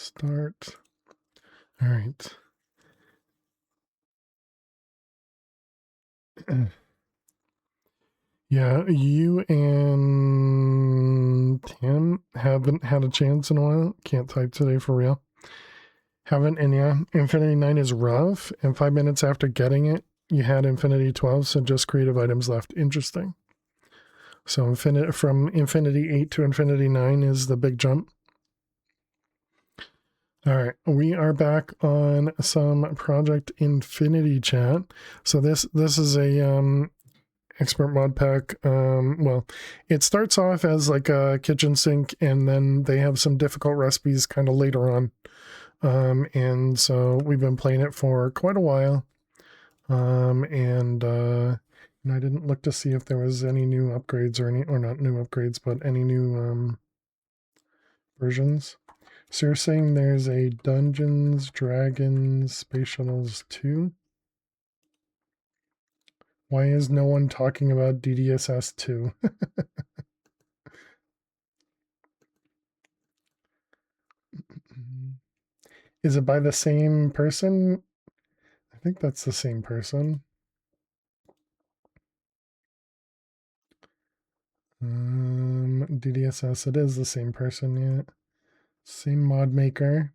Start. All right. Yeah, you and Tim haven't had a chance in a while. Can't type today for real. Haven't, and yeah, Infinity 9 is rough, and 5 minutes after getting it, you had Infinity 12, so just creative items left. Interesting. So from Infinity 8 to Infinity 9 is the big jump. All right, we are back on some Project Infinity chat. So this is a expert mod pack. Well, it starts off as like a kitchen sink, and then they have some difficult recipes kind of later on. And so we've been playing it for quite a while. And I didn't look to see if there was any new upgrades or not new upgrades, but any new versions. So you're saying there's a Dungeons, Dragons, Space Shuttles 2? Why is no one talking about DDSS 2? Is it by the same person? I think that's the same person. DDSS, it is the same person, yeah. Same mod maker.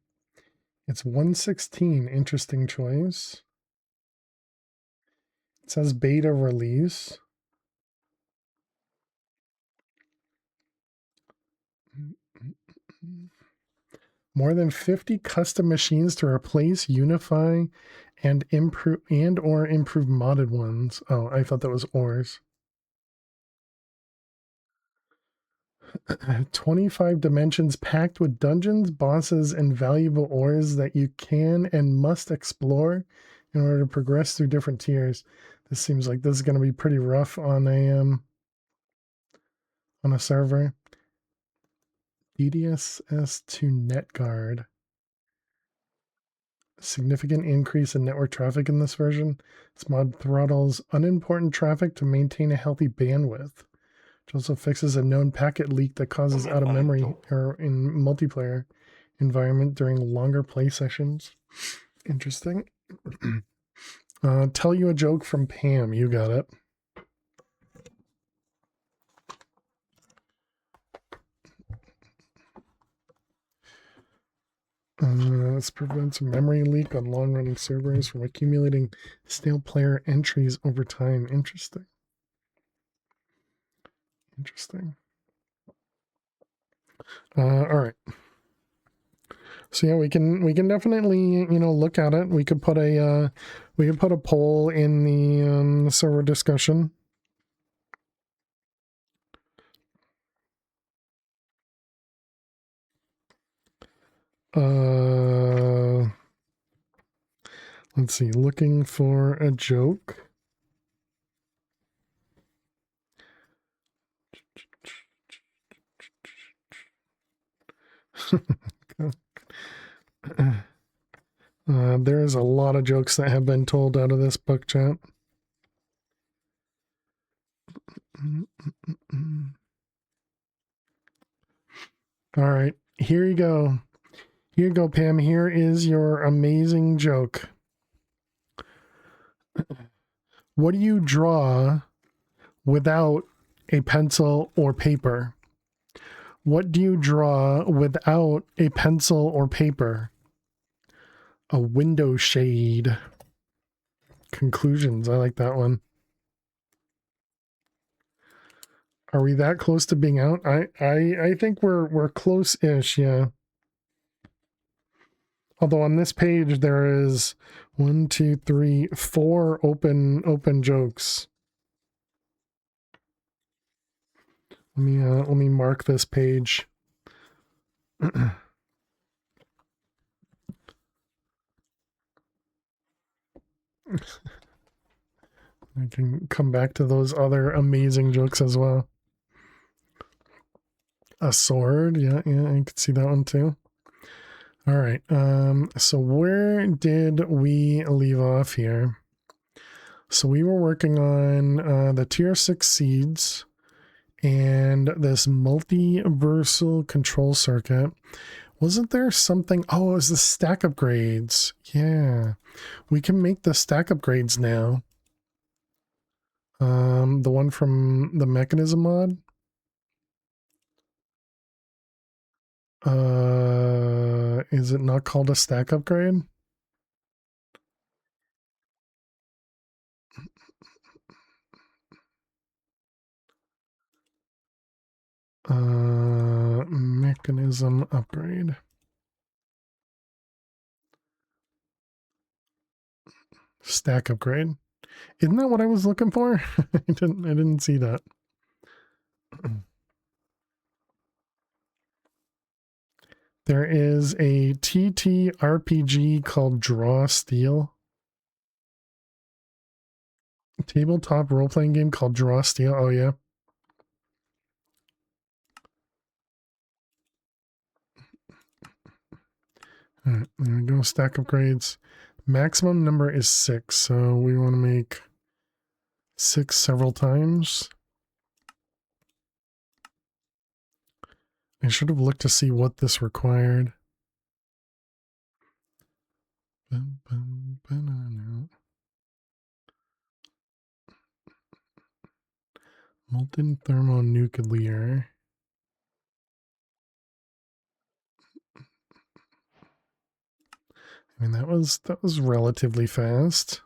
It's 116. Interesting choice. It says beta release. More than 50 custom machines to replace, unify, and improve or improve modded ones. Oh, I thought that was ores. 25 dimensions packed with dungeons, bosses, and valuable ores that you can and must explore in order to progress through different tiers. This seems like this is going to be pretty rough on a server. DDSS to NetGuard. Significant increase in network traffic in this version. This mod throttles unimportant traffic to maintain a healthy bandwidth. It also fixes a known packet leak that causes out of memory error in multiplayer environment during longer play sessions. Interesting. Tell you a joke from Pam. You got it. This prevents a memory leak on long-running servers from accumulating stale player entries over time. Interesting. Interesting. All right. So yeah, we can definitely look at it. We could put a poll in the server discussion. Let's see. Looking for a joke. There's a lot of jokes that have been told out of this book chat. All right, here you go. Here you go, Pam. Here is your amazing joke. What do you draw without a pencil or paper? What do you draw without a pencil or paper? A window shade. Conclusions. I like that one. Are we that close to being out? I think we're close-ish, yeah. Although on this page there is 1, 2, 3, 4 open jokes. Let me mark this page. I can come back to those other amazing jokes as well. A sword, yeah, I could see that one too. All right, so where did we leave off here? So we were working on the tier 6 seeds and this multiversal control circuit. Wasn't there something? Oh, it was the stack upgrades. Yeah. We can make the stack upgrades now. The one from the mechanism mod. Is it not called a stack upgrade? Mechanism upgrade. Stack upgrade. Isn't that what I was looking for? I didn't see that. There is a TT RPG called Draw Steel. Tabletop role-playing game called Draw Steel. Oh yeah. All right, there we go. Stack upgrades. Maximum number is 6, so we want to make 6 several times. I should have looked to see what this required. Molten thermonuclear. I mean, that was relatively fast.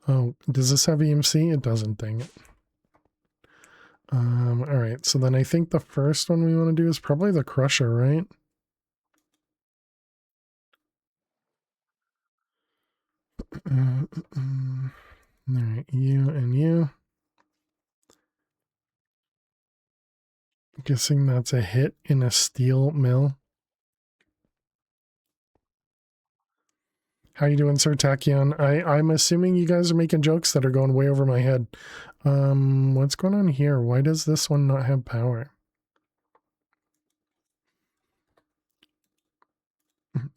Oh, does this have EMC? It doesn't, dang it. All right, so then I think the first one we want to do is probably the crusher, right? All right, you and you. Guessing that's a hit in a steel mill. How you doing, Sir Tachyon? I'm assuming you guys are making jokes that are going way over my head. What's going on here? Why does this one not have power?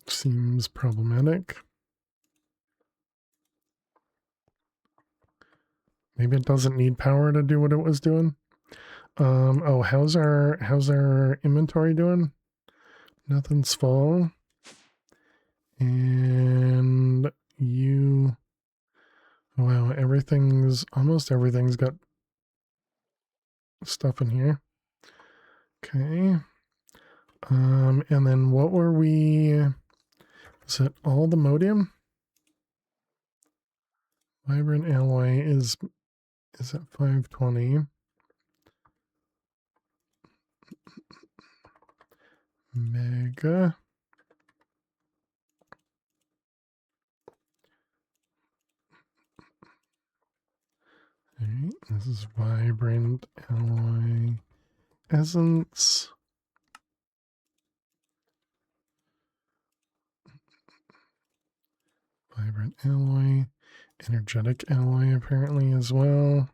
Seems problematic. Maybe it doesn't need power to do what it was doing. Oh, how's our inventory doing? Nothing's full. And you, wow, almost everything's got stuff in here. Okay. And then what were we, is it all the modium? Vibrant alloy is at 520. Mega. All right, this is vibrant alloy essence. Vibrant alloy, energetic alloy apparently as well.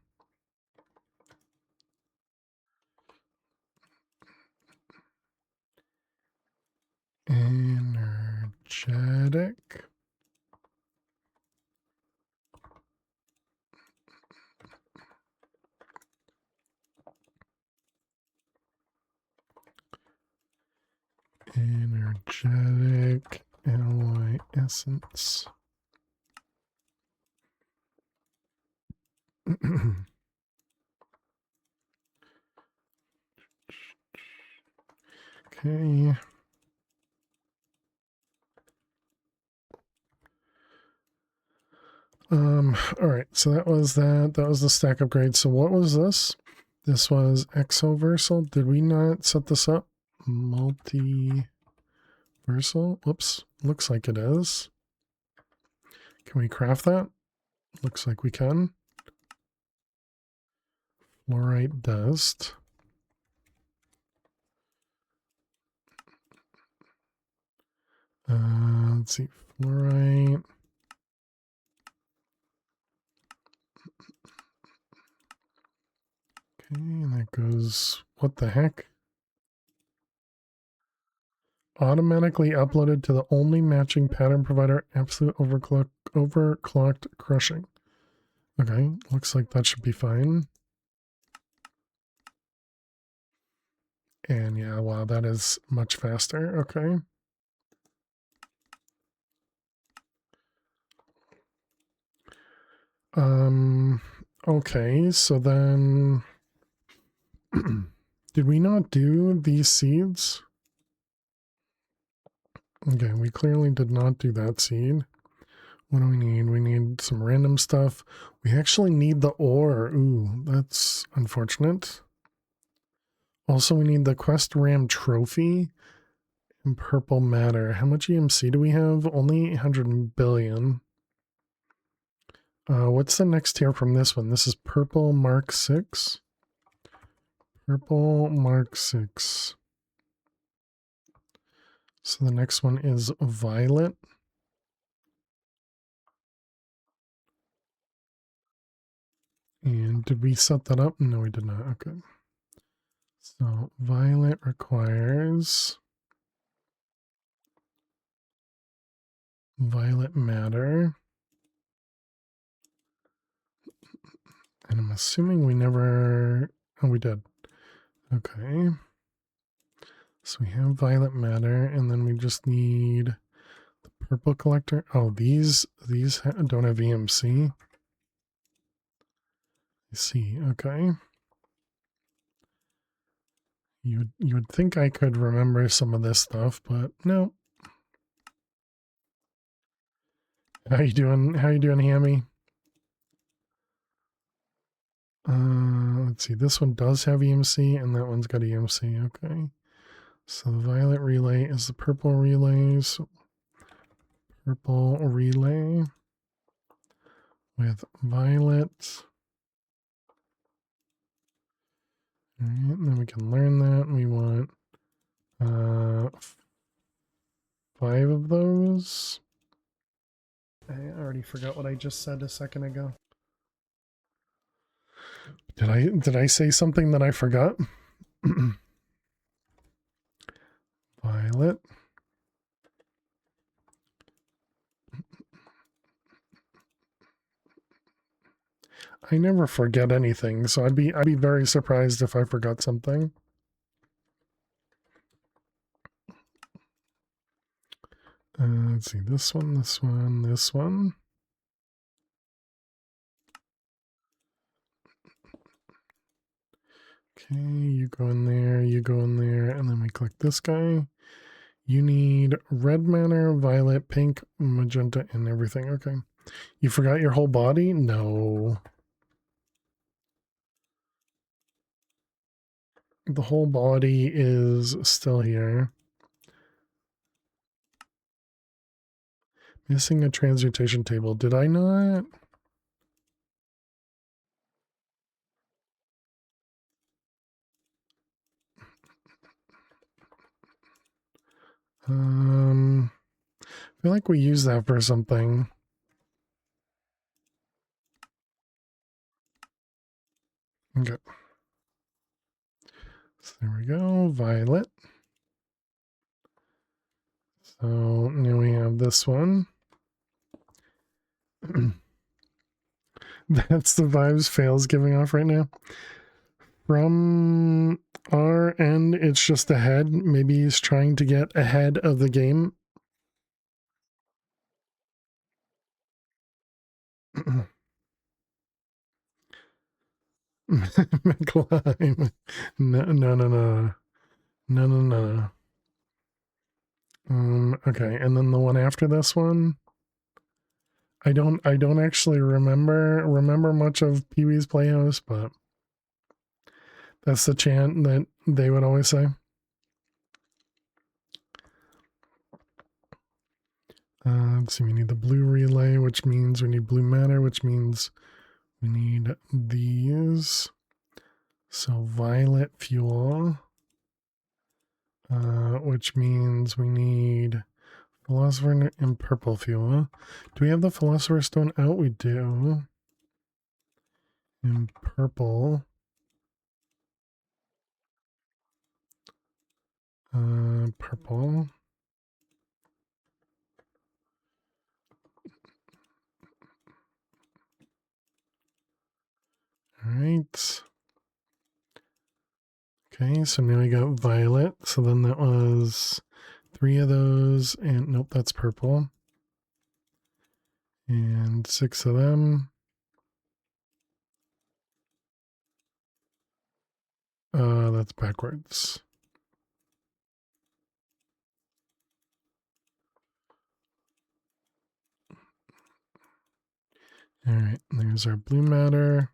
Energetic. Energetic alloy essence. Okay. All right, so that was the stack upgrade. So what was this? This was exoversal. Did we not set this up? Multiversal? Whoops, looks like it is. Can we craft that? Looks like we can. Fluorite dust. Let's see, fluorite. Okay, and that goes, what the heck? Automatically uploaded to the only matching pattern provider, absolute overclocked crushing. Okay, looks like that should be fine. And yeah, wow, that is much faster. Okay. Okay, so then did we not do these seeds? Okay, we clearly did not do that seed. What do we need? We need some random stuff. We actually need the ore. Ooh, that's unfortunate. Also, we need the Quest Ram trophy and purple matter. How much EMC do we have? Only 800 billion. What's the next tier from this one? This is purple Mark 6. Purple Mark 6. So the next one is violet. And did we set that up? No, we did not. Okay. So violet requires violet matter. And I'm assuming we never... Oh, we did. Okay. So we have violet matter, and then we just need the purple collector. Oh, these don't have EMC. I see. Okay. You would think I could remember some of this stuff, but no. How you doing? How you doing, Hammy? Let's see. This one does have EMC, and that one's got EMC. Okay. So the violet relay is the purple relay. So purple relay with violet. All right, and then we can learn that. We want 5 of those. I already forgot what I just said a second ago. Did I say something that I forgot? Violet. I never forget anything, so I'd be very surprised if I forgot something. Let's see, this one, this one, this one. Okay, you go in there, you go in there, and then we click this guy. You need red matter, violet, pink, magenta, and everything. Okay. You forgot your whole body? No. The whole body is still here. Missing a transmutation table. Did I not? I feel like we use that for something. Okay. So there we go. Violet. So now we have this one. That's the vibes Fail's giving off right now. From our end, it's just ahead. Maybe he's trying to get ahead of the game. McClimb. No, no, no, no. No, no, no. Okay, and then the one after this one. I don't actually remember much of Pee-wee's Playhouse, but that's the chant that they would always say. Let's see, we need the blue relay, which means we need blue matter, which means we need these. So violet fuel, which means we need philosopher and purple fuel. Do we have the philosopher's stone out? We do. And purple. Purple. All right. Okay, so now we got violet. So then that was 3 of those, and nope, that's purple. And 6 of them. That's backwards. All right, there's our blue matter.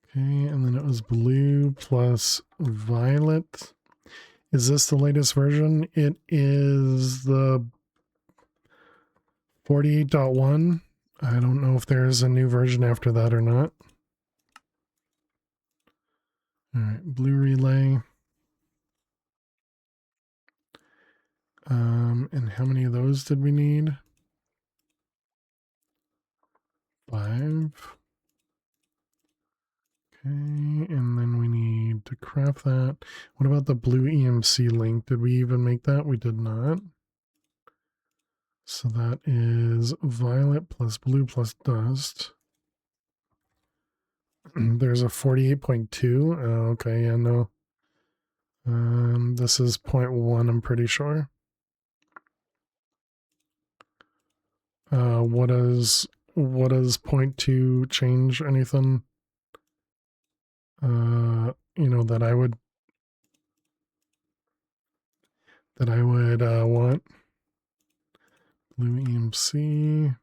Okay, and then it was blue plus violet. Is this the latest version? It is the 48.1. I don't know if there's a new version after that or not. All right, blue relay. And how many of those did we need? 5. Okay, and then we need to craft that. What about the blue EMC link? Did we even make that? We did not. So that is violet plus blue plus dust. There's a 48.2. Okay, yeah, no. This is 0.1, I'm pretty sure. What does 0.2 change anything? You know, that I would want. Blue EMC.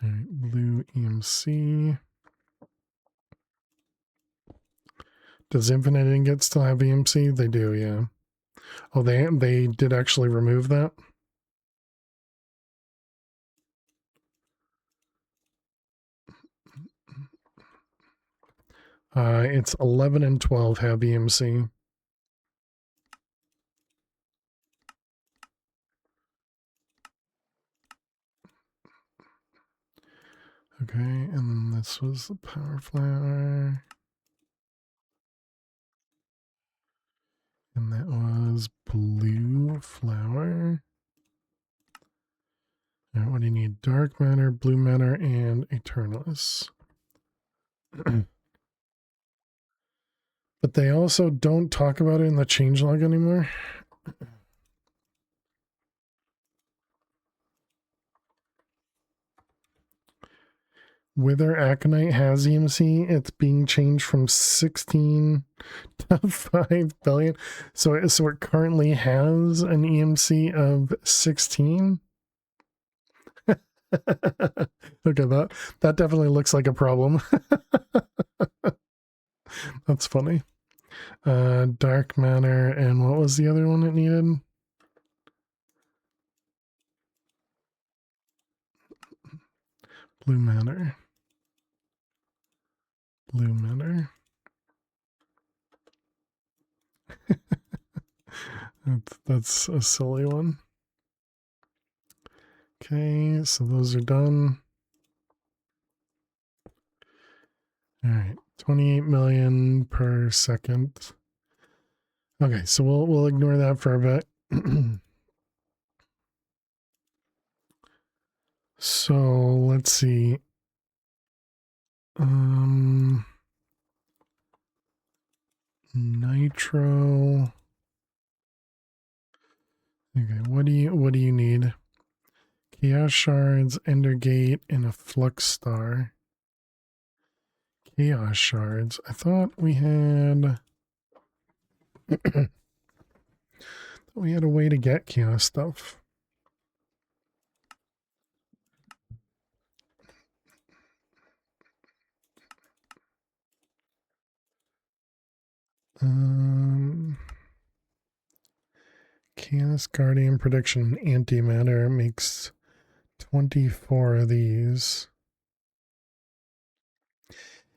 All right, blue EMC. Does Infinite Ingot still have EMC? They do, yeah. Oh, they did actually remove that? It's 11 and 12 have EMC. Okay, and then this was the power flower. And that was blue flower. Now, what do you need? Dark matter, blue matter, and Eternalis. But they also don't talk about it in the changelog anymore. Wither Aconite has EMC. It's being changed from 16 to 5 billion. So it currently has an EMC of 16. Okay, that definitely looks like a problem. That's funny. Dark matter, and what was the other one it needed? Blue matter. Blue matter. That's a silly one. Okay, so those are done. All right, 28 million per second. Okay, so we'll ignore that for a bit. So let's see. Nitro. Okay, what do you need? Chaos shards, Ender Gate, and a flux star. Chaos shards. I thought we had a way to get chaos stuff. Chaos Guardian Prediction Antimatter makes 24 of these.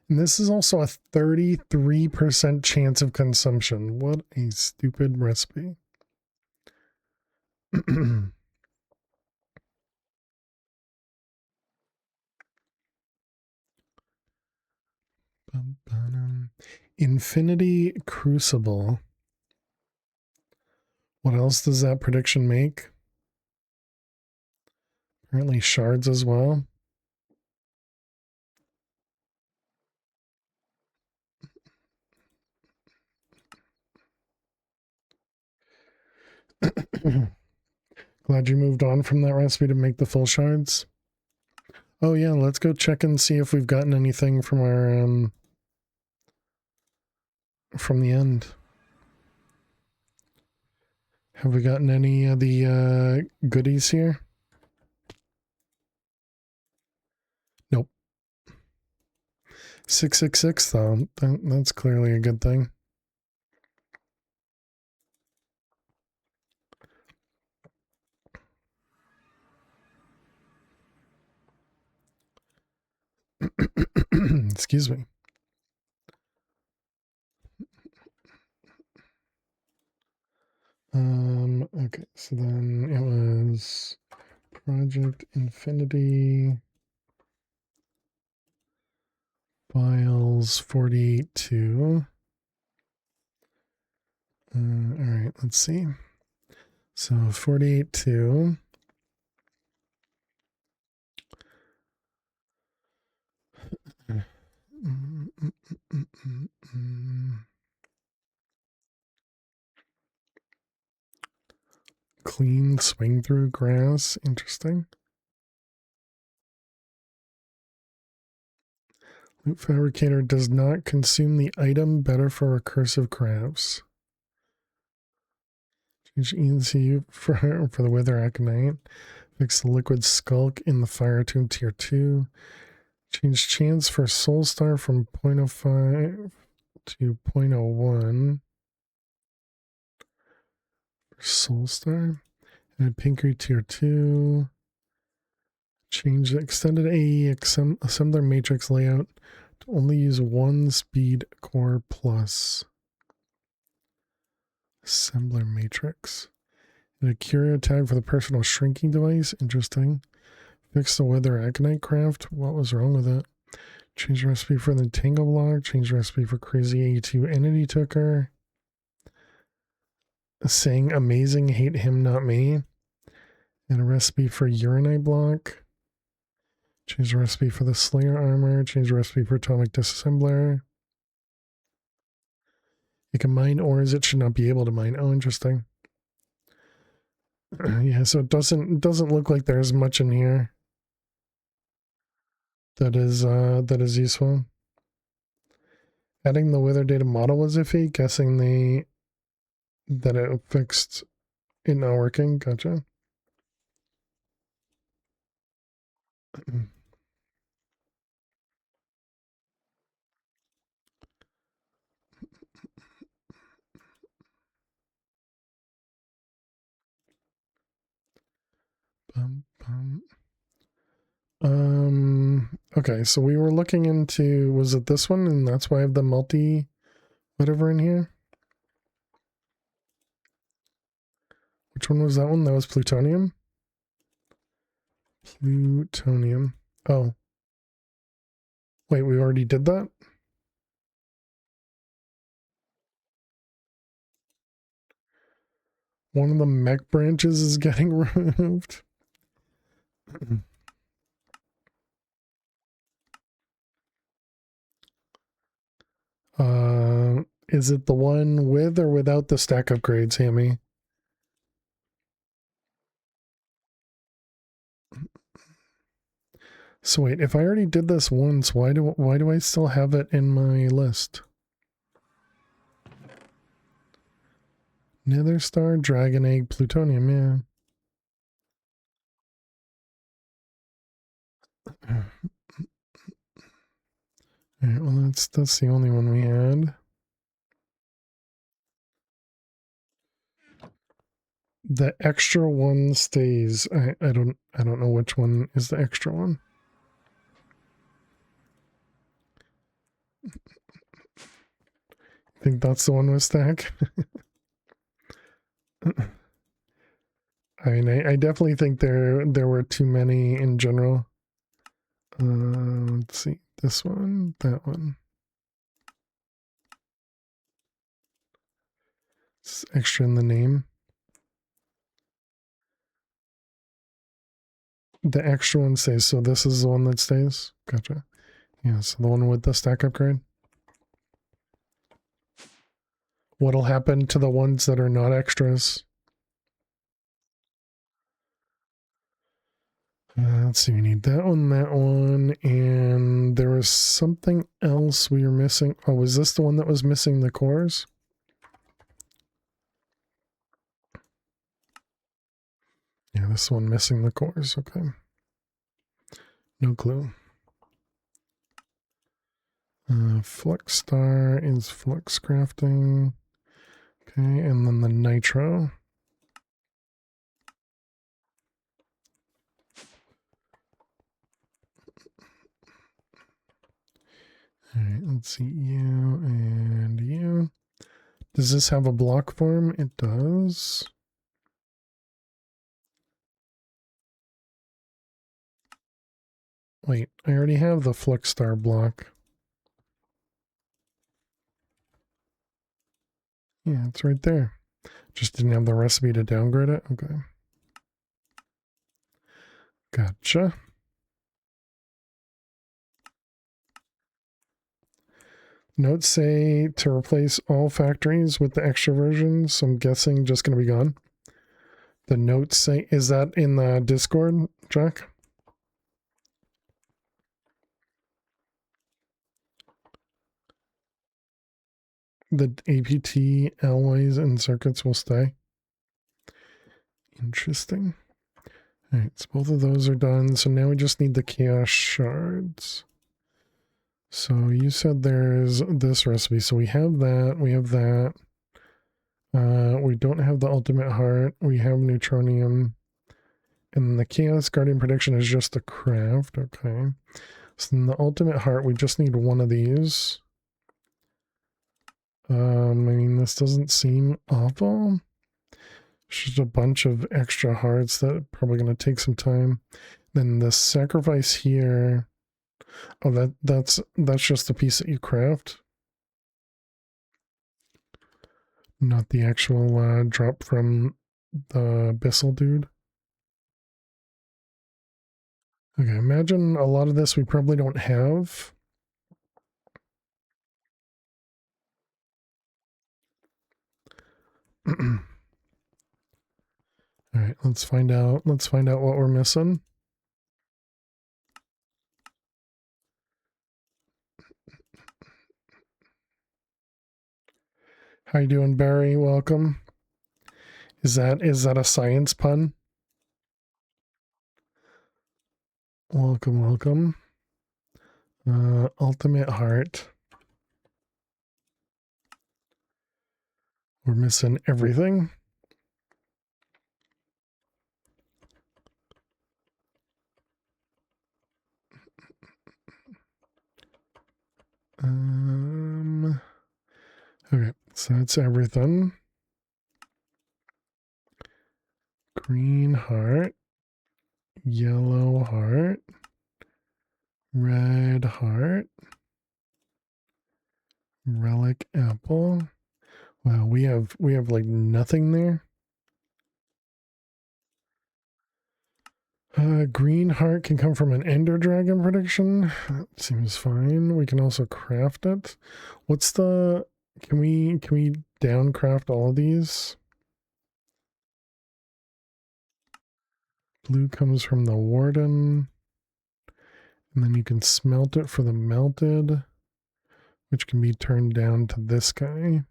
And this is also a 33% chance of consumption. What a stupid recipe. Infinity Crucible. What else does that prediction make? Apparently shards as well. Glad you moved on from that recipe to make the full shards. Oh yeah, let's go check and see if we've gotten anything from our from the end. Have we gotten any of the goodies here? Nope. 666 though. That's clearly a good thing. Excuse me. Okay, so then it was Project Infinity files 482. All right, let's see. So 482. Clean swing through grass. Interesting. Loop Fabricator does not consume the item. Better for recursive crafts. Change ENCU for the Wither Aconite. Fix the Liquid Skulk in the Fire Tomb Tier 2. Change chance for Soul Star from 0.05 to 0.01. Soul Star. And Pinkery Tier 2. Change the extended AE assembler matrix layout to only use one speed core plus. Assembler matrix. And a curio tag for the personal shrinking device. Interesting. Fix the Wither Aconite craft. What was wrong with it? Change recipe for the Tango block. Change recipe for Crazy A2 Entity Took-er. Saying amazing, hate him, not me. And a recipe for Urinite block. Change the recipe for the Slayer armor. Change the recipe for Atomic Disassembler. It can mine ores it should not be able to mine. Oh, interesting. Yeah, so it doesn't look like there's much in here that is useful. Adding the Wither data model was iffy. Guessing that it fixed it not working. Gotcha. Okay, so we were looking into, was it this one? And that's why I have the multi whatever in here. Which one was that one? That was plutonium. Plutonium. Oh. Wait, we already did that? One of the mech branches is getting removed. Is it the one with or without the stack upgrades, Hammy? So wait, if I already did this once, why do I still have it in my list? Nether Star, Dragon Egg, Plutonium, yeah. Alright, well that's the only one we had. The extra one stays. I don't know which one is the extra one. I think that's the one with stack. I mean, I definitely think there were too many in general. Let's see, this one, that one. It's extra in the name. The extra one stays, so this is the one that stays. Gotcha. Yeah, so the one with the stack upgrade. What'll happen to the ones that are not extras? Let's see, we need that one, and there was something else we were missing. Oh, was this the one that was missing the cores? Yeah, this one missing the cores, okay. No clue. Flux star is flux crafting. Okay, and then the nitro. Alright, let's see, you and you. Does this have a block form? It does. Wait, I already have the flux star block. Yeah, it's right there. Just didn't have the recipe to downgrade it. Okay. Gotcha. Notes say to replace all factories with the extra versions. So I'm guessing just going to be gone. The notes say, is that in the Discord, Jack? The APT, alloys, and circuits will stay. Interesting. All right, so both of those are done. So now we just need the chaos shards. So you said there's this recipe. So we have that. We have that. We don't have the ultimate heart. We have neutronium. And the chaos guardian prediction is just a craft. Okay. So in the ultimate heart, we just need one of these. I mean, this doesn't seem awful. It's just a bunch of extra hearts that are probably going to take some time. Then the sacrifice here. Oh, that's just the piece that you craft. Not the actual drop from the Bissell dude. Okay, imagine a lot of this we probably don't have. All right, let's find out. Let's find out what we're missing. How you doing, Barry? Welcome. Is that a science pun? Welcome, welcome. Ultimate heart. We're missing everything. Okay, so that's everything. Green heart, yellow heart, red heart, relic apple. Wow, we have like nothing there. Green heart can come from an ender dragon prediction. That seems fine. We can also craft it. What's the... Can we downcraft all of these? Blue comes from the warden. And then you can smelt it for the melted, which can be turned down to this guy.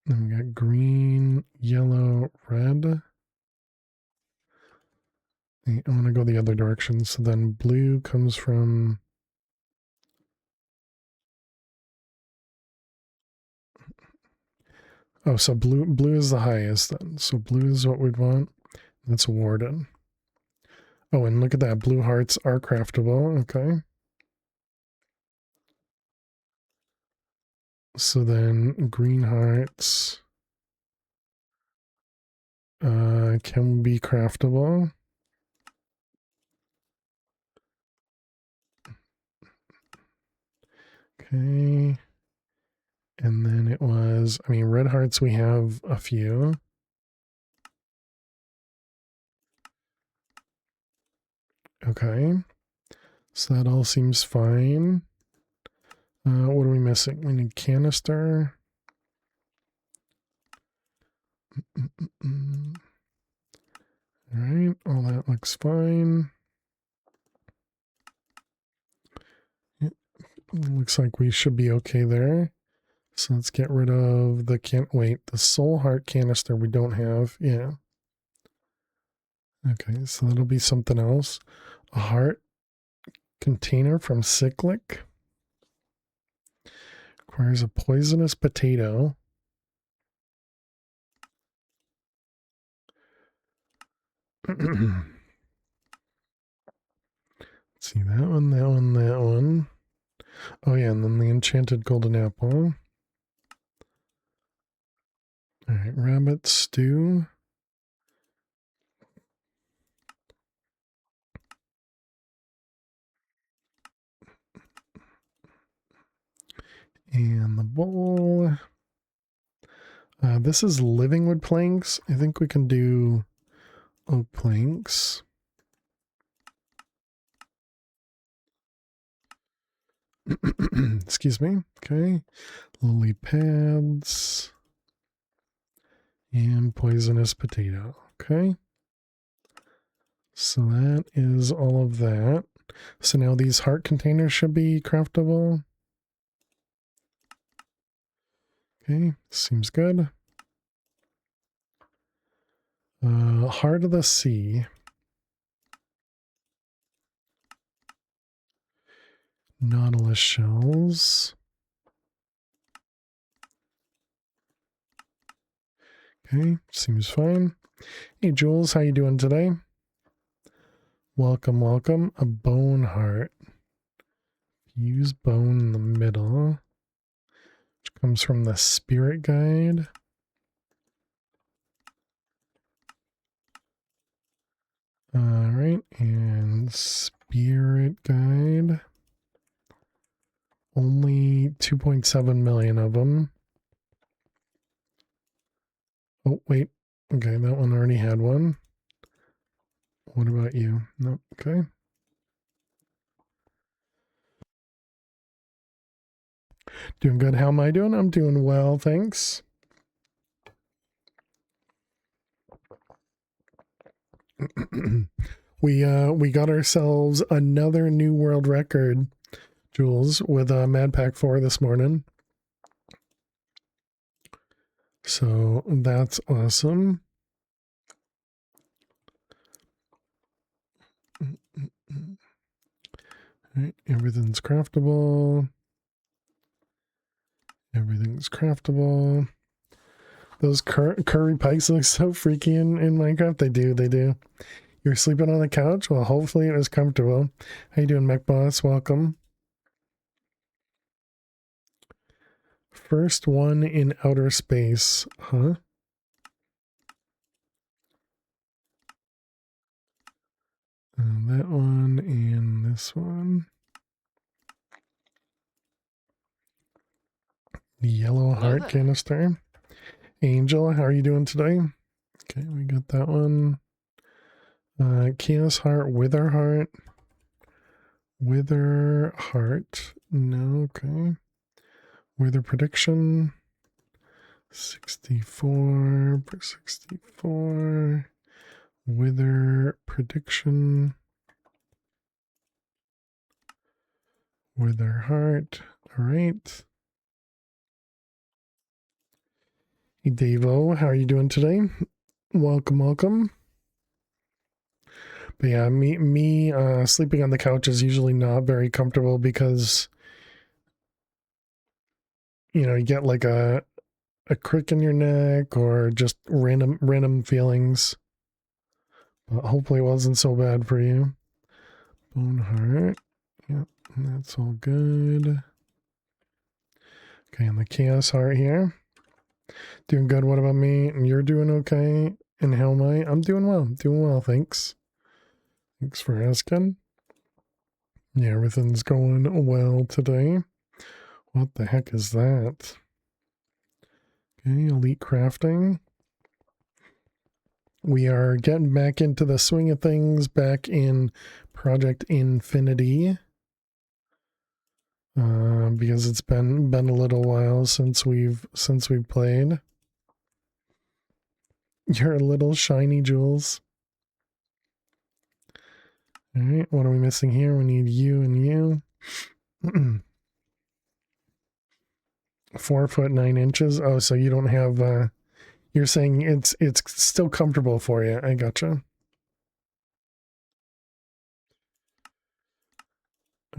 Then we got green, yellow, red. I want to go the other direction. So then blue comes from... Oh, so blue is the highest then. So blue is what we'd want. That's warden. Oh, and look at that. Blue hearts are craftable. Okay. So then green hearts can be craftable. Okay. And then it was, I mean, red hearts, we have a few. Okay. So that all seems fine. What are we missing? We need canister. All right, all that looks fine. Yep. Looks like we should be okay there. So let's get rid of the soul heart canister we don't have. Yeah. Okay, so that'll be something else. A heart container from Cyclic. Requires a poisonous potato. Let's see, that one, that one, that one. Oh yeah, and then the enchanted golden apple. Alright, rabbit stew. And the bowl. This is living wood planks. I think we can do oak planks. Excuse me. Okay. Lily pads. And poisonous potato. Okay. So that is all of that. So now these heart containers should be craftable. Okay, seems good. Heart of the Sea. Nautilus shells. Okay, seems fine. Hey Jules, how you doing today? Welcome, welcome. A bone heart. Use bone in the middle. Which comes from the spirit guide. Alright, and spirit guide. Only 2.7 million of them. Oh, wait. Okay, that one already had one. What about you? No, okay. Doing good. How am I doing? I'm doing well, thanks. We got ourselves another new world record, Jules, with Mad Pack 4 this morning. So that's awesome. Right, everything's craftable. Everything's craftable. Those curry pikes look so freaky in Minecraft. They do, they do. You're sleeping on the couch? Well, hopefully it was comfortable. How you doing, Mech Boss? Welcome. First one in outer space, huh? That one and this one. The yellow heart canister. Angel, how are you doing today? Okay, we got that one. Chaos heart, wither heart. Wither heart. No, okay. Wither prediction. 64 per 64. Wither prediction. Wither heart. All right. Hey, Davo, how are you doing today? Welcome, welcome. But yeah, me sleeping on the couch is usually not very comfortable because, you know, you get like a crick in your neck or just random feelings. But hopefully it wasn't so bad for you. Bone heart. Yep, that's all good. Okay, and the chaos heart here. Doing good. What about me? And you're doing okay? And how am I? I'm doing well. Doing well, thanks. Thanks for asking. Yeah, everything's going well today. What the heck is that? Okay, elite crafting. We are getting back into the swing of things back in Project Infinity. Because it's been a little while since we've played. You're a little shiny, Jules. All right, what are we missing here? We need you and you. 4'9". Oh, so you don't have, you're saying it's still comfortable for you. I gotcha.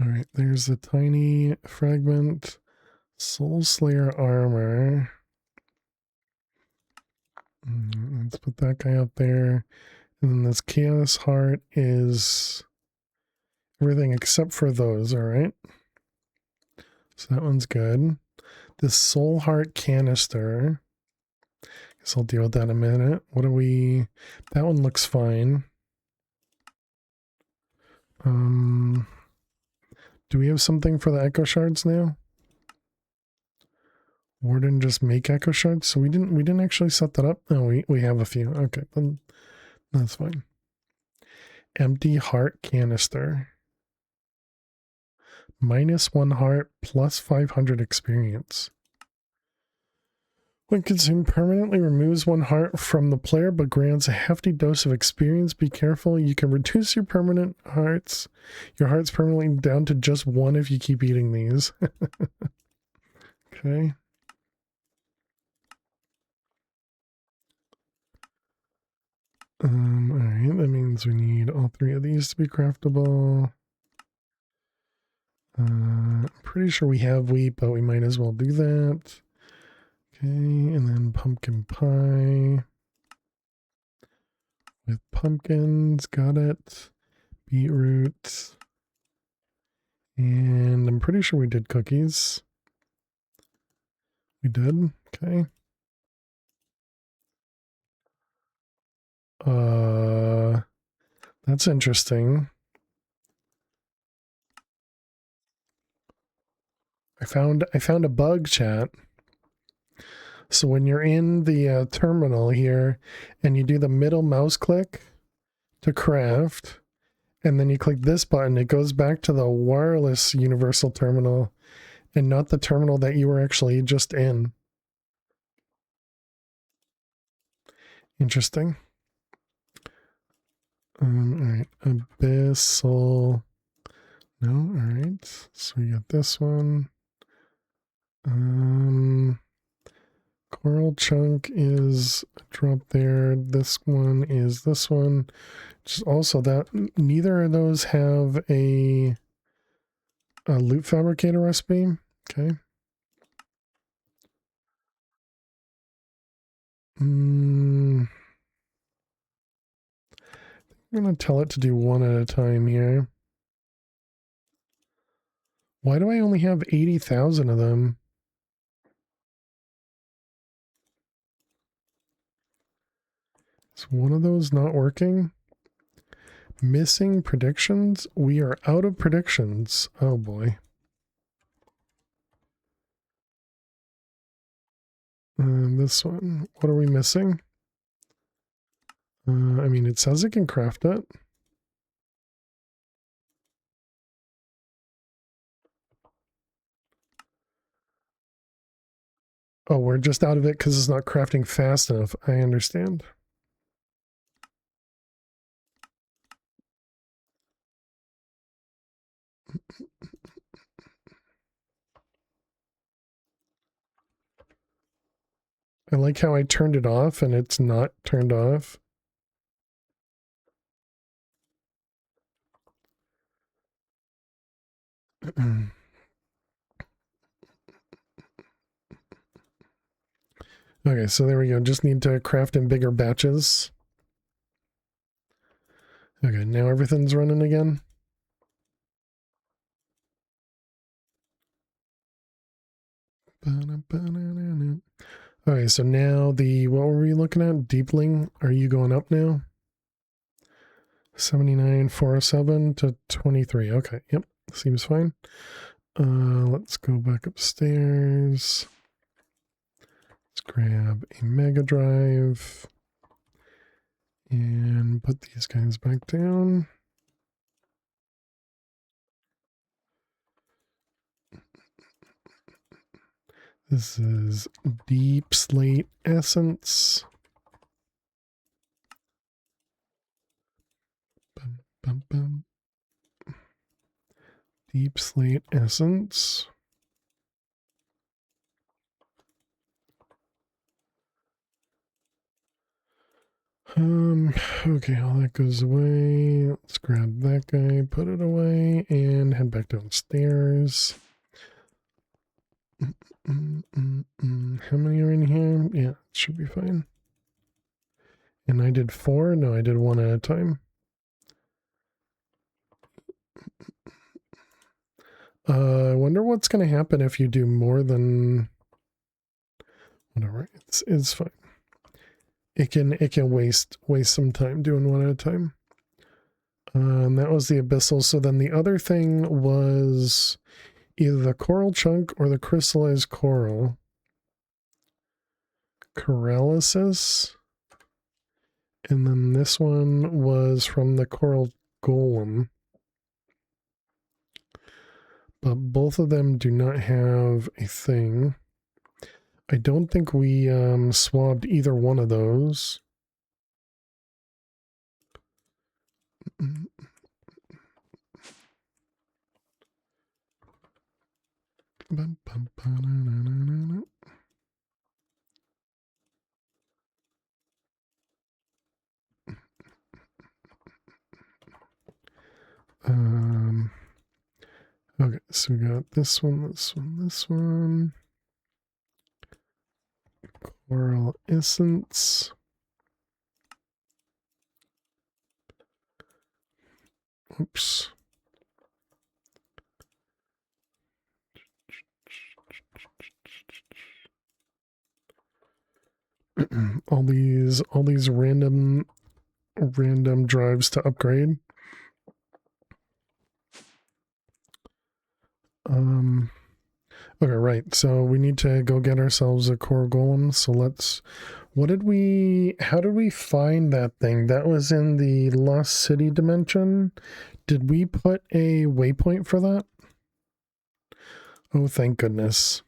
All right, there's the tiny fragment. Soul Slayer armor. Let's put that guy up there. And then this Chaos Heart is everything except for those, all right? So that one's good. This Soul Heart canister. Guess I'll deal with that in a minute. What do we... That one looks fine. Do we have something for the Echo Shards now? Warden just make Echo Shards? So we didn't actually set that up? No, we have a few. Okay, then that's fine. Empty Heart canister. -1 heart plus 500 experience. When consumed, permanently removes 1 heart from the player but grants a hefty dose of experience. Be careful, you can reduce your hearts permanently down to just 1 if you keep eating these. Okay. Alright, that means we need all 3 of these to be craftable. I'm pretty sure we have wheat, but we might as well do that. Okay, and then pumpkin pie. With pumpkins, got it. Beetroot. And I'm pretty sure we did cookies. We did, okay. That's interesting. I found a bug, chat. So when you're in the terminal here and you do the middle mouse click to craft, and then you click this button, it goes back to the wireless universal terminal and not the terminal that you were actually just in. Interesting. All right, abyssal. No, all right. So we got this one. Coral chunk is dropped there. This one is this one. Just also that neither of those have a loot fabricator recipe. Okay. I'm gonna tell it to do 1 at a time here. Why do I only have 80,000 of them? Is one of those not working? Missing predictions? We are out of predictions. Oh boy. This one. What are we missing? I mean, it says it can craft it. Oh, we're just out of it because it's not crafting fast enough. I understand. I like how I turned it off and it's not turned off. Okay, so there we go. Just need to craft in bigger batches. Okay, now everything's running again. Okay, so now what were we looking at? Deepling, are you going up now? 79, 407 to 23. Okay, yep, seems fine. Let's go back upstairs. Let's grab a Mega Drive and put these guys back down. This is Deep Slate Essence. Bum, bum, bum. Deep slate essence. Okay, all that goes away. Let's grab that guy, put it away, and head back downstairs. How many are in here? Yeah, it should be fine. And I did 4? No, I did 1 at a time. I wonder what's going to happen if you do more than... Whatever, it's fine. It can waste some time doing 1 at a time. And that was the abyssal. So then the other thing was either the coral chunk or the crystallized coral. Paralysis. And then this one was from the coral golem. But both of them do not have a thing. I don't think we swabbed either one of those. Okay, so we got this one, this one, this one. Coral essence. Oops. all these random drives to upgrade. Okay, right. So we need to go get ourselves a core golem. So let's, how did we find that thing? That was in the Lost City dimension. Did we put a waypoint for that? Oh, thank goodness.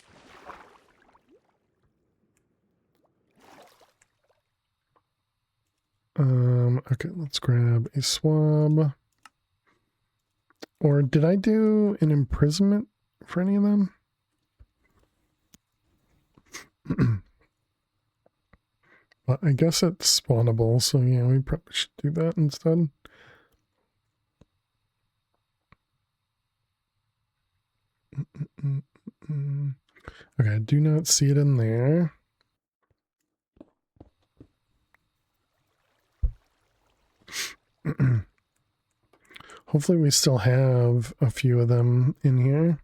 Okay, let's grab a swab. Or did I do an imprisonment for any of them? But I guess it's spawnable, so yeah, we probably should do that instead. Okay, I do not see it in there. Hopefully we still have a few of them in here.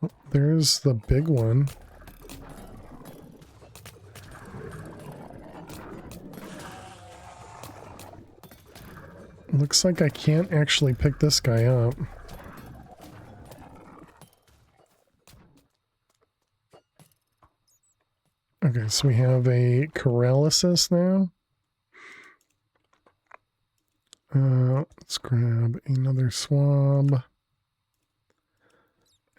Oh, there's the big one. Looks like I can't actually pick this guy up. Okay, so we have a paralysis now. Let's grab another swab.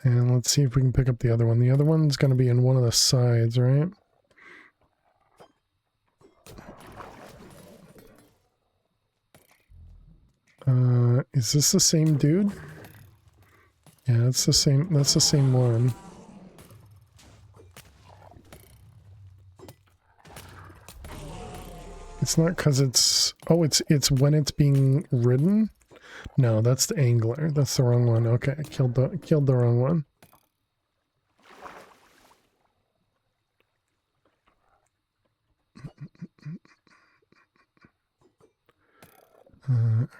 And let's see if we can pick up the other one. The other one's going to be in one of the sides, right? Is this the same dude? Yeah, it's the same. That's the same one. It's not because it's... Oh, it's when it's being ridden? No, that's the angler. That's the wrong one. Okay, I killed the wrong one.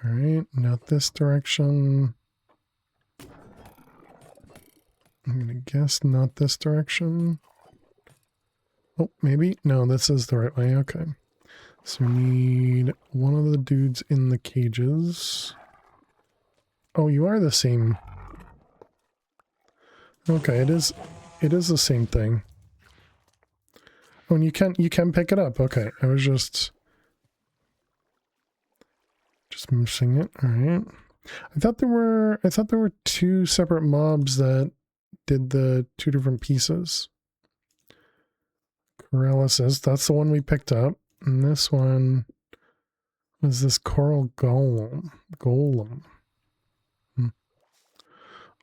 Alright, not this direction. I'm gonna guess not this direction. Oh, maybe? No, this is the right way. Okay. So we need one of the dudes in the cages. Oh, you are the same. Okay, it is the same thing. Oh, and you can pick it up. Okay, I was just missing it. All right. I thought there were 2 separate mobs that did the 2 different pieces. Paralysis, that's the one we picked up. And this one was this coral golem.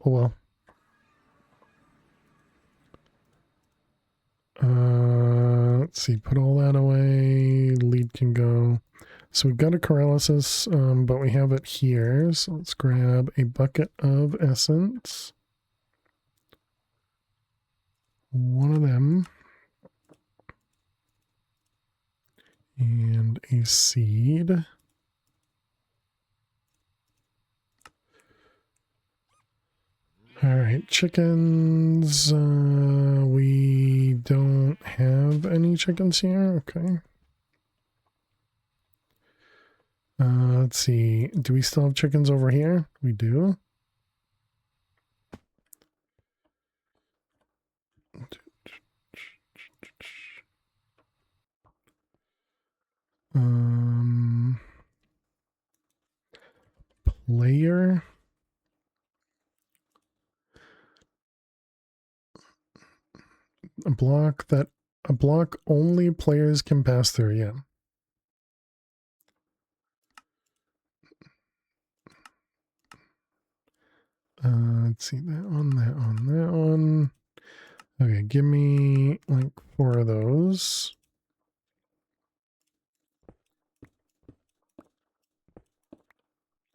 Oh well. Let's see, put all that away. Lead can go. So we've got a paralysis, but we have it here. So let's grab a bucket of essence. One of them. And a seed. All right, chickens. We don't have any chickens here. Okay. Let's see. Do we still have chickens over here? We do. Player. A block only players can pass through, yeah. Let's see, that one, that one, that one. Okay, give me like 4 of those.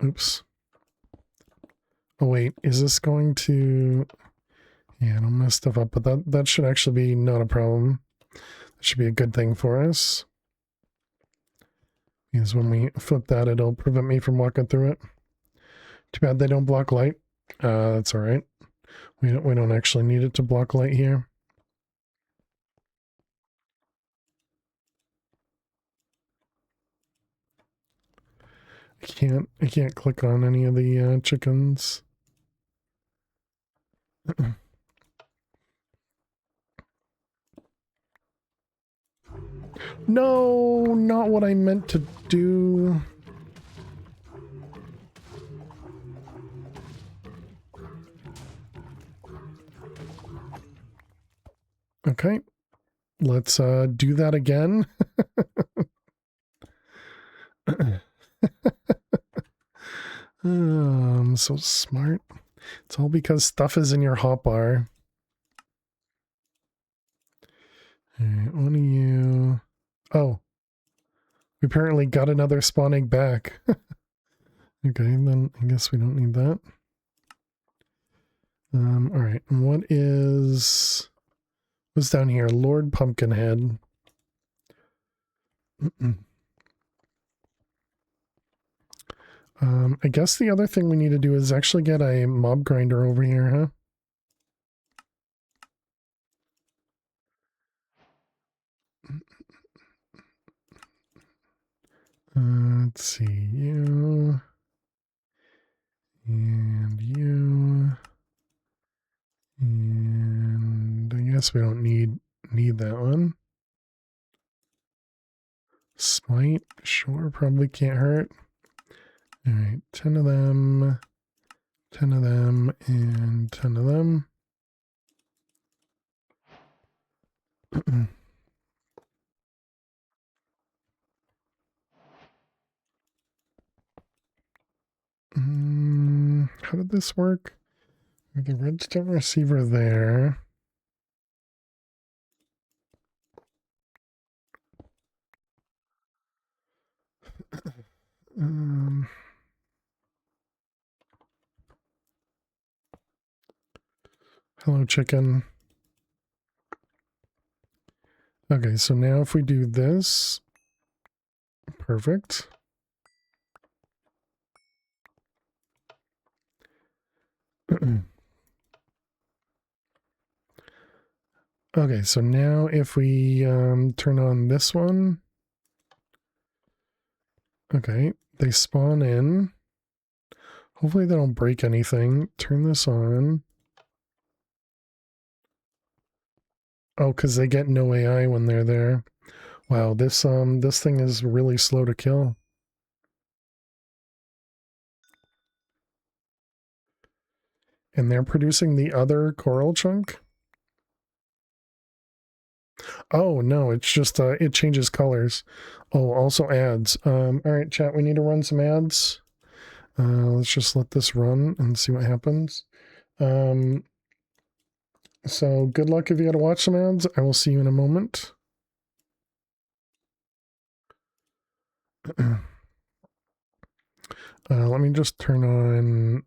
Oops. Oh wait, is this going to... Yeah, I don't mess stuff up, but that should actually be not a problem. That should be a good thing for us. Because when we flip that, it'll prevent me from walking through it. Too bad they don't block light. That's alright. We don't actually need it to block light here. I can't click on any of the chickens. No, not what I meant to do. Okay, let's do that again. I'm so smart. It's all because stuff is in your hotbar. Alright, one of you... Oh. We apparently got another spawn egg back. Okay, then I guess we don't need that. Alright, and what is... What's down here? Lord Pumpkinhead. I guess the other thing we need to do is actually get a mob grinder over here, huh? Let's see, you and you, and I guess we don't need that one. Smite, sure, probably can't hurt. All right, 10 of them, 10 of them, and 10 of them. How did this work? The redstone receiver there. Hello, chicken. Okay, so now if we do this, perfect. Okay, so now if we turn on this one, okay, they spawn in. Hopefully they don't break anything. Turn this on. Oh, because they get no AI when they're there. Wow, this thing is really slow to kill. And they're producing the other coral chunk? Oh, no, it's just, it changes colors. Oh, also ads. Alright, chat, we need to run some ads. Let's just let this run and see what happens. So good luck if you got to watch some ads. I will see you in a moment. Let me just turn on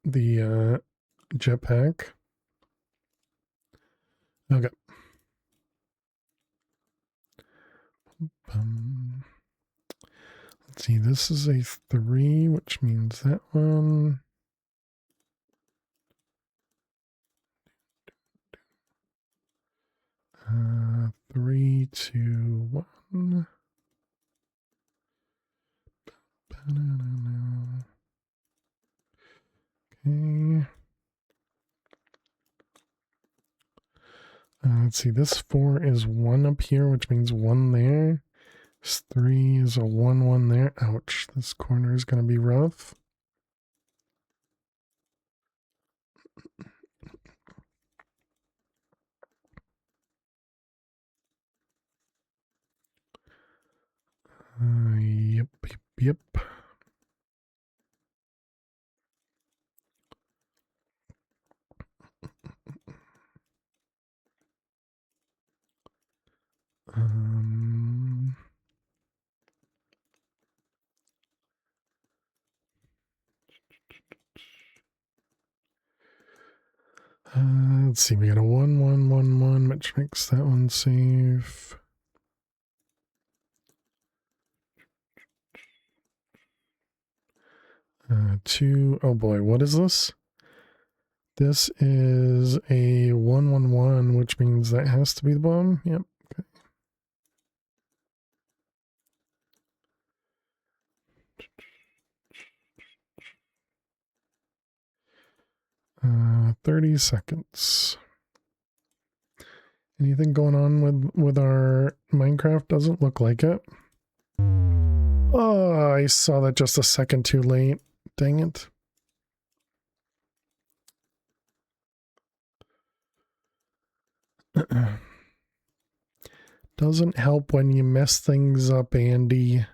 the jetpack. Okay. Let's see, this is a 3, which means that one. 3, 2, 1. Okay. Let's see, this 4 is 1 up here, which means 1 there. This 3 is a 1, 1 there. Ouch, this corner is going to be rough. Yep. Let's see, we got a 1, 1, 1, 1, which makes that one safe. 2, oh boy, what is this? This is a 1, 1, 1, which means that has to be the bomb. Yep. Okay. 30 seconds. Anything going on with our Minecraft? Doesn't look like it. Oh, I saw that just a second too late. Dang it. Doesn't help when you mess things up, Andy.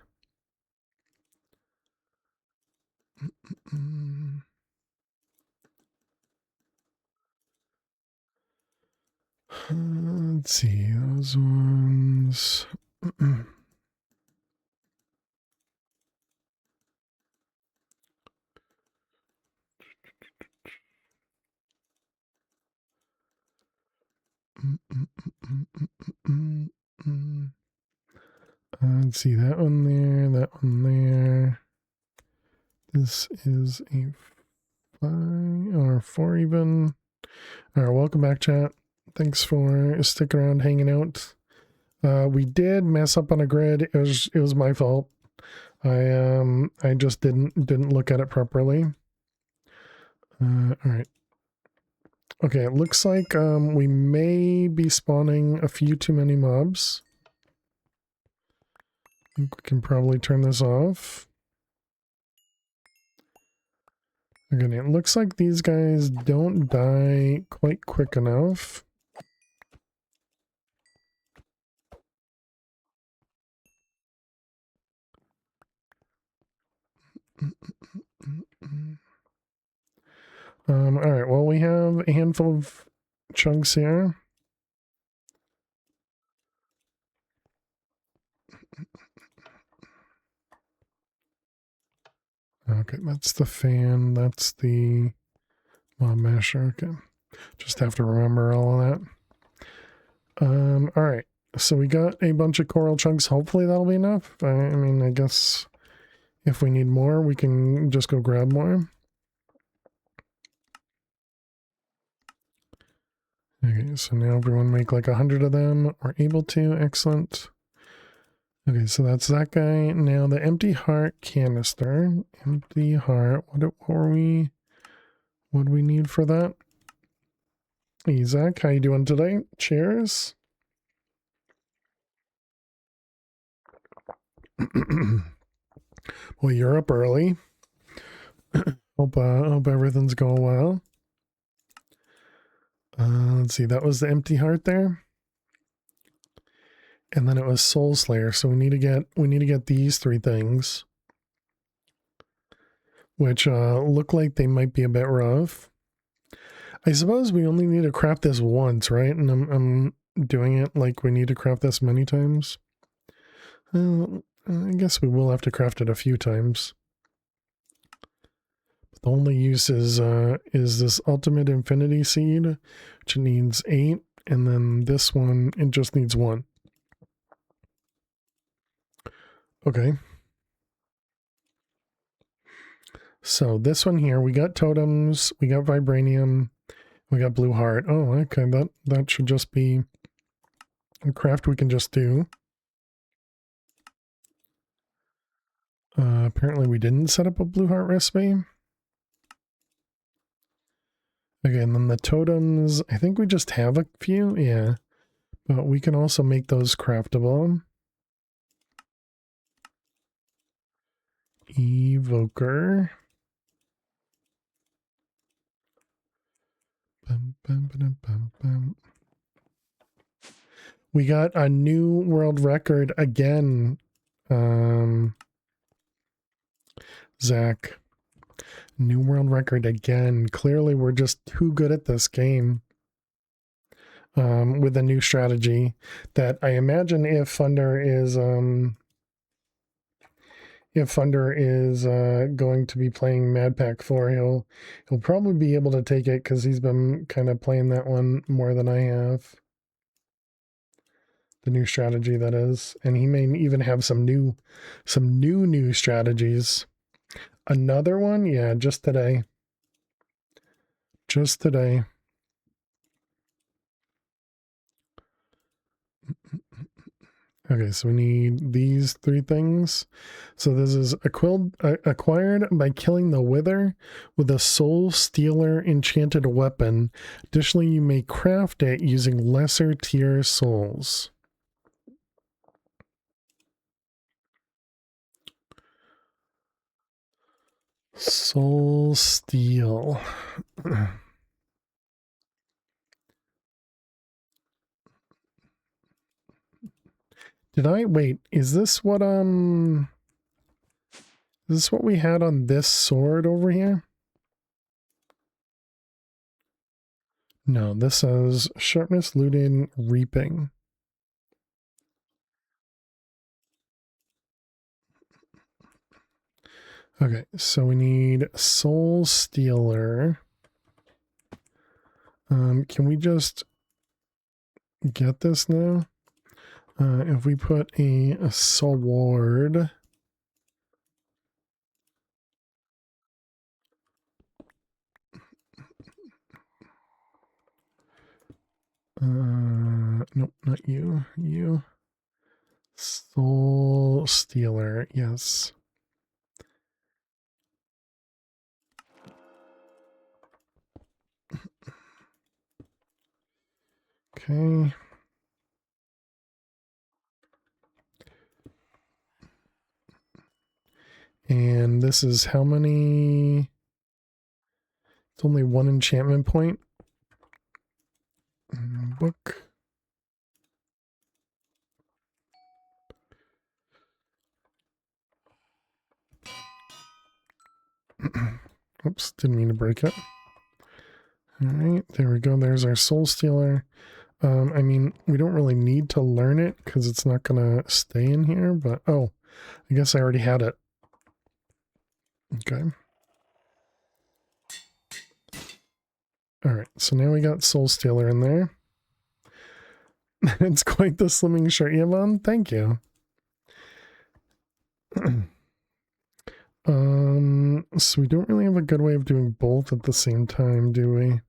Let's see, those ones. Let's see, that one there, that one there. This is a 5 or 4 even. All right, welcome back, chat. Thanks for sticking around, hanging out. We did mess up on a grid. It was my fault. I just didn't look at it properly. All right. Okay, it looks like we may be spawning a few too many mobs. I think we can probably turn this off. Again, it looks like these guys don't die quite quick enough. All right, well, we have a handful of chunks here. Okay, that's the fan, that's the mob masher. Okay, just have to remember all of that. All right, so we got a bunch of coral chunks. Hopefully that'll be enough. I mean, I guess if we need more, we can just go grab more. Okay, so now everyone make like 100 of them. We're able to. Excellent. Okay, so that's that guy. Now the empty heart canister. Empty heart. What do we need for that? Hey, Zach, how you doing today? Cheers. Well, you're up early. Hope everything's going well. Let's see, that was the empty heart there. And then it was Soul Slayer, so we need to get these 3 things. Which look like they might be a bit rough. I suppose we only need to craft this once, right? And I'm doing it like we need to craft this many times. I guess we will have to craft it a few times. But the only use is this ultimate infinity seed, which needs 8, and then this one, it just needs 1. Okay. So this one here, we got totems, we got vibranium, we got blue heart. Oh, okay, that should just be a craft we can just do. Apparently we didn't set up a blue heart recipe. Okay, and then the totems, I think we just have a few, yeah. But we can also make those craftable. Evoker. Bum, bum, ba-dum, bum, bum. We got a new world record again, Zach. New world record again. Clearly, we're just too good at this game. With a new strategy that I imagine if Thunder is going to be playing Mad Pack 4, he'll probably be able to take it because he's been kind of playing that one more than I have. The new strategy, that is. And he may even have some new strategies. Another one? Yeah, just today. Just today. Okay, so we need these 3 things. So this is acquired by killing the Wither with a Soul Stealer enchanted weapon. Additionally, you may craft it using lesser tier souls. Soul Steal. Did I wait? Is this what we had on this sword over here? No, this says sharpness, looting, reaping. Okay, so we need Soul Stealer. Can we just get this now? If we put a sword. Nope, not you. You. Soul Stealer, yes. Okay. And this is how many? It's only 1 enchantment point. Book. Oops, didn't mean to break it. All right, there we go. There's our Soul Stealer. I mean, we don't really need to learn it because it's not going to stay in here, but oh, I guess I already had it. Okay. All right, so now we got Soul Stealer in there. It's quite the slimming shirt you have on. Thank you. So we don't really have a good way of doing both at the same time, do we?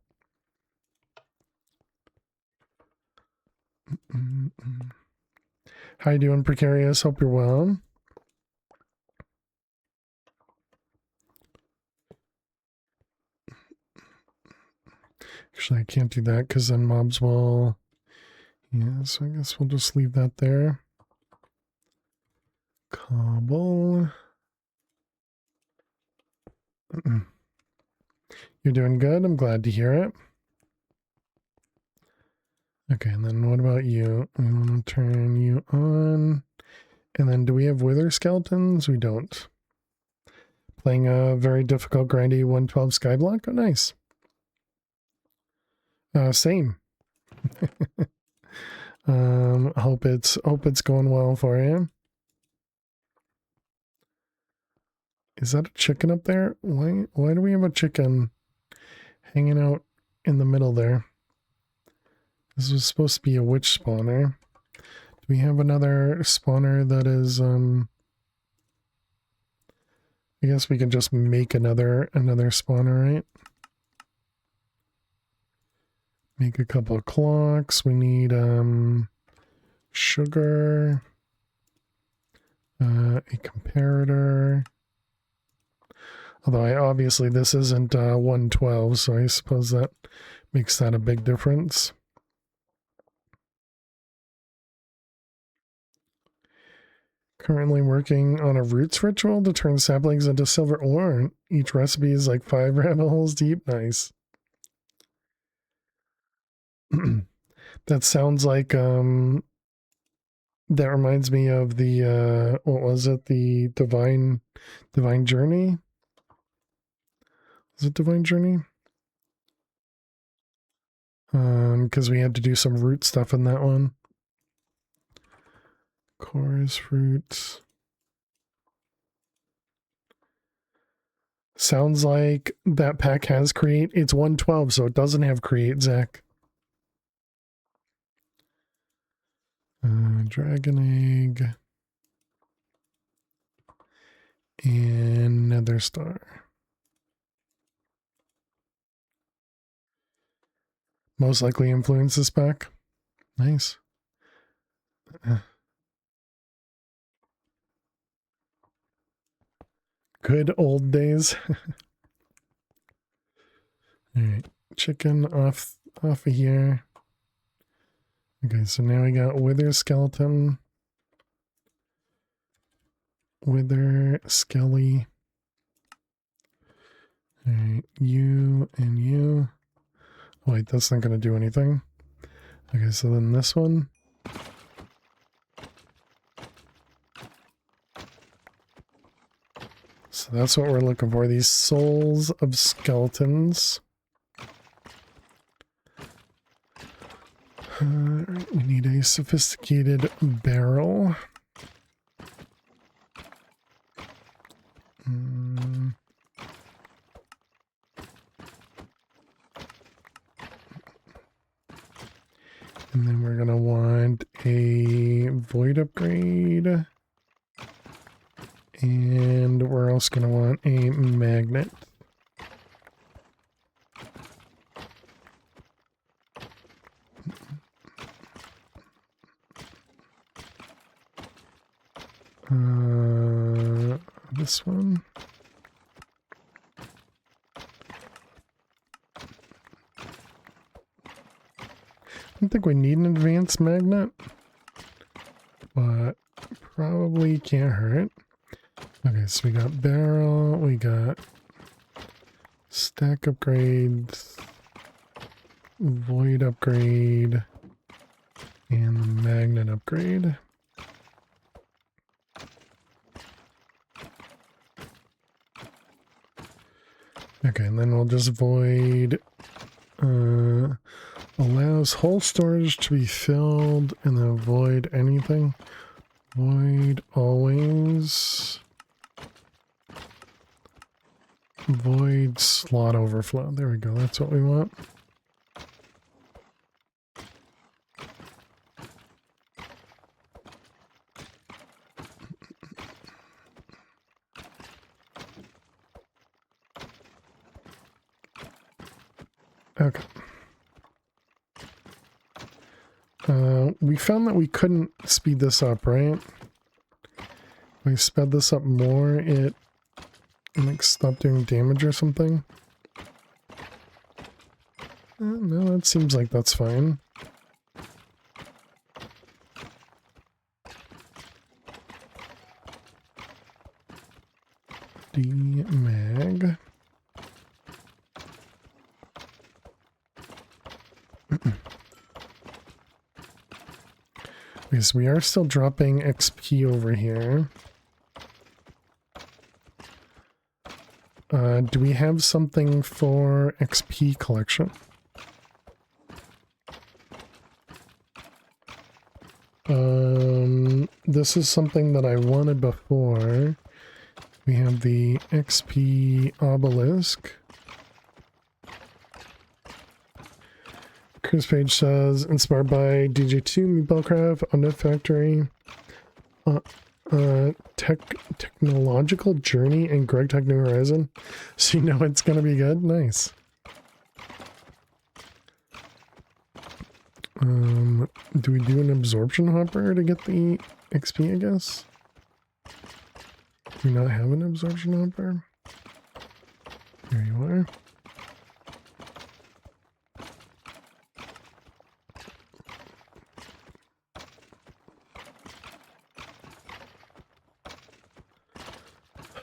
How you doing, Precarious? Hope you're well. Actually, I can't do that because then mobs will... Yeah, so I guess we'll just leave that there. Cobble. You're doing good. I'm glad to hear it. Okay, and then what about you? We want to turn you on. And then do we have wither skeletons? We don't. Playing a very difficult grindy 112 skyblock? Oh, nice. Same. Hope it's going well for you. Is that a chicken up there? Why do we have a chicken hanging out in the middle there? This was supposed to be a witch spawner. Do we have another spawner that is I guess we can just make another spawner, right? Make a couple of clocks. We need sugar, a comparator. Although obviously this isn't 112, so I suppose that makes that a big difference. Currently working on a roots ritual to turn saplings into silver ore. Each recipe is like 5 rabbit holes deep. Nice. That sounds like that reminds me of the what was it, the divine journey? Is it divine journey? Because we had to do some root stuff in that one. Chorus fruits. Sounds like that pack has create. It's 112, so it doesn't have create, Zach. Dragon egg. And nether star. Most likely influence this pack. Nice. Good old days. Alright, chicken off of here. Okay, so now we got wither skeleton. Wither skelly. Alright, you and you. Oh, wait, that's not gonna do anything. Okay, so then this one. So that's what we're looking for, these souls of skeletons. We need a sophisticated barrel. And then we're going to want a void upgrade. And we're also going to want a magnet. This one. I don't think we need an advanced magnet, but probably can't hurt. Okay, so we got barrel, we got stack upgrades, void upgrade, and the magnet upgrade. Okay, and then we'll just void allows whole storage to be filled, and then void anything. Void always. Void slot overflow. There we go. That's what we want. Okay. We found that we couldn't speed this up, right? If we sped this up more, it like stopped doing damage or something. No, that seems like that's fine. D-mag. Because we are still dropping XP over here. Do we have something for XP collection? this is something that I wanted before. We have the XP obelisk. Chris Page says, inspired by DJ2, Meatballcraft, Undead Factory, Technological Journey, and Greg Tech New Horizon. So you know it's going to be good? Nice. Do we do an absorption hopper to get the XP, I guess? Do we not have an absorption hopper? There you are.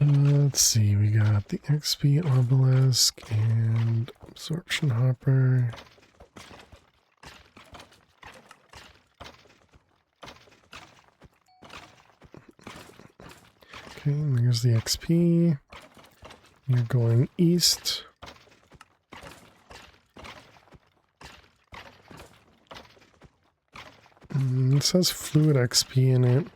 Let's see, we got the XP obelisk and absorption hopper. Okay, and there's the XP. You're going east. It says fluid XP in it.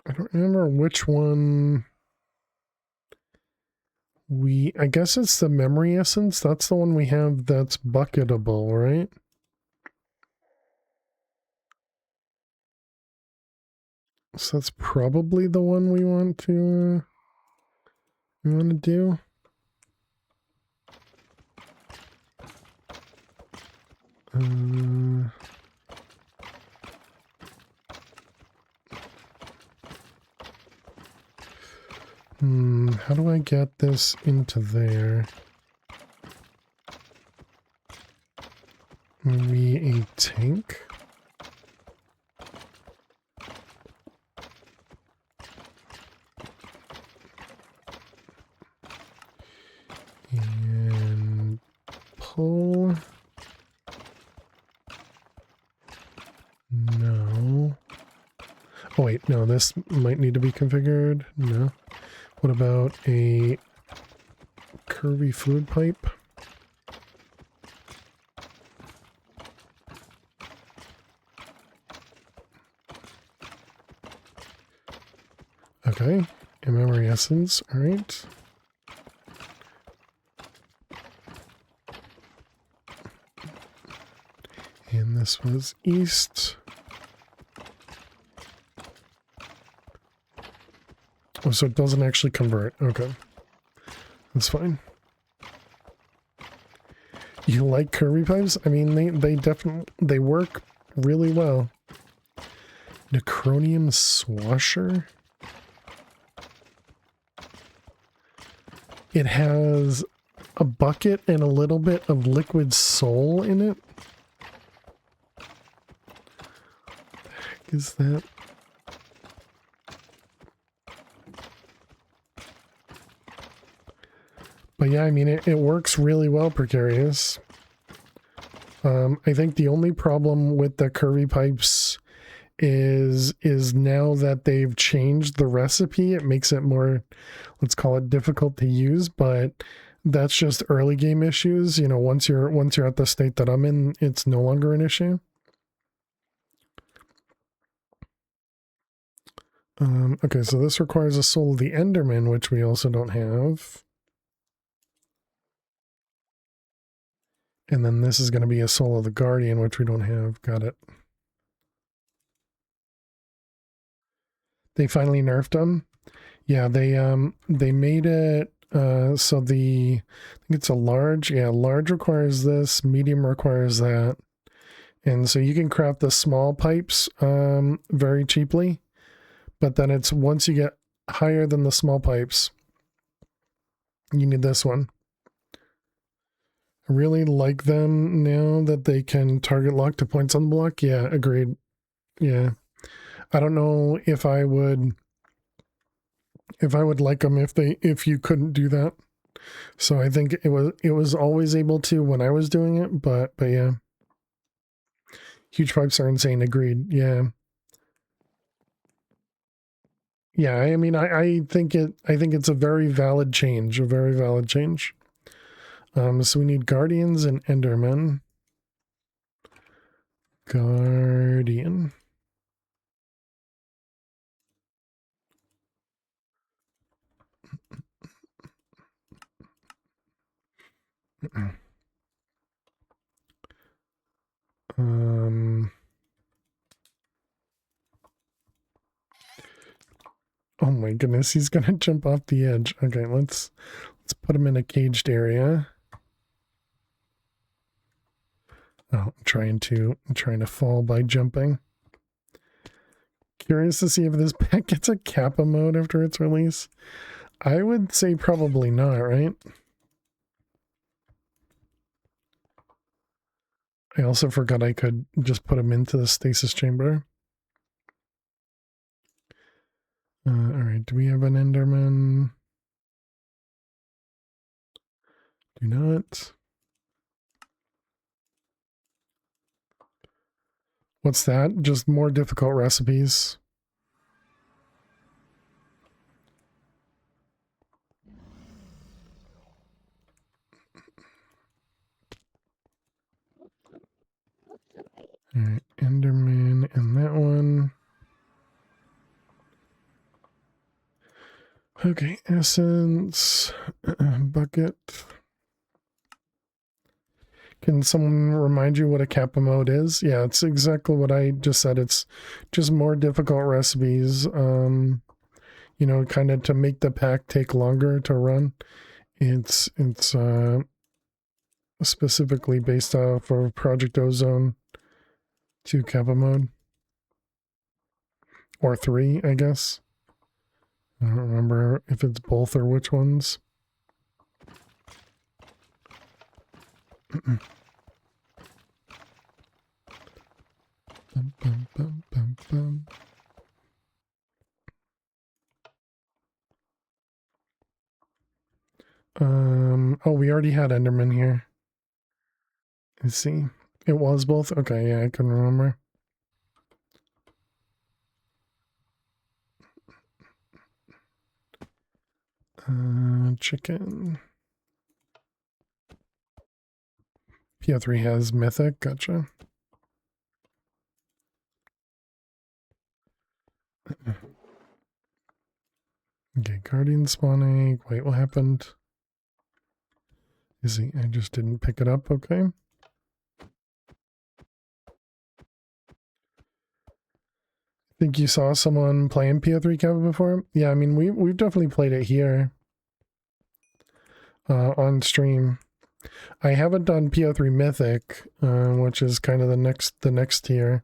I don't remember which one I guess it's the memory essence. That's the one we have that's bucketable, right? So that's probably the one we want to do. How do I get this into there? Maybe a tank? And pull. No. Oh wait, no, this might need to be configured. No. What about a curvy fluid pipe? Okay, a memory essence, alright. And this was east. Oh, so it doesn't actually convert. Okay. That's fine. You like curvy pipes? I mean, they definitely, they work really well. Necronium swasher? It has a bucket and a little bit of liquid soul in it. What the heck is that? But yeah, I mean, it works really well, Precarious. I think the only problem with the curvy pipes is now that they've changed the recipe, it makes it more, let's call it, difficult to use, but that's just early game issues. You know, once you're at the state that I'm in, it's no longer an issue. Okay, so this requires a Soul of the Enderman, which we also don't have. And then this is going to be a Soul of the Guardian, which we don't have. Got it. They finally nerfed them. Yeah, they made it so I think it's a large. Yeah, large requires this, medium requires that. And so you can craft the small pipes very cheaply, but then it's once you get higher than the small pipes, you need this one. I really like them now that they can target lock to points on the block. Yeah, agreed. Yeah. I don't know if I would like them if you couldn't do that. So I think it was always able to when I was doing it, but yeah. Huge pipes are insane. Agreed. Yeah. Yeah, I mean, I think it's a very valid change, a very valid change. So we need Guardians and Enderman. Guardian. Oh my goodness, he's gonna jump off the edge. Okay, let's put him in a caged area. Oh, I'm trying to fall by jumping. Curious to see if this pack gets a Kappa mode after its release. I would say probably not, right? I also forgot I could just put him into the stasis chamber. Alright, do we have an Enderman? Do not. What's that? Just more difficult recipes. Alright, Enderman and that one. Okay, essence, bucket. Can someone remind you what a Kappa mode is? Yeah, it's exactly what I just said. It's just more difficult recipes, you know, kind of to make the pack take longer to run. It's specifically based off of Project Ozone 2 Kappa mode. Or 3, I guess. I don't remember if it's both or which ones. Bum, bum, bum, bum, bum. Oh, we already had Enderman here. Let's see. It was both? Okay, yeah, I couldn't remember. Chicken. PO3 has Mythic, gotcha. Okay, Guardian spawn egg. Wait, what happened? Is he? I just didn't pick it up, okay. Think you saw someone playing PO3 Kappa before? Yeah, I mean, we've definitely played it here. On stream. I haven't done PO3 Mythic, which is kind of the next tier.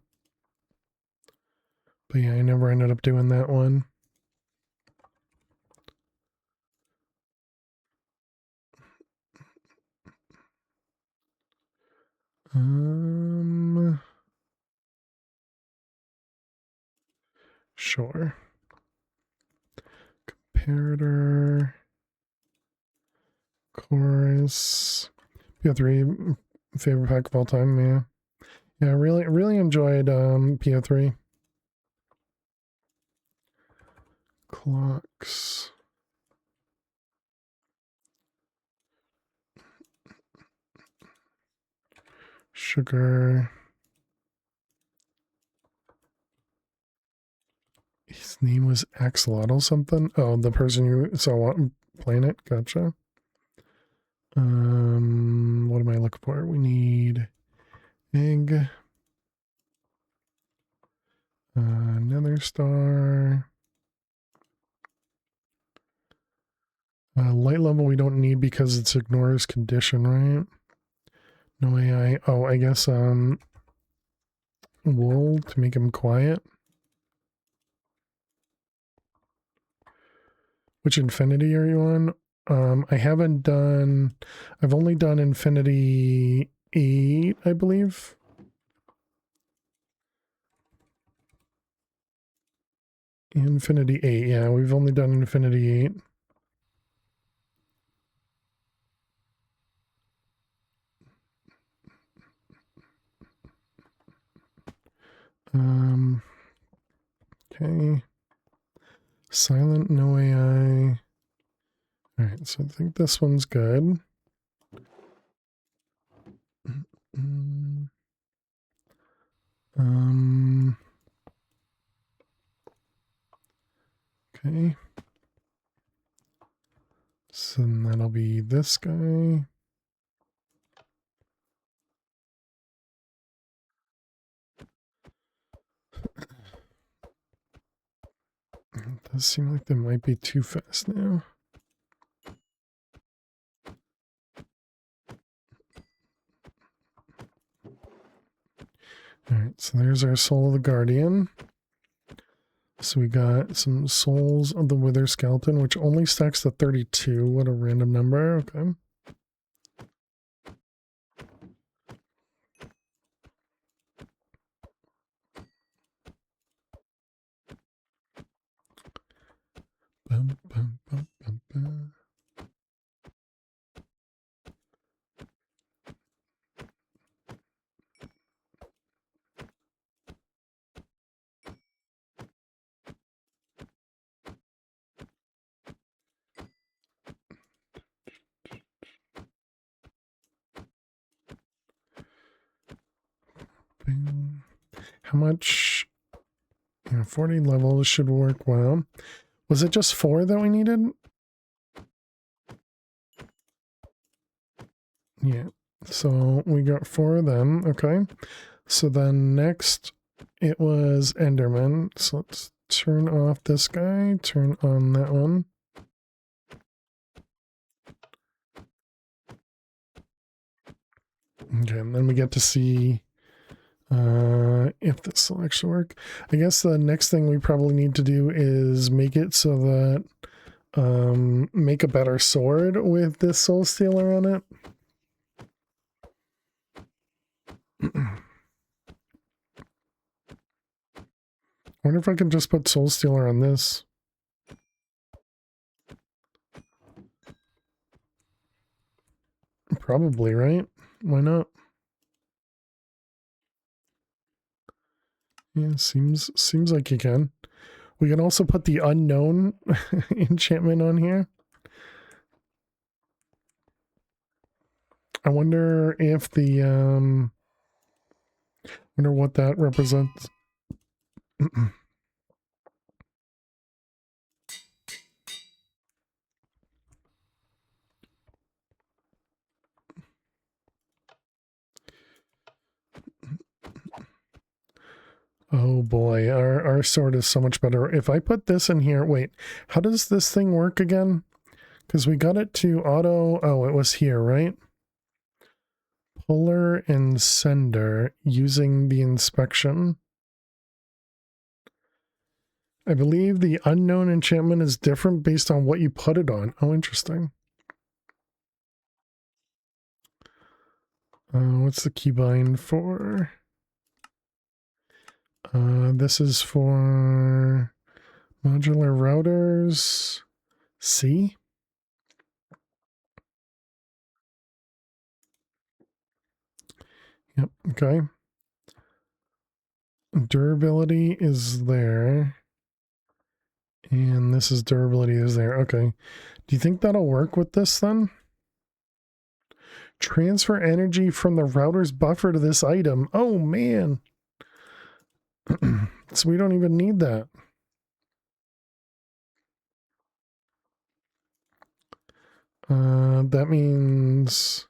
But yeah, I never ended up doing that one. Sure. Comparator. Chorus. PO3 favorite pack of all time, yeah. Yeah, really enjoyed PO3. Clocks. Sugar. His name was Axolotl something. Oh, the person you saw playing it. Gotcha. What am I looking for? We need egg. Nether star. Light level we don't need because it's ignores condition, right? No AI. Oh, I guess wool to make him quiet. Which infinity are you on? I haven't done. I've only done infinity 8, I believe. Infinity 8, yeah, we've only done infinity 8. Okay. Silent, no AI. Alright, so I think this one's good. Okay. So then that'll be this guy. It does seem like they might be too fast now. Alright, so there's our Soul of the Guardian. So we got some Souls of the Wither Skeleton, which only stacks to 32. What a random number. Okay. Bum, bum, bum, bum, bum. Bing. How much? 40 levels should work well. Was it just 4 that we needed? Yeah. So we got 4 of them. Okay. So then next it was Enderman. So let's turn off this guy, turn on that one. Okay, and then we get to see if this will actually work. I guess the next thing we probably need to do is make it so that make a better sword with this soul stealer on it. Wonder if I can just put soul stealer on this. Probably, right? Why not? Yeah, seems like you can. We can also put the unknown enchantment on here. I wonder if the wonder what that represents. Oh boy, our sword is so much better. If I put this in here, wait, how does this thing work again? Because we got it to auto, oh, it was here, right? Puller and sender using the inspection. I believe the unknown enchantment is different based on what you put it on. Oh, interesting. What's the keybind for? This is for modular routers. C? Yep, okay. Durability is there. And this is durability is there. Okay. Do you think that'll work with this then? Transfer energy from the router's buffer to this item. Oh, man. So we don't even need that. That means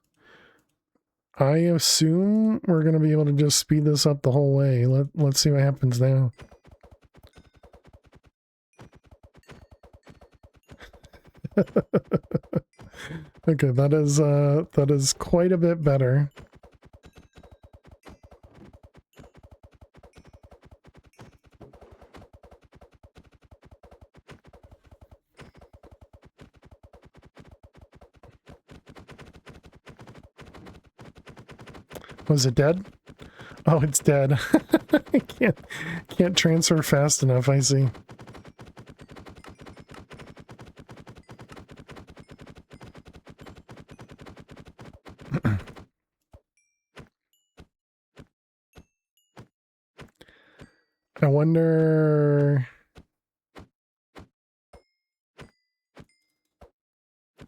I assume we're going to be able to just speed this up the whole way. Let's see what happens now. Okay, that is quite a bit better. Was it dead? Oh, it's dead. I can't transfer fast enough, I see. I wonder...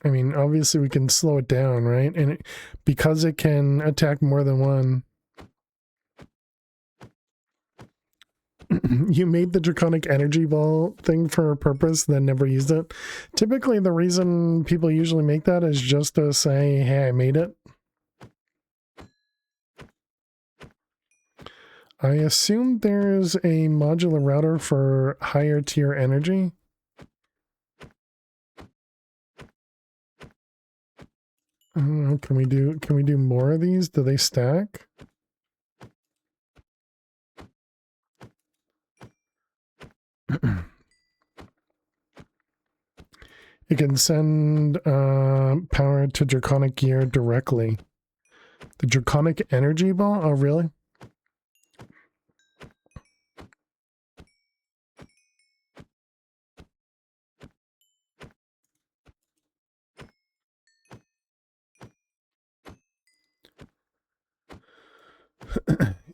I mean, obviously we can slow it down, right? And because it can attack more than one... You made the draconic energy ball thing for a purpose, then never used it. Typically, the reason people usually make that is just to say, hey, I made it. I assume there's a modular router for higher tier energy. I don't know, can we do more of these? Do they stack? It can send power to draconic gear directly. The draconic energy ball? Oh, really?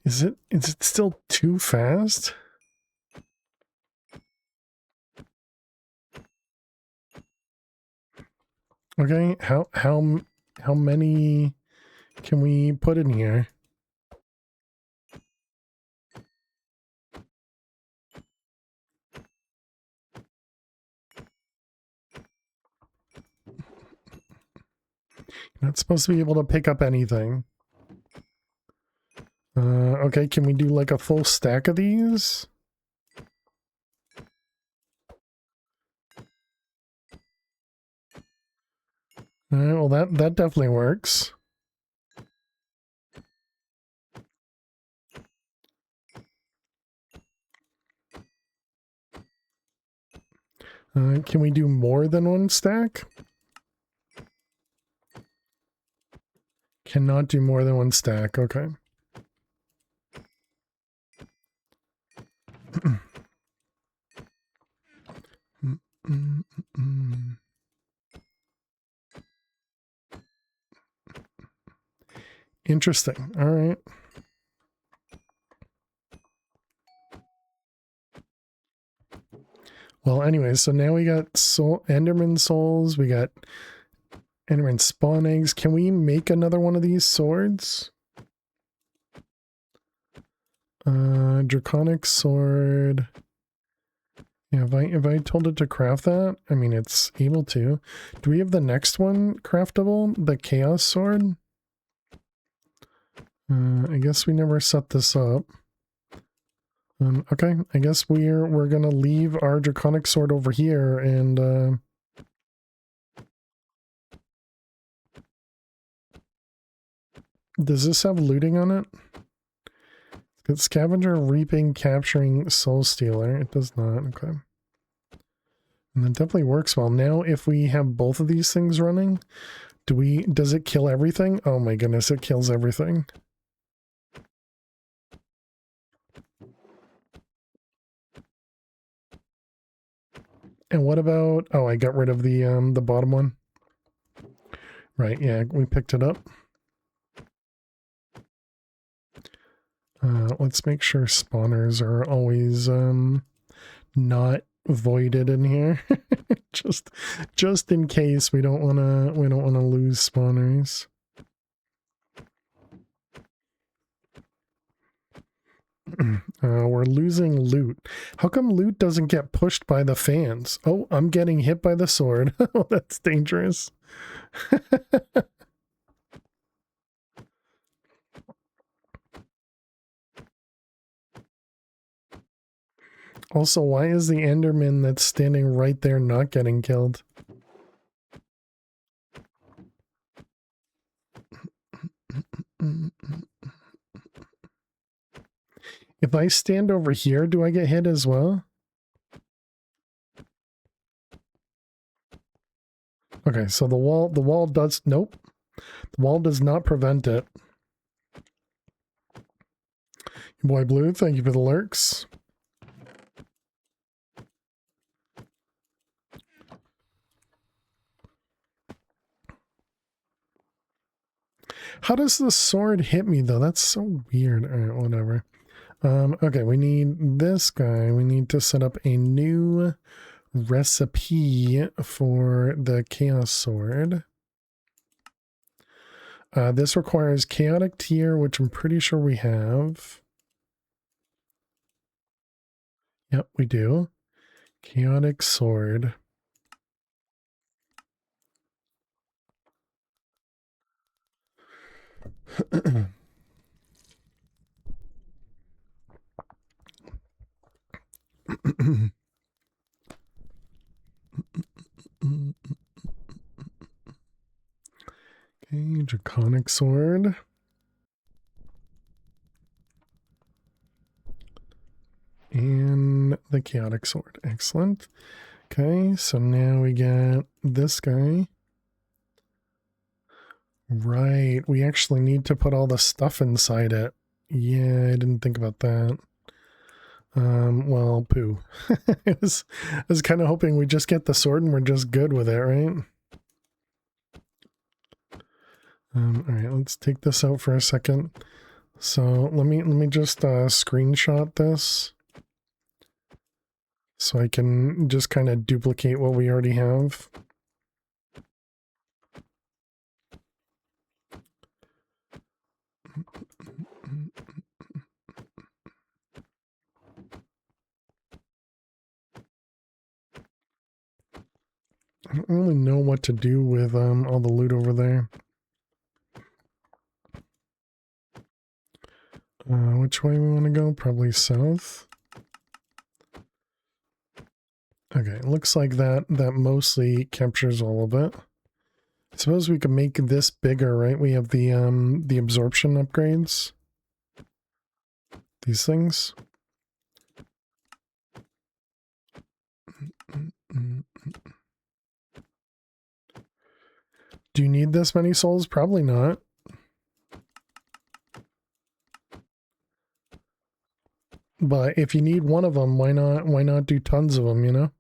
Is it still too fast? Okay, how many can we put in here? You're not supposed to be able to pick up anything. Okay, can we do like a full stack of these? Alright, well that definitely works. Can we do more than one stack? Cannot do more than one stack, okay. Interesting, alright. Well, anyway, so now we got Enderman souls, we got Enderman spawn eggs. Can we make another one of these swords? Draconic sword. Yeah, if I told it to craft that, I mean, it's able to. Do we have the next one craftable? The chaos sword? I guess we never set this up. Okay, I guess we're gonna leave our draconic sword over here and does this have looting on it? It's scavenger, reaping, capturing, soul stealer. It does not. Okay. And that definitely works well. Now, if we have both of these things running, does it kill everything? Oh my goodness, it kills everything. And what about, oh, I got rid of the bottom one. Right, yeah, we picked it up. Let's make sure spawners are always not voided in here. just in case we don't wanna lose spawners. We're losing loot. How come loot doesn't get pushed by the fans? Oh, I'm getting hit by the sword. Oh, that's dangerous. Also, why is the Enderman that's standing right there not getting killed? If I stand over here, do I get hit as well? Okay, so the wall does, nope. The wall does not prevent it. Boy Blue, thank you for the lurks. How does the sword hit me though? That's so weird. All right, whatever. Okay, we need this guy. We need to set up a new recipe for the Chaos Sword. This requires Chaotic Tier, which I'm pretty sure we have. Yep, we do. Chaotic Sword. Okay, Draconic Sword. And the Chaotic Sword. Excellent. Okay, so now we get this guy. Right, we actually need to put all the stuff inside it. Yeah, I didn't think about that. Well, poo. I was kind of hoping we just get the sword and we're just good with it, right? All right, let's take this out for a second. So let me just screenshot this so I can just kind of duplicate what we already have. I don't really know what to do with all the loot over there. Which way we want to go? Probably south. Okay, looks like that mostly captures all of it. I suppose we could make this bigger, right? We have the absorption upgrades. These things. Do you need this many souls? Probably not. But if you need one of them, why not do tons of them, you know?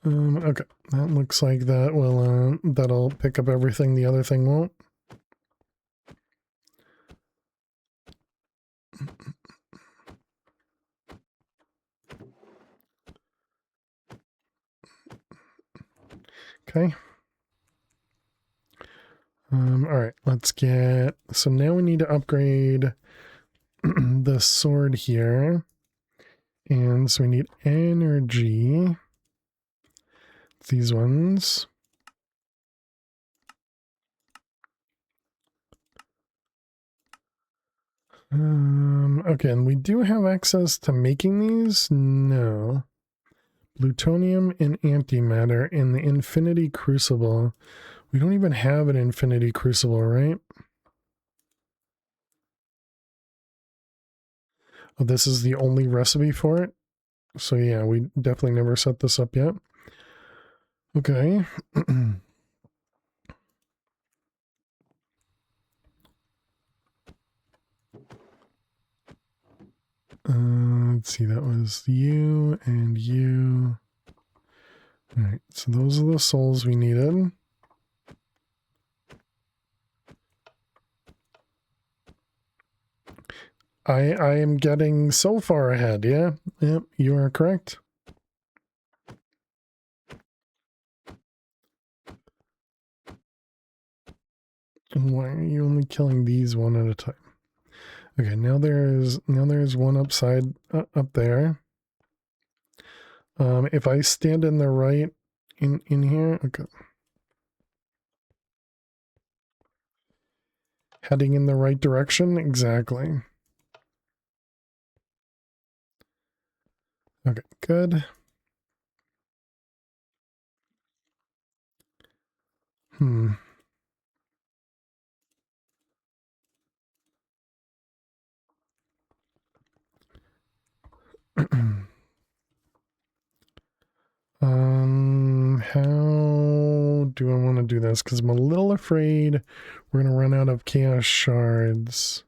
Okay, that looks like that will that'll pick up everything the other thing won't. Okay. All right, let's get, so now we need to upgrade the sword here. And so we need energy. These ones. Okay, and we do have access to making these? No. Plutonium and antimatter in the Infinity Crucible. We don't even have an Infinity Crucible, right? Oh, this is the only recipe for it? So yeah, we definitely never set this up yet. Okay. Let's see, that was you and you. All right, so those are the souls we needed. I am getting so far ahead, yeah? Yep, you are correct. Why are you only killing these one at a time? Okay, now there's one upside up there. If I stand in the right in here, okay. Heading in the right direction, exactly. Okay, good. How do I want to do this? Because I'm a little afraid we're going to run out of chaos shards.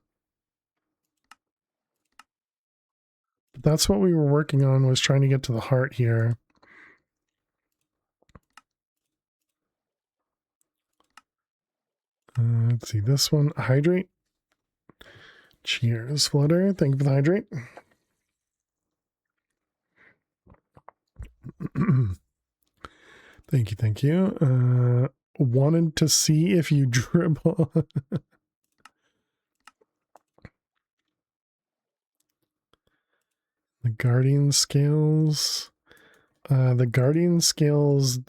But that's what we were working on, was trying to get to the heart here. Let's see, this one, hydrate. Cheers, Flutter. Thank you for the hydrate. Thank you, thank you. Wanted to see if you dribble. The Guardian Scales. The Guardian Scales,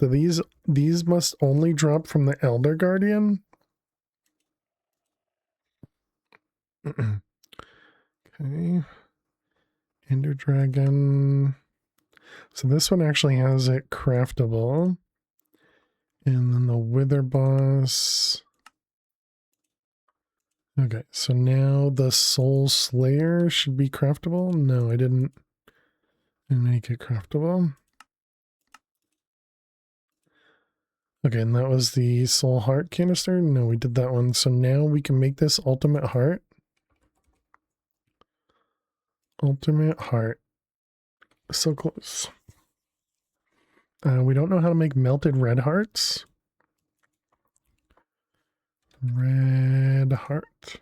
these must only drop from the Elder Guardian? Okay. Ender Dragon. So this one actually has it craftable. And then the Wither Boss. Okay, so now the Soul Slayer should be craftable. No, I didn't make it craftable. Okay, and that was the Soul Heart canister. No, we did that one. So now we can make this Ultimate Heart. Ultimate Heart. So close. We don't know how to make melted red hearts. Red heart.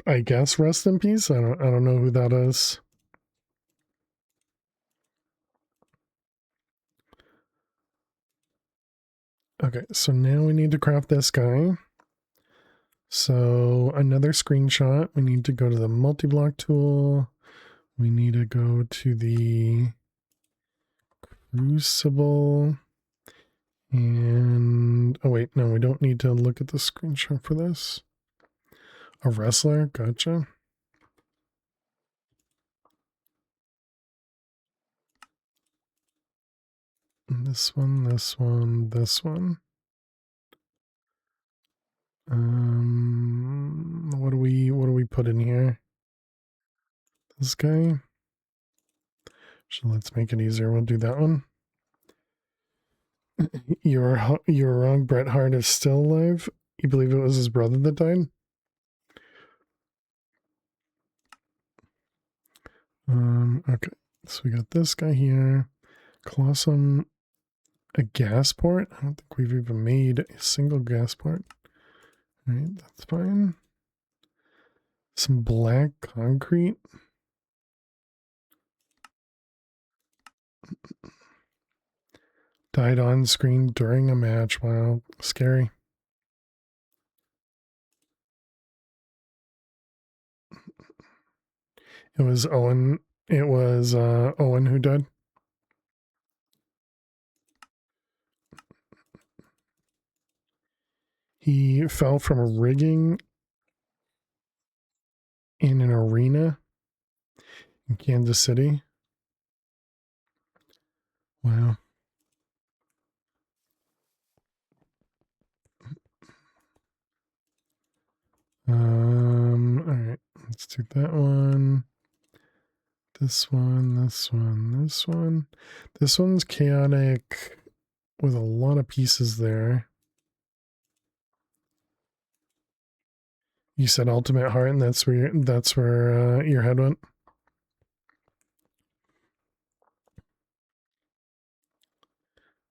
I guess rest in peace. I don't know who that is. Okay, so now we need to craft this guy. So another screenshot. We need to go to the multi-block tool. We need to go to the crucible. And oh wait, no, we don't need to look at the screenshot for this. A wrestler, gotcha. This one, this one, this one. What do we put in here? This guy. So let's make it easier. We'll do that one. You're wrong. Bret Hart is still alive. You believe it was his brother that died? Okay. So we got this guy here. Colossum, a gas port. I don't think we've even made a single gas port. All right, that's fine. Some black concrete. Died on screen during a match. Wow, scary. It was Owen. It was Owen who died. He fell from a rigging in an arena in Kansas City. Wow. All right, let's do that one. This one, this one, this one. This one's chaotic with a lot of pieces there. You said Ultimate Heart, and that's where your head went.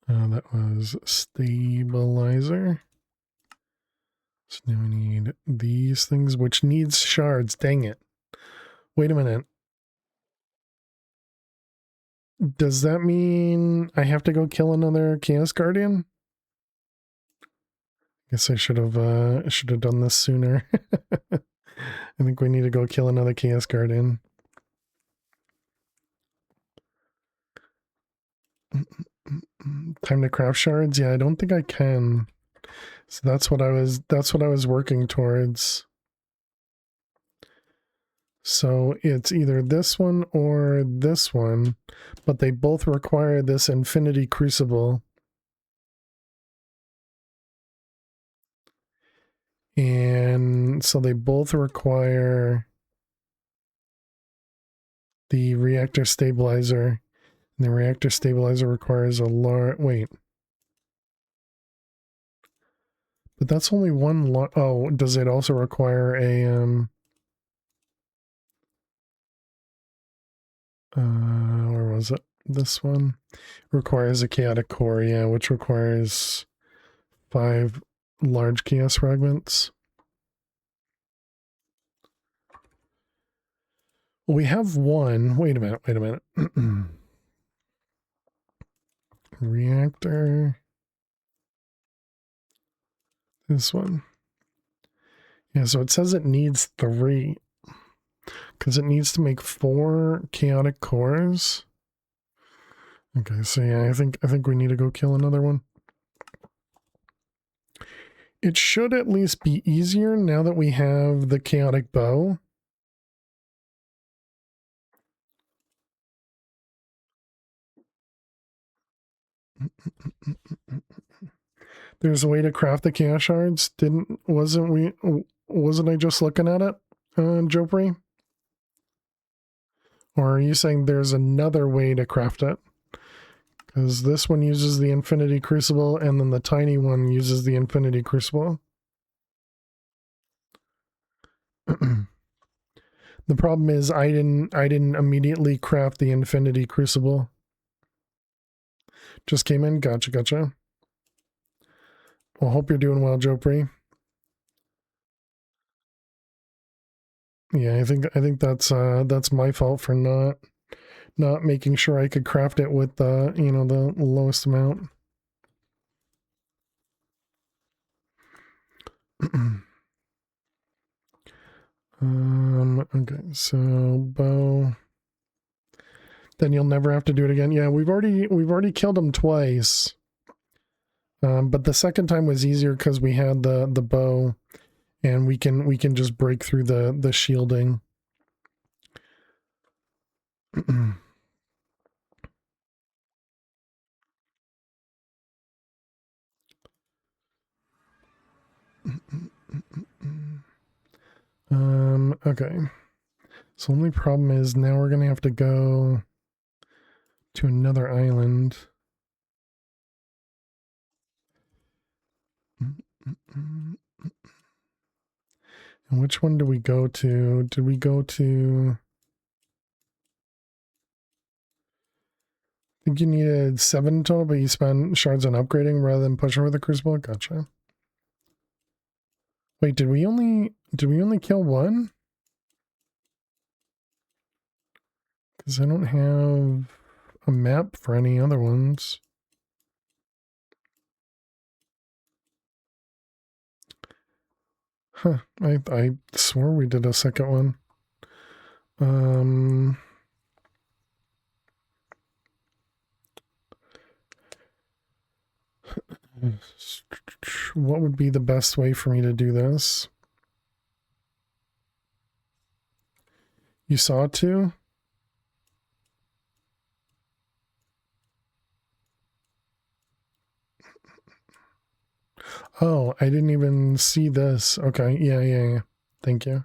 That was Stabilizer. So now we need these things, which needs shards. Dang it. Wait a minute. Does that mean I have to go kill another Chaos Guardian? Guess I should have done this sooner. I think we need to go kill another Chaos Guardian. Time to craft shards? Yeah, I don't think I can. So that's what I was working towards. So it's either this one or this one, but they both require this Infinity Crucible. And so they both require the reactor stabilizer. And the reactor stabilizer requires a large... Wait. But that's only one... Oh, does it also require a... Where was it? This one requires a chaotic core, yeah, which requires 5 large chaos fragments. We have one. Wait a minute. Reactor. This one. Yeah, so it says it needs 3. Because it needs to make 4 chaotic cores. Okay, so yeah, I think we need to go kill another one. It should at least be easier now that we have the chaotic bow. There's a way to craft the chaos shards. Wasn't I just looking at it, Jopri? Or are you saying there's another way to craft it? Because this one uses the infinity crucible and then the tiny one uses the infinity crucible. The problem is I didn't immediately craft the infinity crucible. Just came in. Gotcha. Well, hope you're doing well, Jopri. Yeah, I think that's my fault for not making sure I could craft it with the the lowest amount. Okay, so bow. Then you'll never have to do it again. Yeah, we've already killed him twice. But the second time was easier because we had the bow, and we can just break through the shielding. Okay. So the only problem is now we're gonna have to go to another island. And which one do we go to? Did we go to... I think you needed 7 total, but you spent shards on upgrading rather than pushing with the crucible? Gotcha. Wait, did we only kill one? Because I don't have a map for any other ones. Huh, I swore we did a second one. What would be the best way for me to do this? You saw it too? Oh, I didn't even see this. Okay, yeah. Thank you.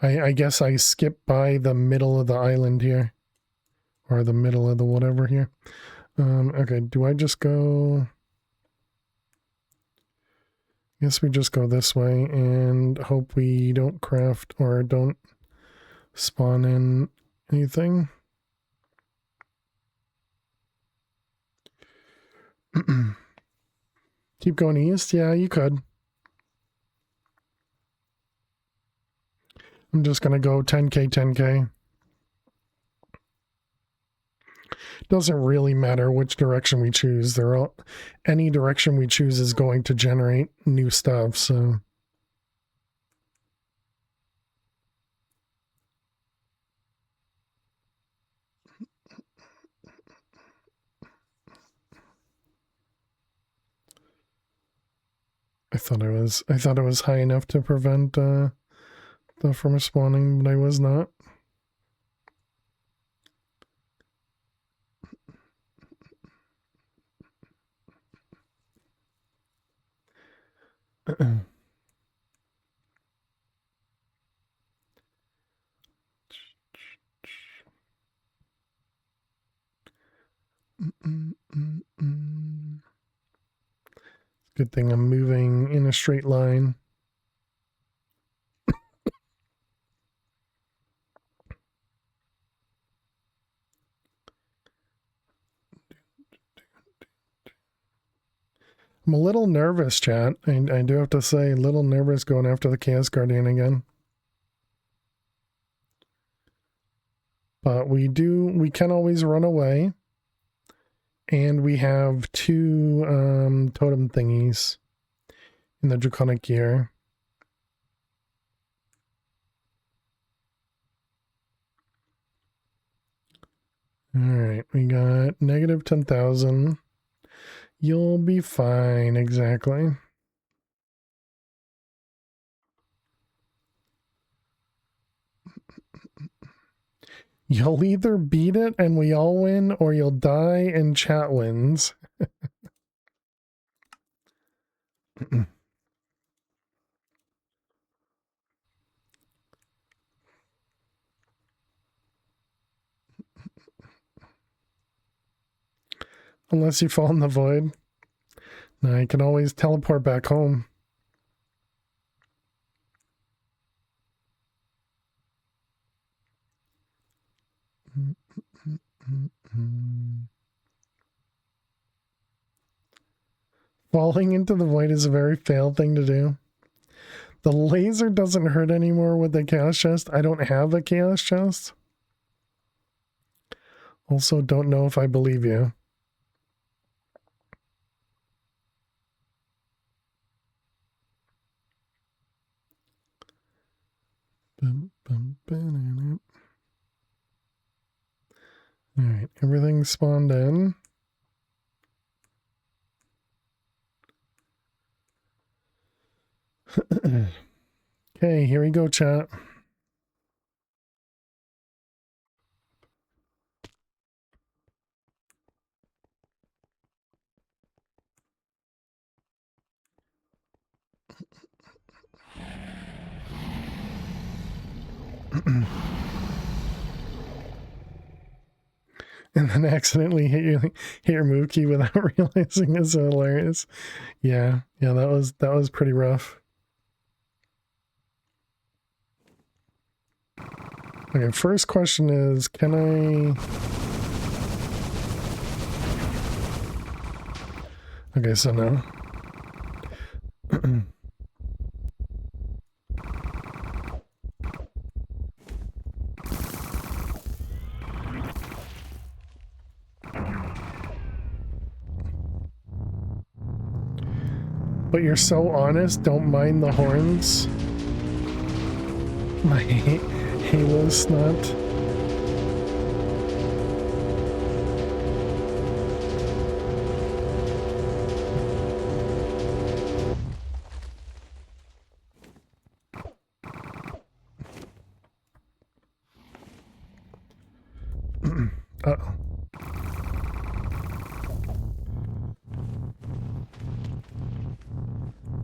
I guess I skipped by the middle of the island here. Or the middle of the whatever here. Okay, do I just go... Guess we just go this way and hope we don't craft or don't spawn in anything. Keep going east? Yeah, you could. I'm just going to go 10k, 10k. Doesn't really matter which direction we choose. Any direction we choose is going to generate new stuff, so... I thought it was high enough to prevent the from spawning, but I was not. Good thing I'm moving in a straight line. I'm a little nervous, chat. I do have to say, a little nervous going after the Chaos Guardian again. But we can always run away. And we have 2 totem thingies in the Draconic Gear. Alright, we got negative 10,000. You'll be fine, exactly. You'll either beat it and we all win, or you'll die and chat wins. Unless you fall in the void. Now you can always teleport back home. Falling into the void is a very fail thing to do. The laser doesn't hurt anymore with the chaos chest. I don't have a chaos chest. Also, don't know if I believe you. Alright, everything spawned in. Okay, here we go, chat. And then accidentally hit your move key without realizing is hilarious. Yeah, that was pretty rough. Okay, first question is, can I... Okay, so no. But you're so honest, don't mind the horns. My Halo snot. Uh-oh.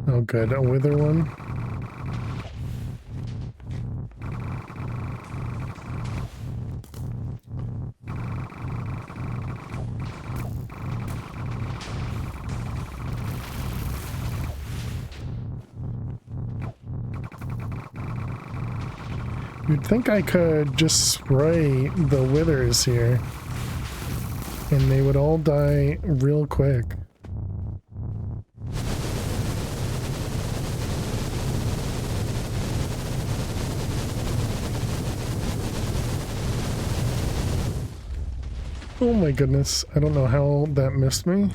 Oh good, a wither one. You'd think I could just spray the withers here and they would all die real quick. Oh my goodness, I don't know how that missed me.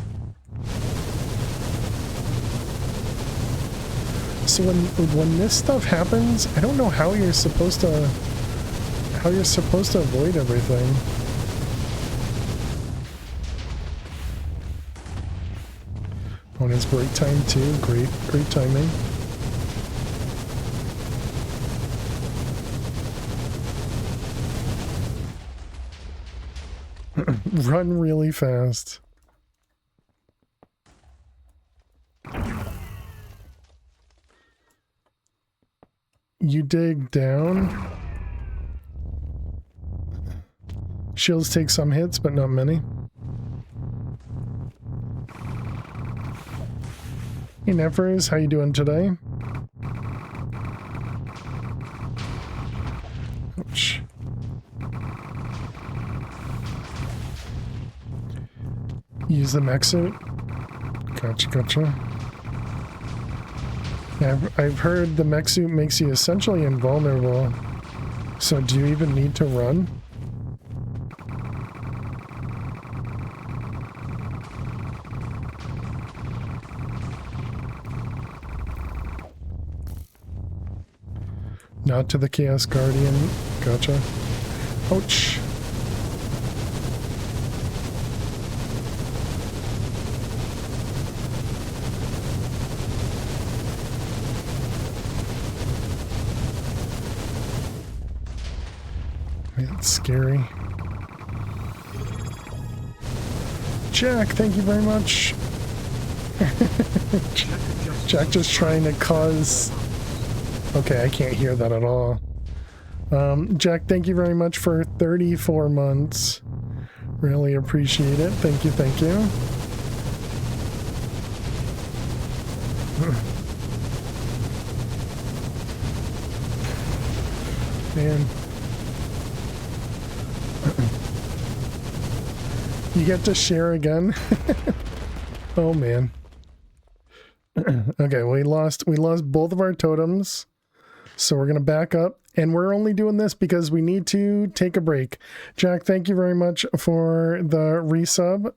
So when this stuff happens, I don't know how you're supposed to avoid everything. Oh, and it's break time too. Great timing. Run really fast. You dig down. Shields take some hits, but not many. Hey Neffers, how you doing today? Ouch. Use the mech suit? Gotcha, gotcha. Yeah, I've heard the mech suit makes you essentially invulnerable. So do you even need to run? Not to the Chaos Guardian. Gotcha. Ouch. That's scary. Jack, thank you very much. Jack just trying to cause... Okay, I can't hear that at all. Jack, thank you very much for 34 months. Really appreciate it. Thank you, thank you. Man. You get to share again? Oh man. Okay, we lost both of our totems. So we're going to back up, and we're only doing this because we need to take a break. Jack, thank you very much for the resub.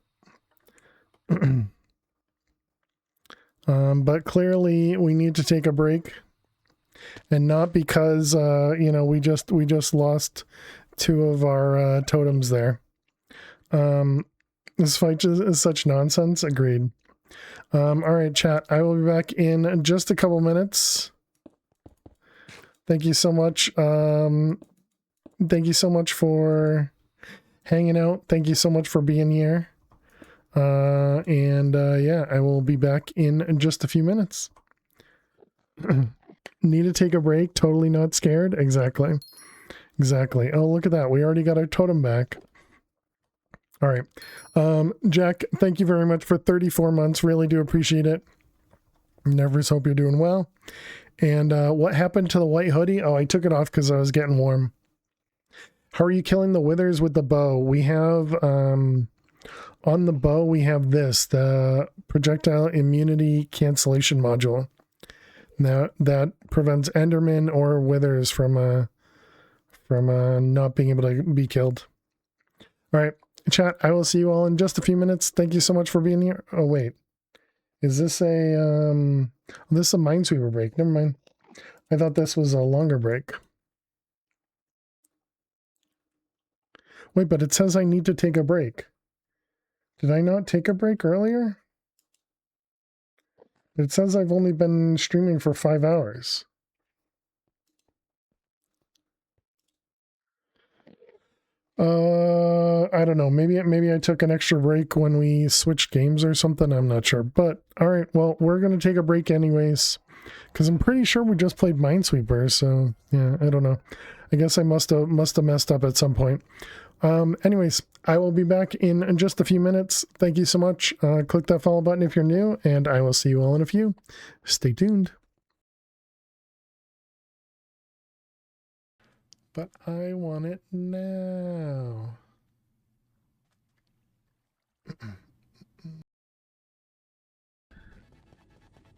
But clearly we need to take a break, and not because, you know, we just lost two of our totems there. This fight is such nonsense. Agreed. All right, chat. I will be back in just a couple minutes. Thank you so much. Thank you so much for hanging out. Thank you so much for being here. Yeah, I will be back in just a few minutes. Need to take a break. Totally not scared. Exactly. Exactly. Oh, look at that. We already got our totem back. All right. Jack, thank you very much for 34 months. Really do appreciate it. Nevers, hope you're doing well. And what happened to the white hoodie? Oh, I took it off because I was getting warm. How are you killing the withers with the bow? We have, on the bow, we have this, the projectile immunity cancellation module. Now, that prevents endermen or withers from not being able to be killed. All right, chat, I will see you all in just a few minutes. Thank you so much for being here. Oh, wait. Is this a, this is a Minesweeper break. Never mind. I thought this was a longer break. Wait, but it says I need to take a break. Did I not take a break earlier? It says I've only been streaming for 5 hours. I don't know. Maybe I took an extra break when we switched games or something. I'm not sure. But all right, well, we're gonna take a break anyways, because I'm pretty sure we just played Minesweeper. So yeah, I don't know. I guess I must have messed up at some point. Anyways, I will be back in just a few minutes. Thank you so much. Click that follow button if you're new, and I will see you all in a few. Stay tuned. But I want it now.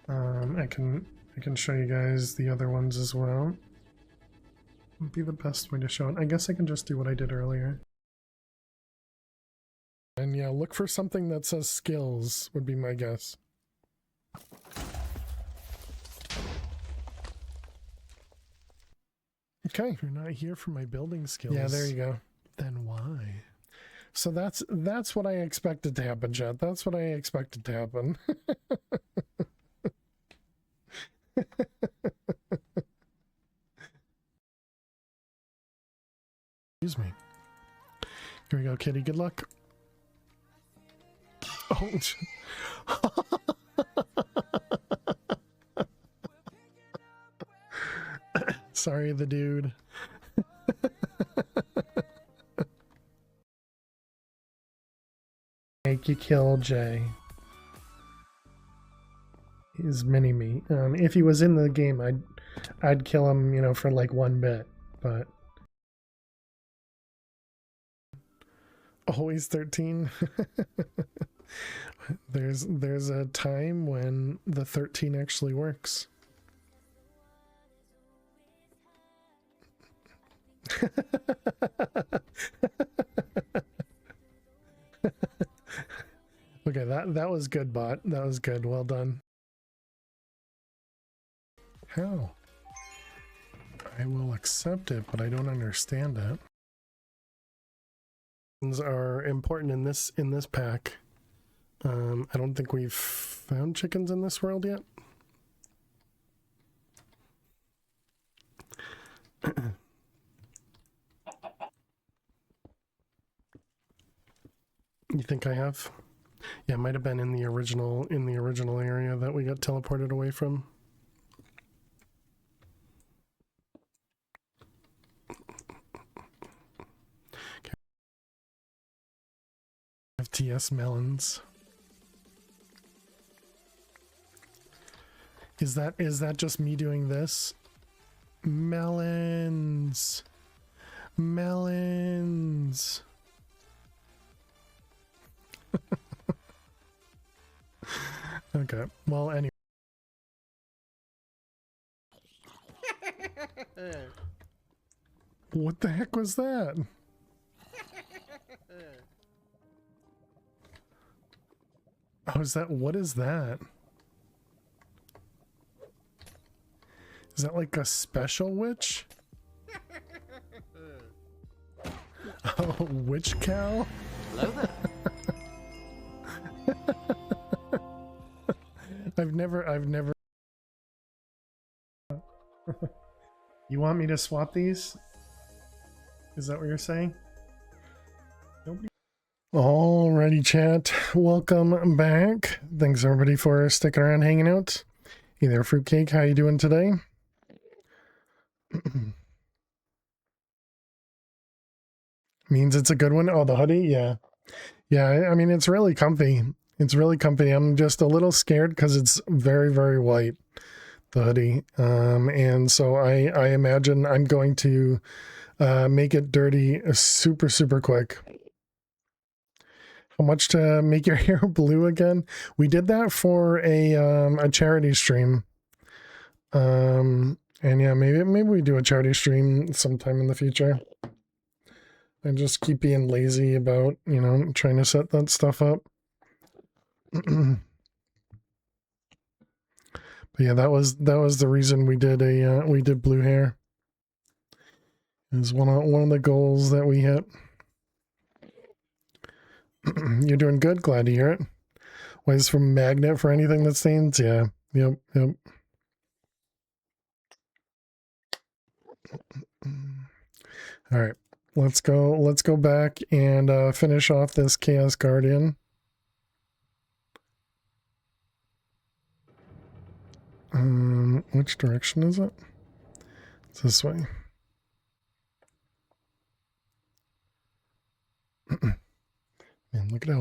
I can show you guys the other ones as well. Would be the best way to show it. I guess I can just do what I did earlier. And yeah, look for something that says skills would be my guess. Okay. If you're not here for my building skills. Yeah, there you go. Then why? So that's what I expected to happen, chat. That's what I expected to happen. Excuse me. Here we go, kitty. Good luck. Oh. Sorry, the dude. Make you kill Jay. He's mini-me. If he was in the game, I'd kill him, you know, for like 1 bit, but always 13. There's a time when the 13 actually works. Okay, that was good, bot. That was good. Well done. How? I will accept it, but I don't understand it. Are important in this pack. I don't think we've found chickens in this world yet. You think I have? Yeah, it might have been in the original area that we got teleported away from. Okay. FTS melons. Is that just me doing this? Melons. Melons. Okay. Well, anyway. What the heck was that? Oh, is that, what is that? Is that like a special witch? Oh, witch cow? Hello there. I've never. You want me to swap these? Is that what you're saying? Nobody. Alrighty, chat. Welcome back. Thanks everybody for sticking around, hanging out. Hey there, Fruitcake. How you doing today? Means it's a good one. Oh, the hoodie? Yeah. Yeah, I mean, it's really comfy. It's really comfy. I'm just a little scared because it's very, very white, the hoodie. And so I imagine I'm going to make it dirty super, super quick. How much to make your hair blue again? We did that for a charity stream. And yeah, maybe we do a charity stream sometime in the future. I just keep being lazy about, you know, trying to set that stuff up. But yeah, that was the reason we did we did blue hair. It was one of the goals that we hit. You're doing good. Glad to hear it. Why is from magnet for anything that stains? Yeah. Yep. All right. Let's go back and finish off this Chaos Guardian. Which direction is it? It's this way. Man, look at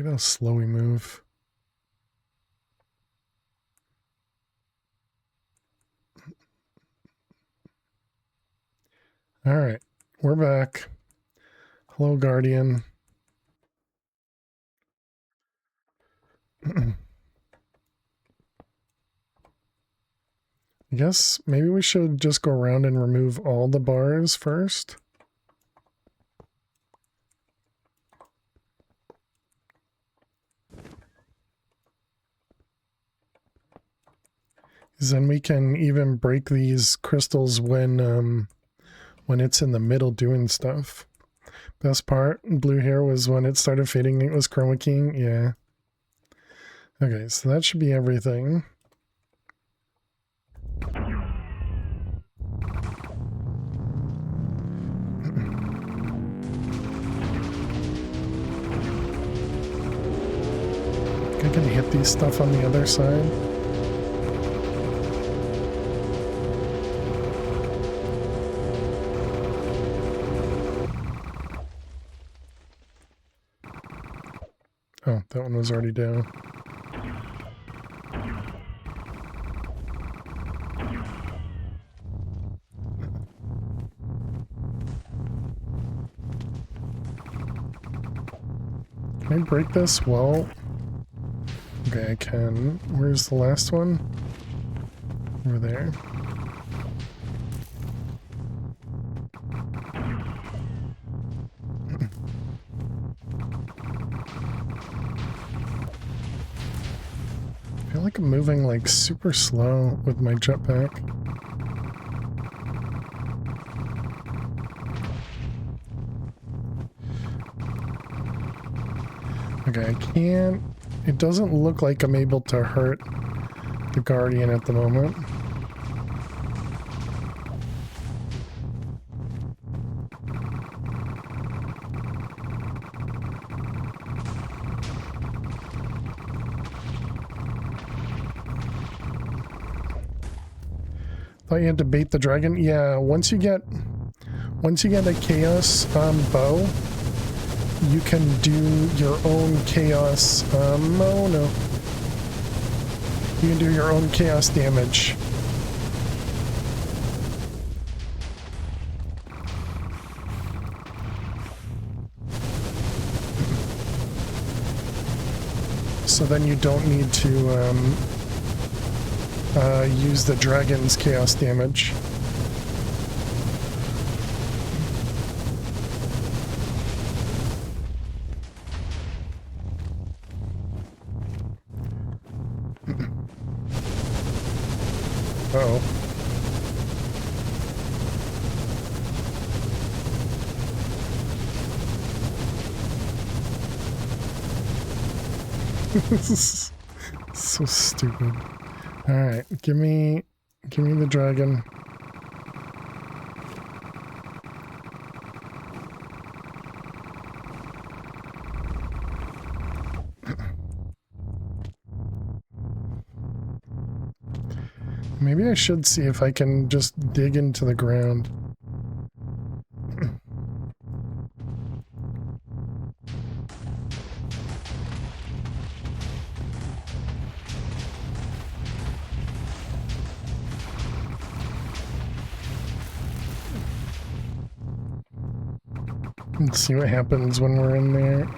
how slow we move. All right, we're back. Hello, Guardian. I guess maybe we should just go around and remove all the bars first. Then we can even break these crystals when it's in the middle doing stuff. Best part, blue hair was when it started fading, it was chroma keying. Yeah. Okay, so that should be everything. I can hit these stuff on the other side. Oh, that one was already down. Can I break this? Well, okay, I can. Where's the last one? Over there. I feel like I'm moving like super slow with my jetpack. Okay, I can't... It doesn't look like I'm able to hurt the Guardian at the moment. Thought you had to bait the dragon. Yeah, once you get a chaos bow, you can do your own chaos. Oh no. You can do your own chaos damage. So then you don't need to use the dragon's chaos damage. Uh-oh. This is so stupid. Alright, give me the dragon. Maybe I should see if I can just dig into the ground. Let's see what happens when we're in there.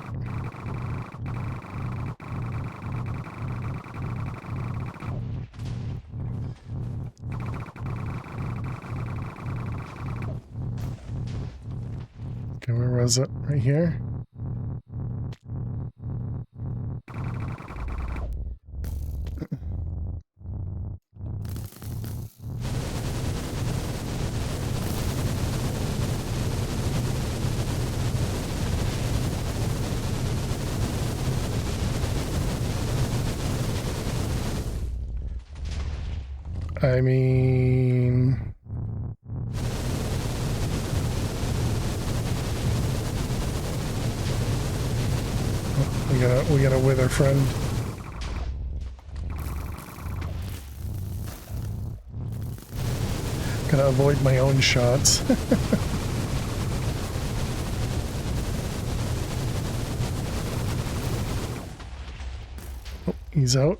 Okay, where was it? Right here? I mean... Oh, we got a wither friend. Gotta avoid my own shots. Oh, he's out.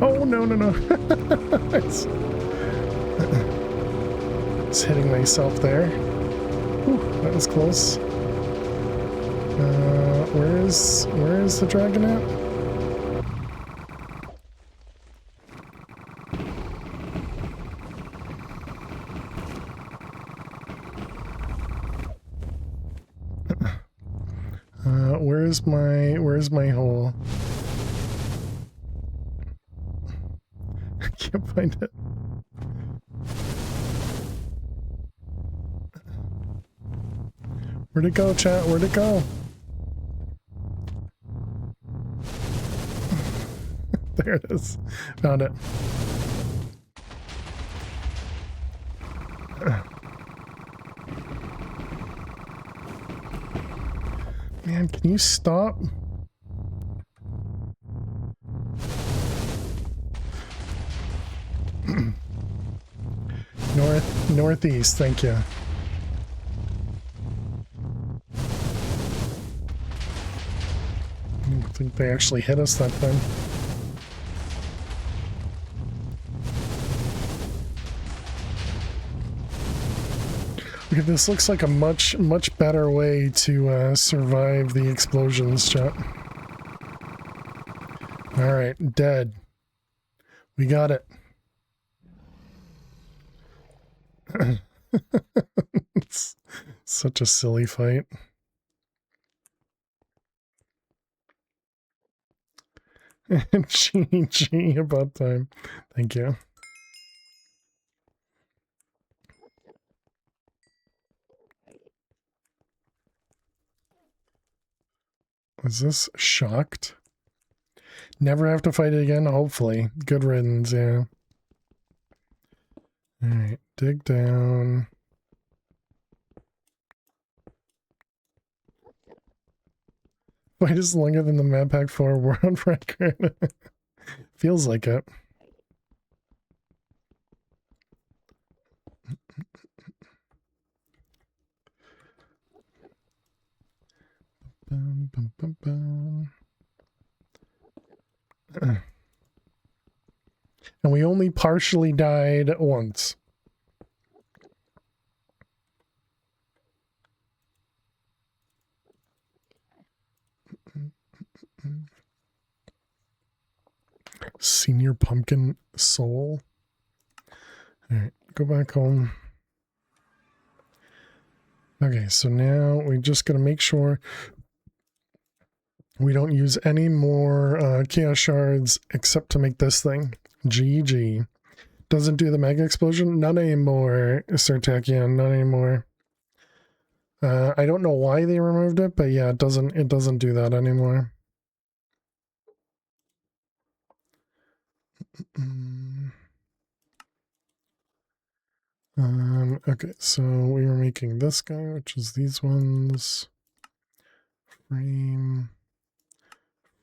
Oh, no. It's hitting myself there. Whew, that was close. Where is the dragon at? Where's my hole? I can't find it. Where'd it go, chat? Where'd it go? There it is. Found it. Man, can you stop? Northeast, thank you. think they actually hit us that time. Okay, this looks like a much better way to survive the explosions, chat. Alright, dead. We got it. It's such a silly fight. GG, about time. Thank you. Was this shocked? Never have to fight it again, hopefully. Good riddance, yeah. Alright, dig down. Fight is longer than the map pack 4 world record. Feels like it. Bum, bum, bum, bum. And we only partially died once. Senior pumpkin soul. Alright, go back home. Okay, so now we just gotta make sure we don't use any more chaos shards except to make this thing. GG. Doesn't do the mega explosion? Not anymore, Sertakian, not anymore. I don't know why they removed it, but yeah, it doesn't do that anymore. Okay, so we were making this guy, which is these ones. Frame,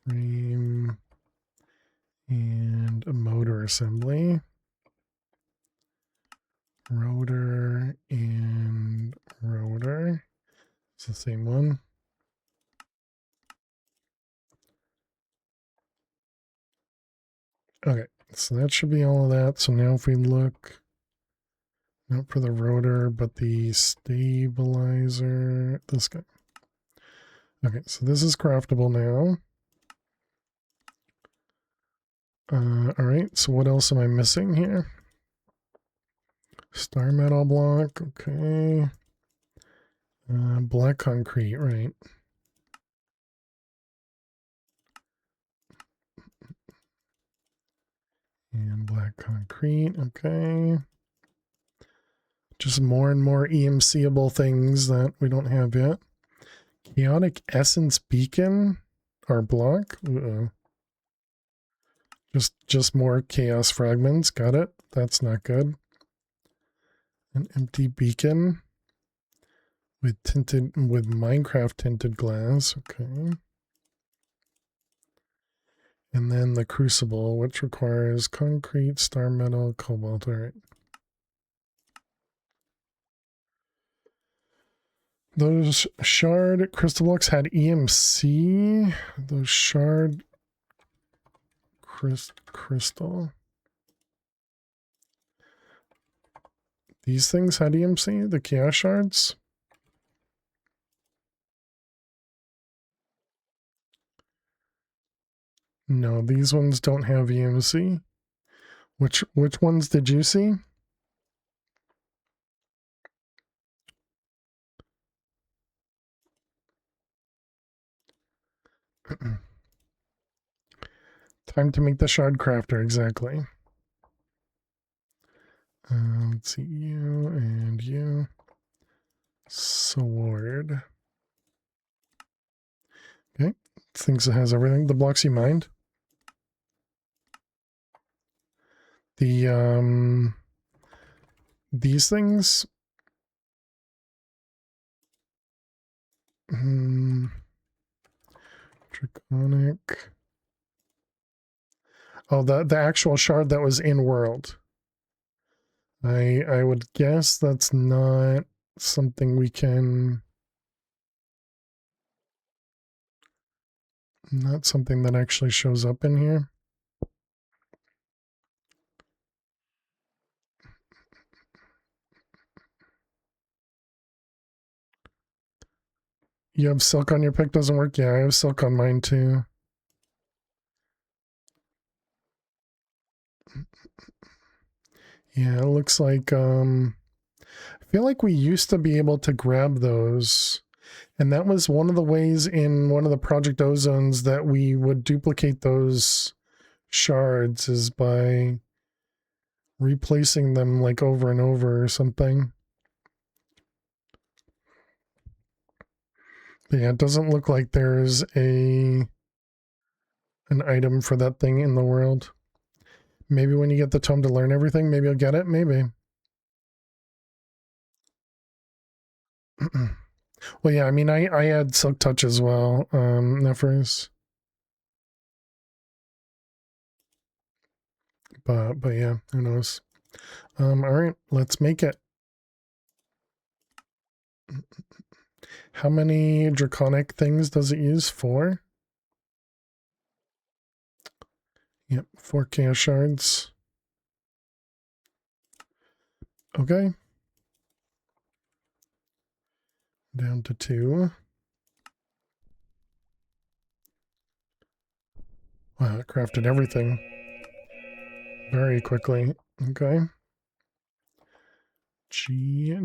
and a motor assembly. Rotor and rotor. It's the same one. Okay, so that should be all of that. So now if we look, not for the rotor, but the stabilizer, this guy. Okay, so this is craftable now. All right, so what else am I missing here? Star metal block, okay. Black concrete, right. And black concrete, okay. Just more and more EMC-able things that we don't have yet. Chaotic essence beacon or block. Just more chaos fragments. Got it. That's not good. An empty beacon with Minecraft tinted glass. Okay. And then the crucible, which requires concrete, star metal, cobalt. All right. Those shard crystal blocks had EMC. Those shard crystal. These things had EMC, the chaos shards. No, these ones don't have EMC. Which ones did you see? Time to make the shard crafter, exactly. Let's see, you and you. Sword. Okay, thinks it has everything. The blocks you mined. The these things. Draconic. Oh, the actual shard that was in world. I would guess that's not something we can. Not something that actually shows up in here. You have silk on your pick, doesn't work? Yeah, I have silk on mine too. Yeah, it looks like I feel like we used to be able to grab those. And that was one of the ways in one of the Project Ozones that we would duplicate those shards is by replacing them like over and over or something. But yeah, it doesn't look like there's an item for that thing in the world. Maybe when you get the tome to learn everything, maybe I'll get it. Maybe. Well, yeah, I mean, I had Silk Touch as well, Nefers. But yeah, who knows? All right, let's make it. How many draconic things does it use? 4? Yep, 4 chaos shards. Okay. Down to 2. Wow, it crafted everything very quickly. Okay. G.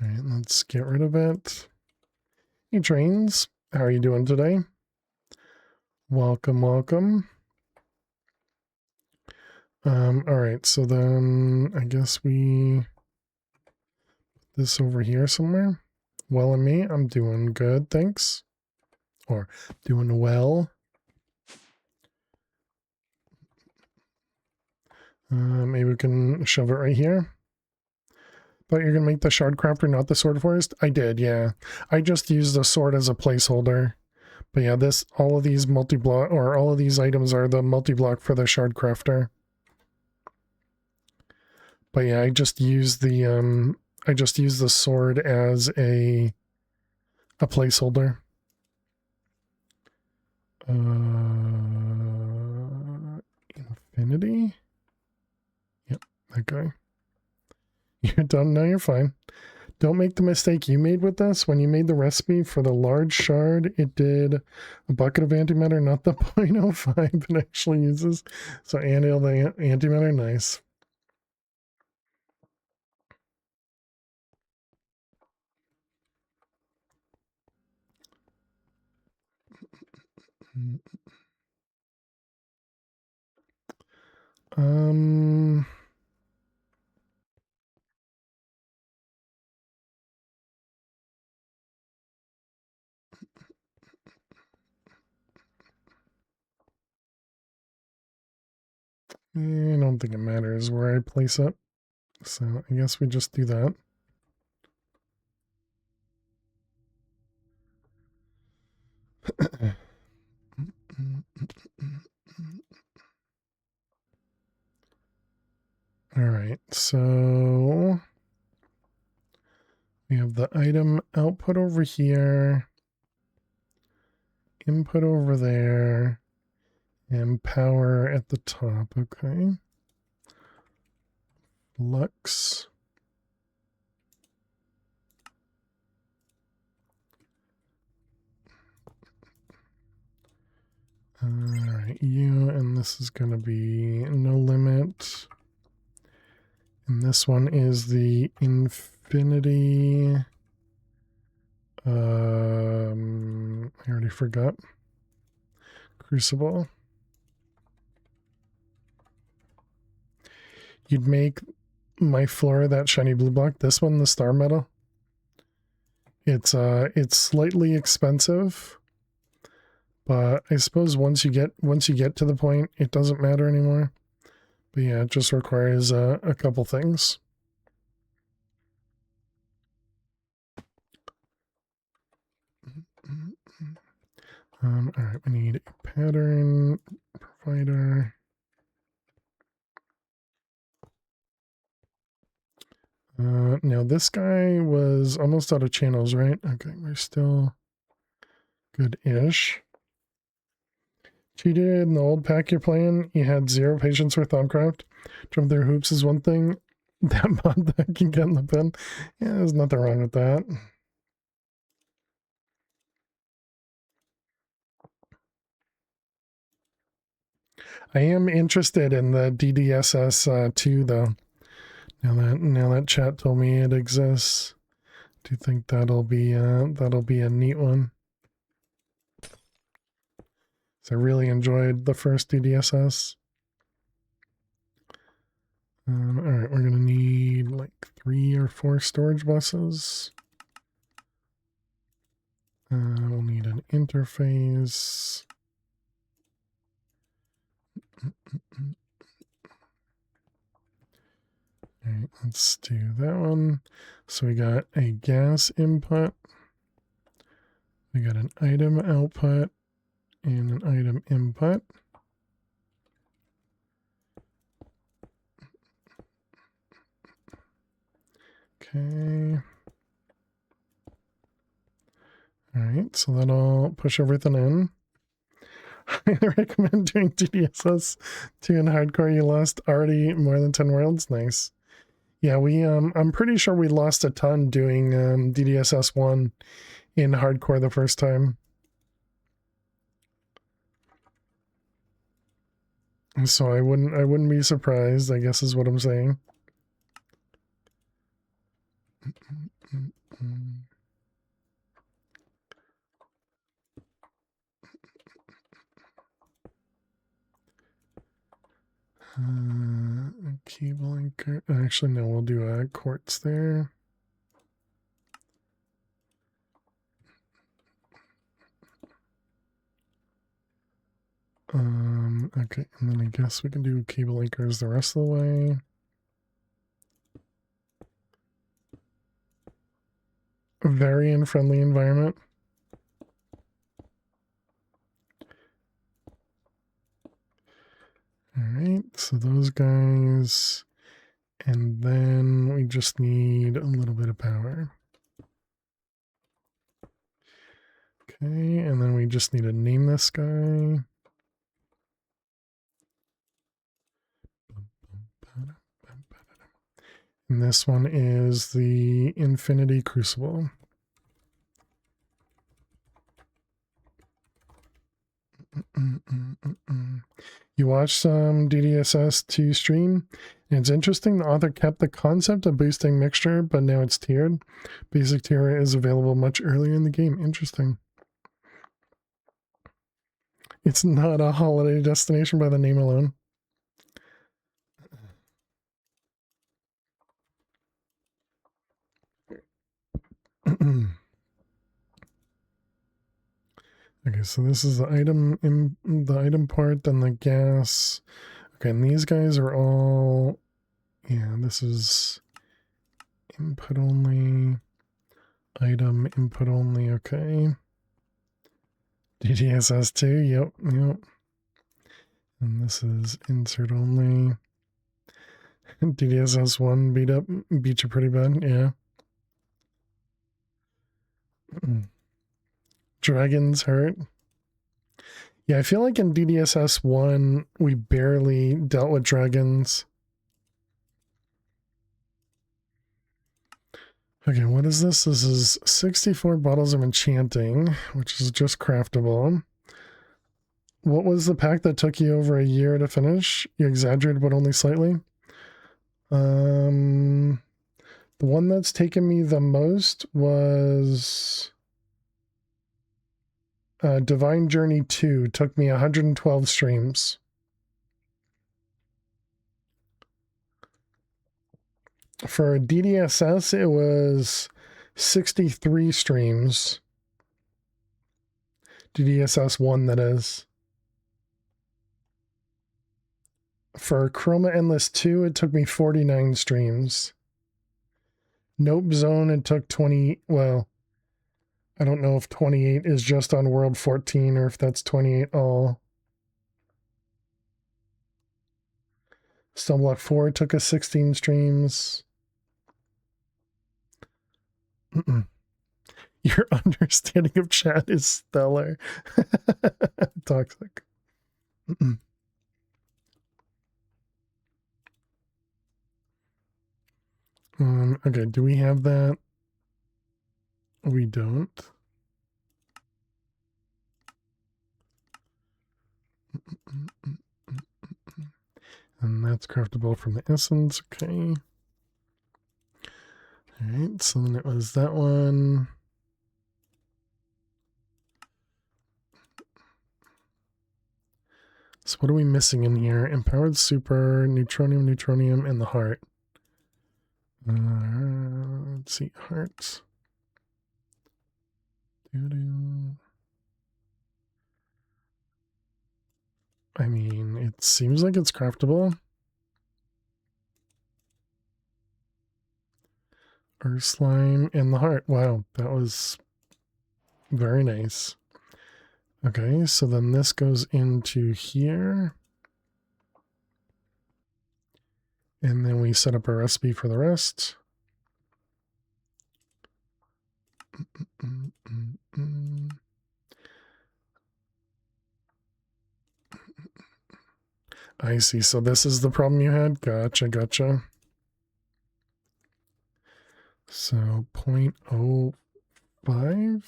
All right, let's get rid of it. Hey, Trains. How are you doing today? Welcome, welcome. All right, so then I guess we put this over here somewhere. Well, and me, I'm doing good, thanks. Or doing well. Maybe we can shove it right here. But you're gonna make the shard crafter, not the sword forest? I did, yeah. I just used the sword as a placeholder. But yeah, all of these multi-block, or all of these items are the multi-block for the shard crafter. But yeah, I just used the sword as a placeholder. Infinity? Yep, that guy. You're done now, you're fine. Don't make the mistake you made with this. When you made the recipe for the large shard, it did a bucket of antimatter, not the 0.05 it actually uses. So annual the antimatter, nice. I don't think it matters where I place it. So I guess we just do that. All right, so we have the item output over here, input over there, and power at the top. Okay. Lux. All right, you, and this is going to be no limit. And this one is the infinity. I already forgot. Crucible. You'd make my Flora that shiny blue block. This one, the star metal. It's slightly expensive, but I suppose once you get to the point, it doesn't matter anymore. But yeah, it just requires a couple things. All right, we need a pattern provider. Now this guy was almost out of channels, right? Okay, we're still Good-ish. Cheated in the old pack you're playing, you had 0 patience for Thaumcraft. Jump through hoops is one thing. That mod that can get in the bin. Yeah, there's nothing wrong with that. I am interested in the DDSS 2 though. Now that chat told me it exists. Do you think that'll be a neat one? So I really enjoyed the first DDSS. All right, we're gonna need like 3 or 4 storage buses. We'll need an interface. All right, let's do that one. So we got a gas input. We got an item output and an item input. Okay. All right, so that'll push everything in. I recommend doing DDSS 2 in hardcore. You lost already more than 10 worlds. Nice. Yeah, we I'm pretty sure we lost a ton doing DDSS 1 in hardcore the first time. So I wouldn't be surprised, I guess is what I'm saying. Cable anchor. Actually, no, we'll do quartz there. Okay, and then I guess we can do cable anchors the rest of the way. Very unfriendly environment. All right, so those guys, and then we just need a little bit of power. Okay, and then we just need to name this guy. And this one is the Infinity Crucible. You watched some DDSS 2 stream, and it's interesting the author kept the concept of boosting mixture, but now it's tiered. Basic tier is available much earlier in the game. Interesting. It's not a holiday destination by the name alone. Okay, so this is the item part, then the gas. Okay, and these guys are all, yeah, this is input only, item input only. Okay. DDSS 2, yep. And this is insert only. DDSS 1 beat you pretty bad, yeah. Dragons hurt. Yeah, I feel like in DDSS 1, we barely dealt with dragons. Okay, what is this? This is 64 bottles of enchanting, which is just craftable. What was the pack that took you over a year to finish? You exaggerated, but only slightly. The one that's taken me the most was Divine Journey 2. Took me 112 streams. For DDSS, it was 63 streams. DDSS 1, that is. For Chroma Endless 2, it took me 49 streams. Nope Zone, it took 20. Well, I don't know if 28 is just on World 14 or if that's 28 all. Stoneblock 4 took us 16 streams. Your understanding of chat is stellar. Toxic. Okay, do we have that? We don't. And that's craftable from the essence. Okay. All right, so then it was that one. So what are we missing in here? Empowered super, neutronium, neutronium, and the heart. Let's see, hearts. I mean, it seems like it's craftable. Earth slime and the heart. Wow, that was very nice. Okay, so then this goes into here. And then we set up a recipe for the rest. I see. So this is the problem you had? Gotcha, gotcha. So 0.05?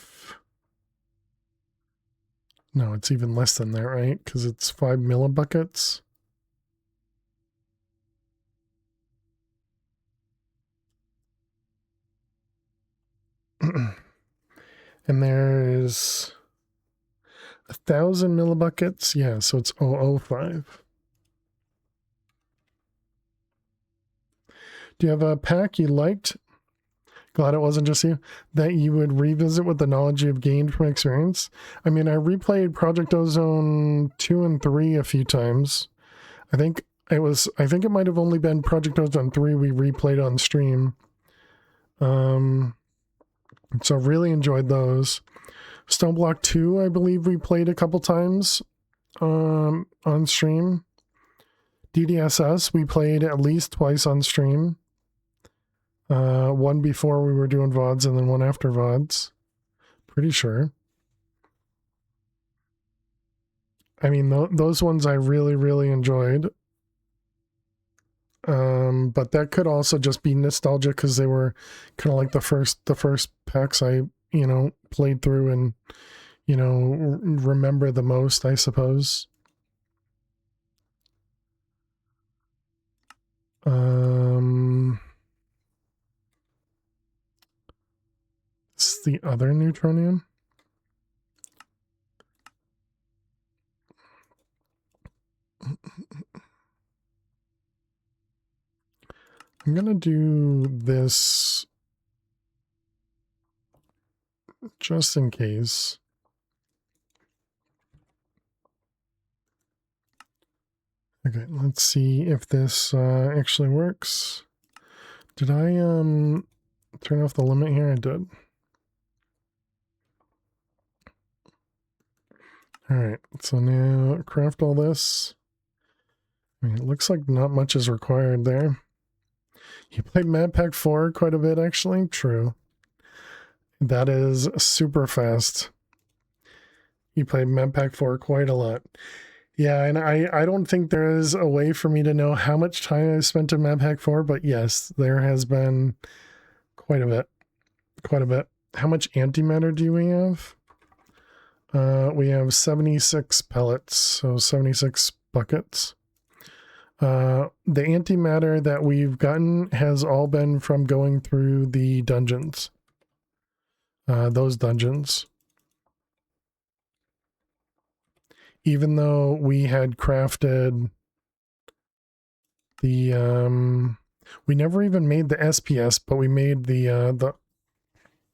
No, it's even less than that, right? Because it's 5 millibuckets. And there's 1,000 millibuckets. Yeah, so it's 0.005. Do you have a pack you liked? Glad it wasn't just you. That you would revisit with the knowledge you've gained from experience? I mean, I replayed Project Ozone 2 and 3 a few times. I think it might have only been Project Ozone 3 we replayed on stream. So really enjoyed those. Stone Block 2, I believe we played a couple times on stream. DDSS, we played at least twice on stream. One before we were doing VODs and then one after VODs. Pretty sure. I mean, those ones I really, really enjoyed. But that could also just be nostalgia because they were kind of like the first packs I, played through and, remember the most, I suppose. It's the other neutronium. I'm gonna do this just in case. Okay, let's see if this actually works. Did I turn off the limit here? I did. Alright, so now craft all this. I mean, it looks like not much is required there. You played Map Pack 4 quite a bit, actually? True. That is super fast. You played Map Pack 4 quite a lot. Yeah, and I don't think there is a way for me to know how much time I've spent in Map Pack 4, but yes, there has been quite a bit. Quite a bit. How much antimatter do we have? We have 76 pellets, so 76 buckets. The antimatter that we've gotten has all been from going through the dungeons. Those dungeons. Even though we had crafted the we never even made the SPS, but we made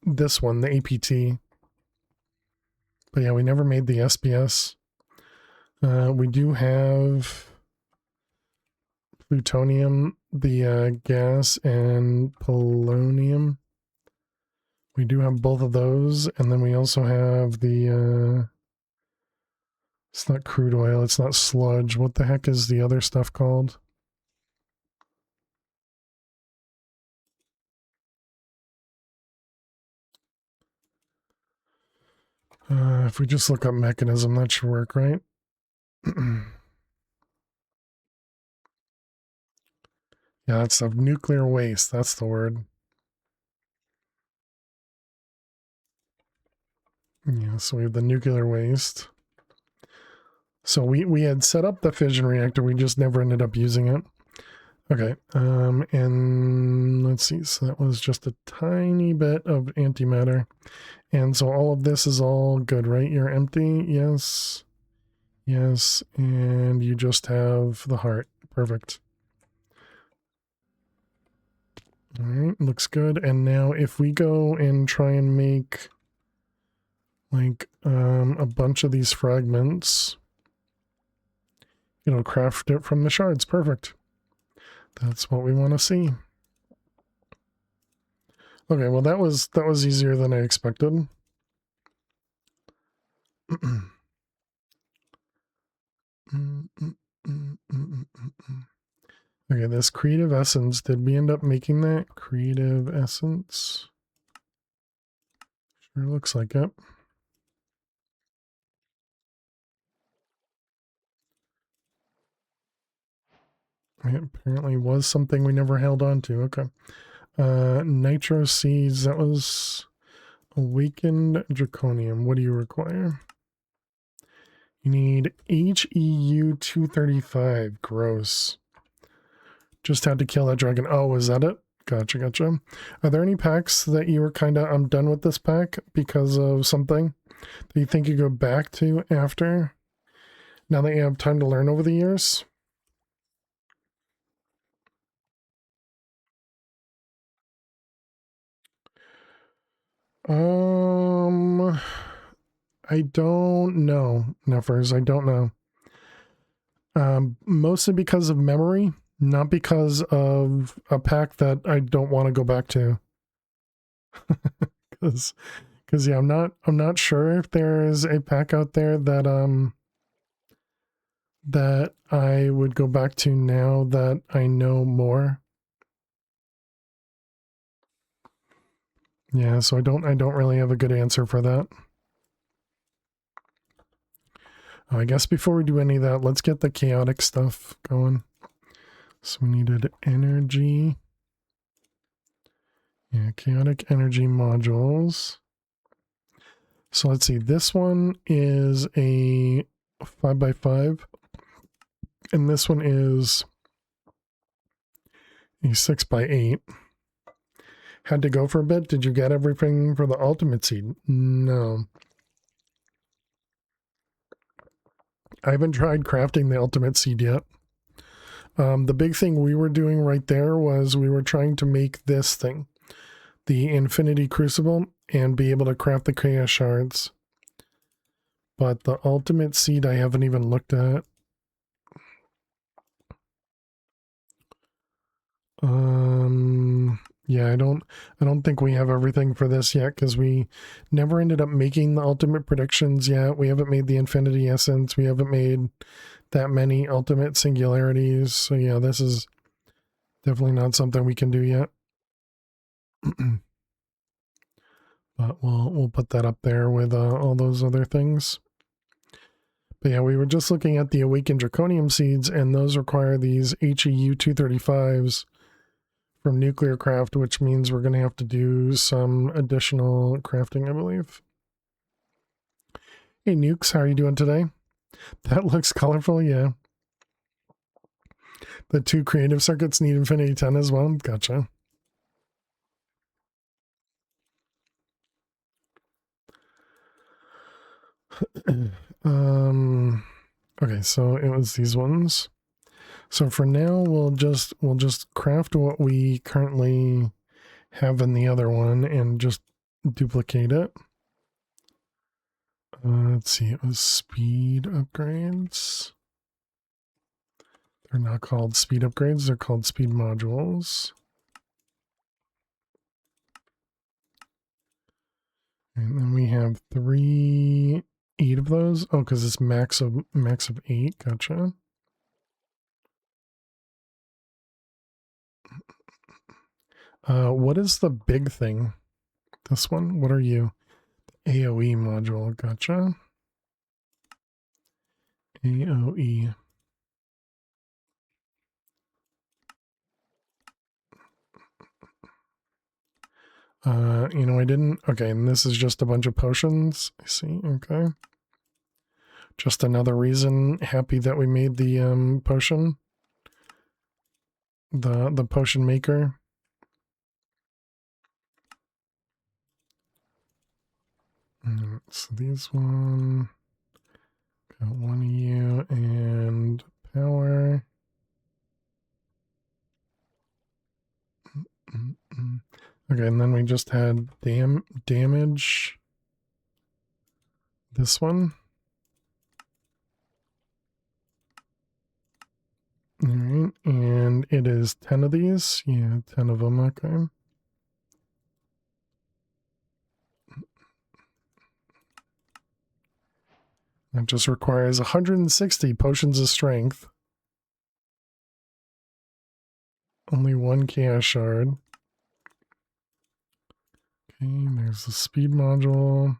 this one, the APT. But yeah, we never made the SPS. We do have plutonium, the gas, and polonium. We do have both of those, and then we also have the it's not crude oil, it's not sludge. What the heck is the other stuff called? If we just look up mechanism, that should work, right? Yeah, that's the nuclear waste. That's the word. Yeah, so we have the nuclear waste. So we had set up the fission reactor. We just never ended up using it. Okay, and let's see. So that was just a tiny bit of antimatter. And so all of this is all good, right? You're empty. Yes. Yes. And you just have the heart. Perfect. All right, looks good. And now if we go and try and make like a bunch of these fragments, it'll craft it from the shards. Perfect. That's what we want to see. Okay, well that was easier than I expected. Okay, this creative essence, did we end up making that? Creative essence. Sure looks like it. It apparently was something we never held on to. Okay. Nitro seeds, that was awakened draconium. What do you require? You need HEU 235. Gross. Just had to kill that dragon. Oh, was that it? Gotcha, gotcha. Are there any packs that you were kind of, I'm done with this pack because of something that you think you go back to after? Now that you have time to learn over the years? I don't know, Nuffers. I don't know. Mostly because of memory, not because of a pack that I don't want to go back to. Because yeah, I'm not sure if there is a pack out there that that I would go back to now that I know more. Yeah, so I don't really have a good answer for that. I guess before we do any of that, let's get the chaotic stuff going. So we needed energy. Yeah, chaotic energy modules. So let's see, this one is a 5x5, and this one is a 6x8. Had to go for a bit. Did you get everything for the ultimate seed? No. I haven't tried crafting the ultimate seed yet. The big thing we were doing right there was we were trying to make this thing, the Infinity Crucible, and be able to craft the Chaos Shards. But the ultimate seed I haven't even looked at. Yeah, I don't think we have everything for this yet because we never ended up making the ultimate predictions yet. We haven't made the Infinity Essence. We haven't made that many ultimate singularities. So yeah, this is definitely not something we can do yet. But we'll put that up there with all those other things. But yeah, we were just looking at the Awakened Draconium seeds, and those require these HEU 235s from Nuclear Craft, which means we're going to have to do some additional crafting, I believe. Hey, Nukes, how are you doing today? That looks colorful, yeah. The 2 creative circuits need Infinity 10 as well. Gotcha. Okay, so it was these ones. So for now, we'll just craft what we currently have in the other one and just duplicate it. Let's see, it was speed upgrades. They're not called speed upgrades, they're called speed modules. And then we have 8 of those. Oh, because it's max of 8. Gotcha. What is the big thing? This one? What are you? AOE module, gotcha. AOE. You know, I didn't. Okay, and this is just a bunch of potions. I see. Okay. Just another reason. Happy that we made the potion. The potion maker. So these one. Got one of you and power. Okay, and then we just had damage. This one. Alright, and it is 10 of these. Yeah, 10 of them, okay. That just requires 160 potions of strength. Only one chaos shard. Okay, there's the speed module.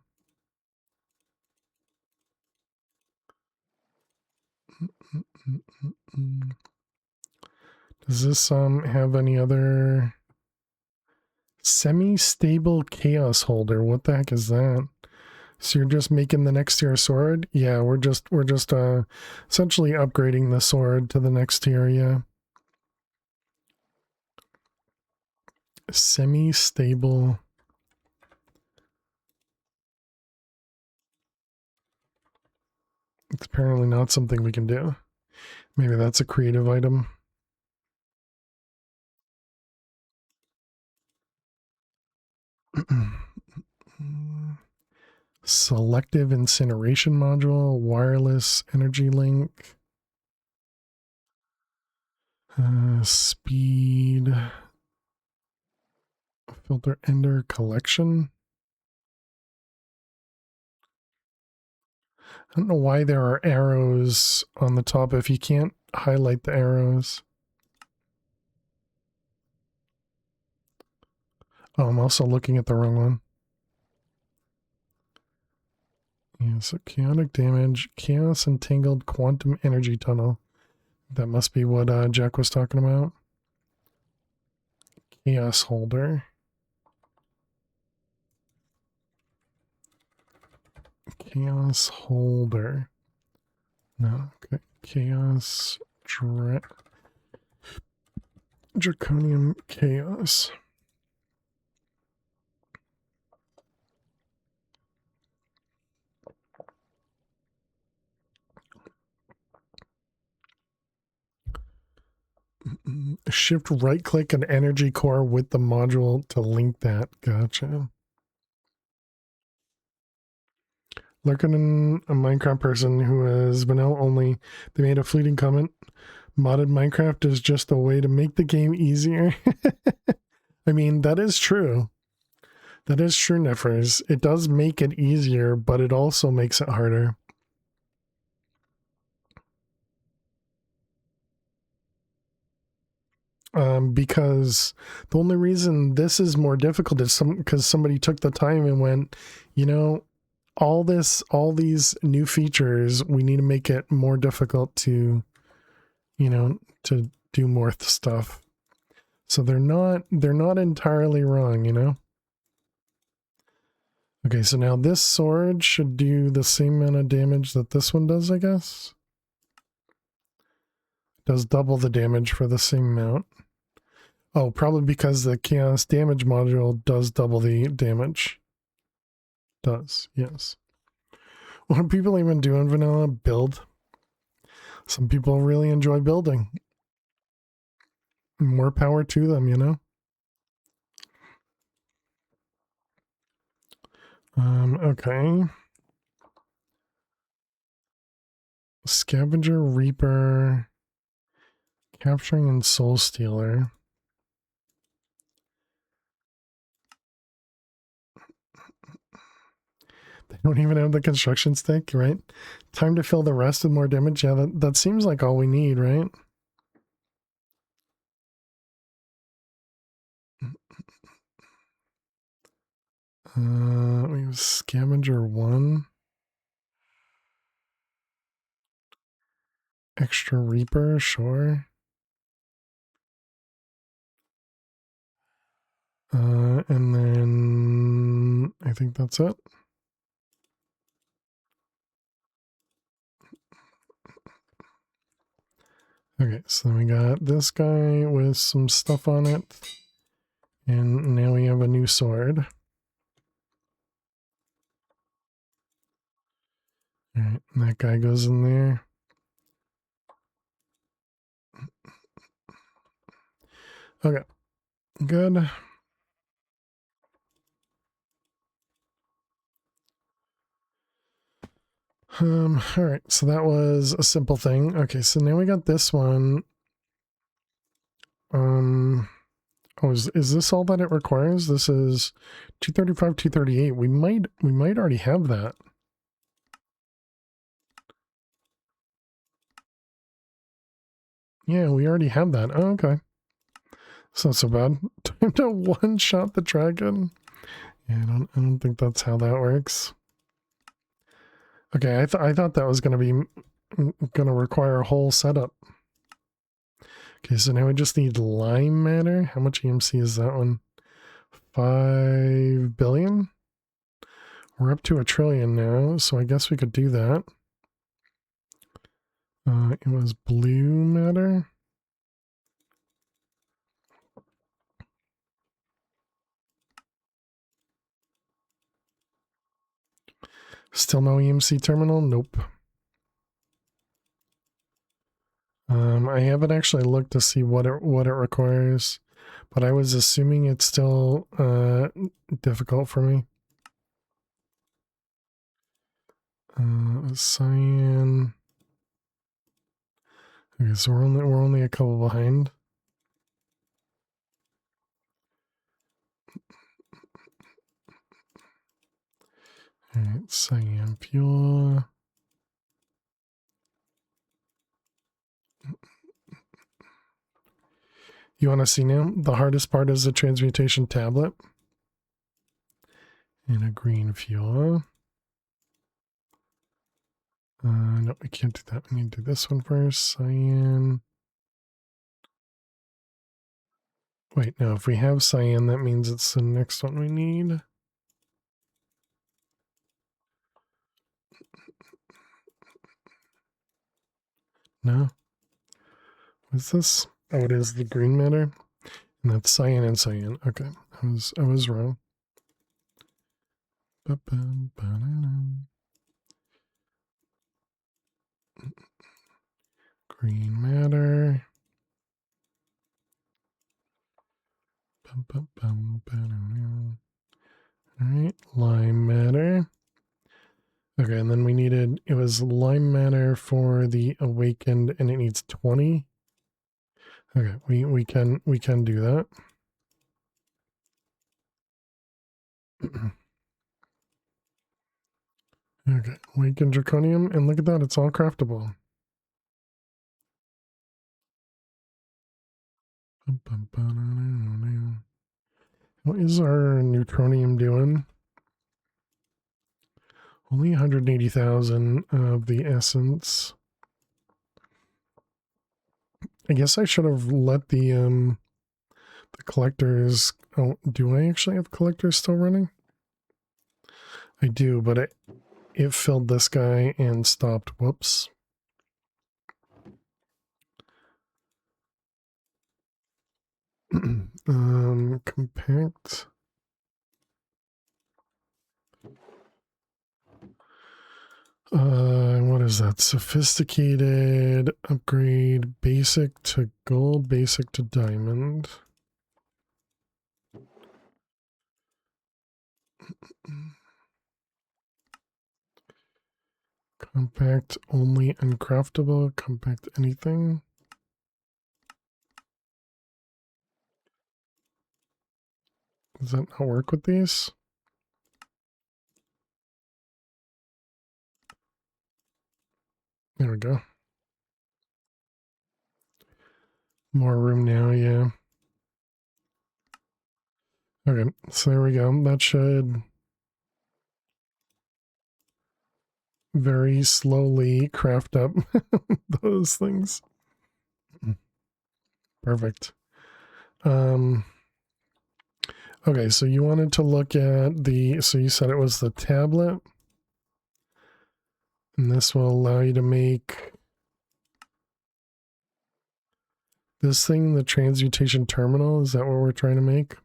Does this have any other semi-stable chaos holder? What the heck is that? So you're just making the next tier sword? Yeah, we're just essentially upgrading the sword to the next tier, yeah. Semi-stable. It's apparently not something we can do. Maybe that's a creative item. Selective incineration module, wireless energy link, speed, filter ender collection. I don't know why there are arrows on the top if you can't highlight the arrows. Oh, I'm also looking at the wrong one. Yeah, so chaotic damage, chaos entangled quantum energy tunnel. That must be what Jack was talking about. Chaos holder. Chaos holder. No, okay. Chaos Draconium chaos. Shift right click an energy core with the module to link that. Gotcha. Lurking a Minecraft person who is vanilla only. They made a fleeting comment. Modded Minecraft is just a way to make the game easier. I mean, that is true. That is true, Nefers. It does make it easier, but it also makes it harder. Because the only reason this is more difficult is because somebody took the time and went, you know, all these new features, we need to make it more difficult to, you know, to do more stuff. So they're not entirely wrong, you know. Okay, so now this sword should do the same amount of damage that this one does, I guess. Does double the damage for the same amount. Oh, probably because the chaos damage module does double the damage. Does, yes. What do people even do in vanilla? Build. Some people really enjoy building. More power to them, you know? Okay. Scavenger, Reaper, Capturing, and Soul Stealer. They don't even have the construction stick, right? Time to fill the rest with more damage. Yeah, that seems like all we need, right? We have scavenger 1. Extra reaper, sure. And then I think that's it. Okay, so then we got this guy with some stuff on it. And now we have a new sword. Alright, that guy goes in there. Okay, good. Alright, so that was a simple thing. Okay, so now we got this one. Oh, is this all that it requires? This is 235, 238. We might already have that. Yeah, we already have that. Oh, okay. It's not so bad. Time to one-shot the dragon. Yeah, I don't think that's how that works. Okay, I thought that was gonna require a whole setup. Okay, so now we just need lime matter. How much EMC is that one? 5 billion? We're up to 1 trillion now, so I guess we could do that. It was blue matter. Still no EMC terminal? Nope. I haven't actually looked to see what it requires, but I was assuming it's still difficult for me. Cyan. Okay, so we're only a couple behind. All right, cyan fuel. You want to see now? The hardest part is the transmutation tablet. And a green fuel. No, we can't do that. We need to do this one first. Cyan. Wait, no, if we have cyan, that means it's the next one we need. No? What's this? Oh, it is the green matter. And that's cyan and cyan. Okay, I was wrong. Green matter. Alright, lime matter. Okay, and then we needed, it was lime matter for the awakened, and it needs 20. Okay, we can do that. Okay, awakened draconium, and look at that, it's all craftable. What is our neutronium doing? Only 180,000 of the essence. I guess I should have let the collectors. Oh, do I actually have collectors still running? I do, but it filled this guy and stopped. Whoops. Compact. What is that? Sophisticated upgrade, basic to gold, basic to diamond. Compact only uncraftable, compact anything. Does that not work with these? There we go. More room now, yeah. Okay, so there we go. That should very slowly craft up those things. Perfect. Okay, so you wanted to look at so you said it was the tablet. And this will allow you to make this thing the transmutation terminal. Is that what we're trying to make?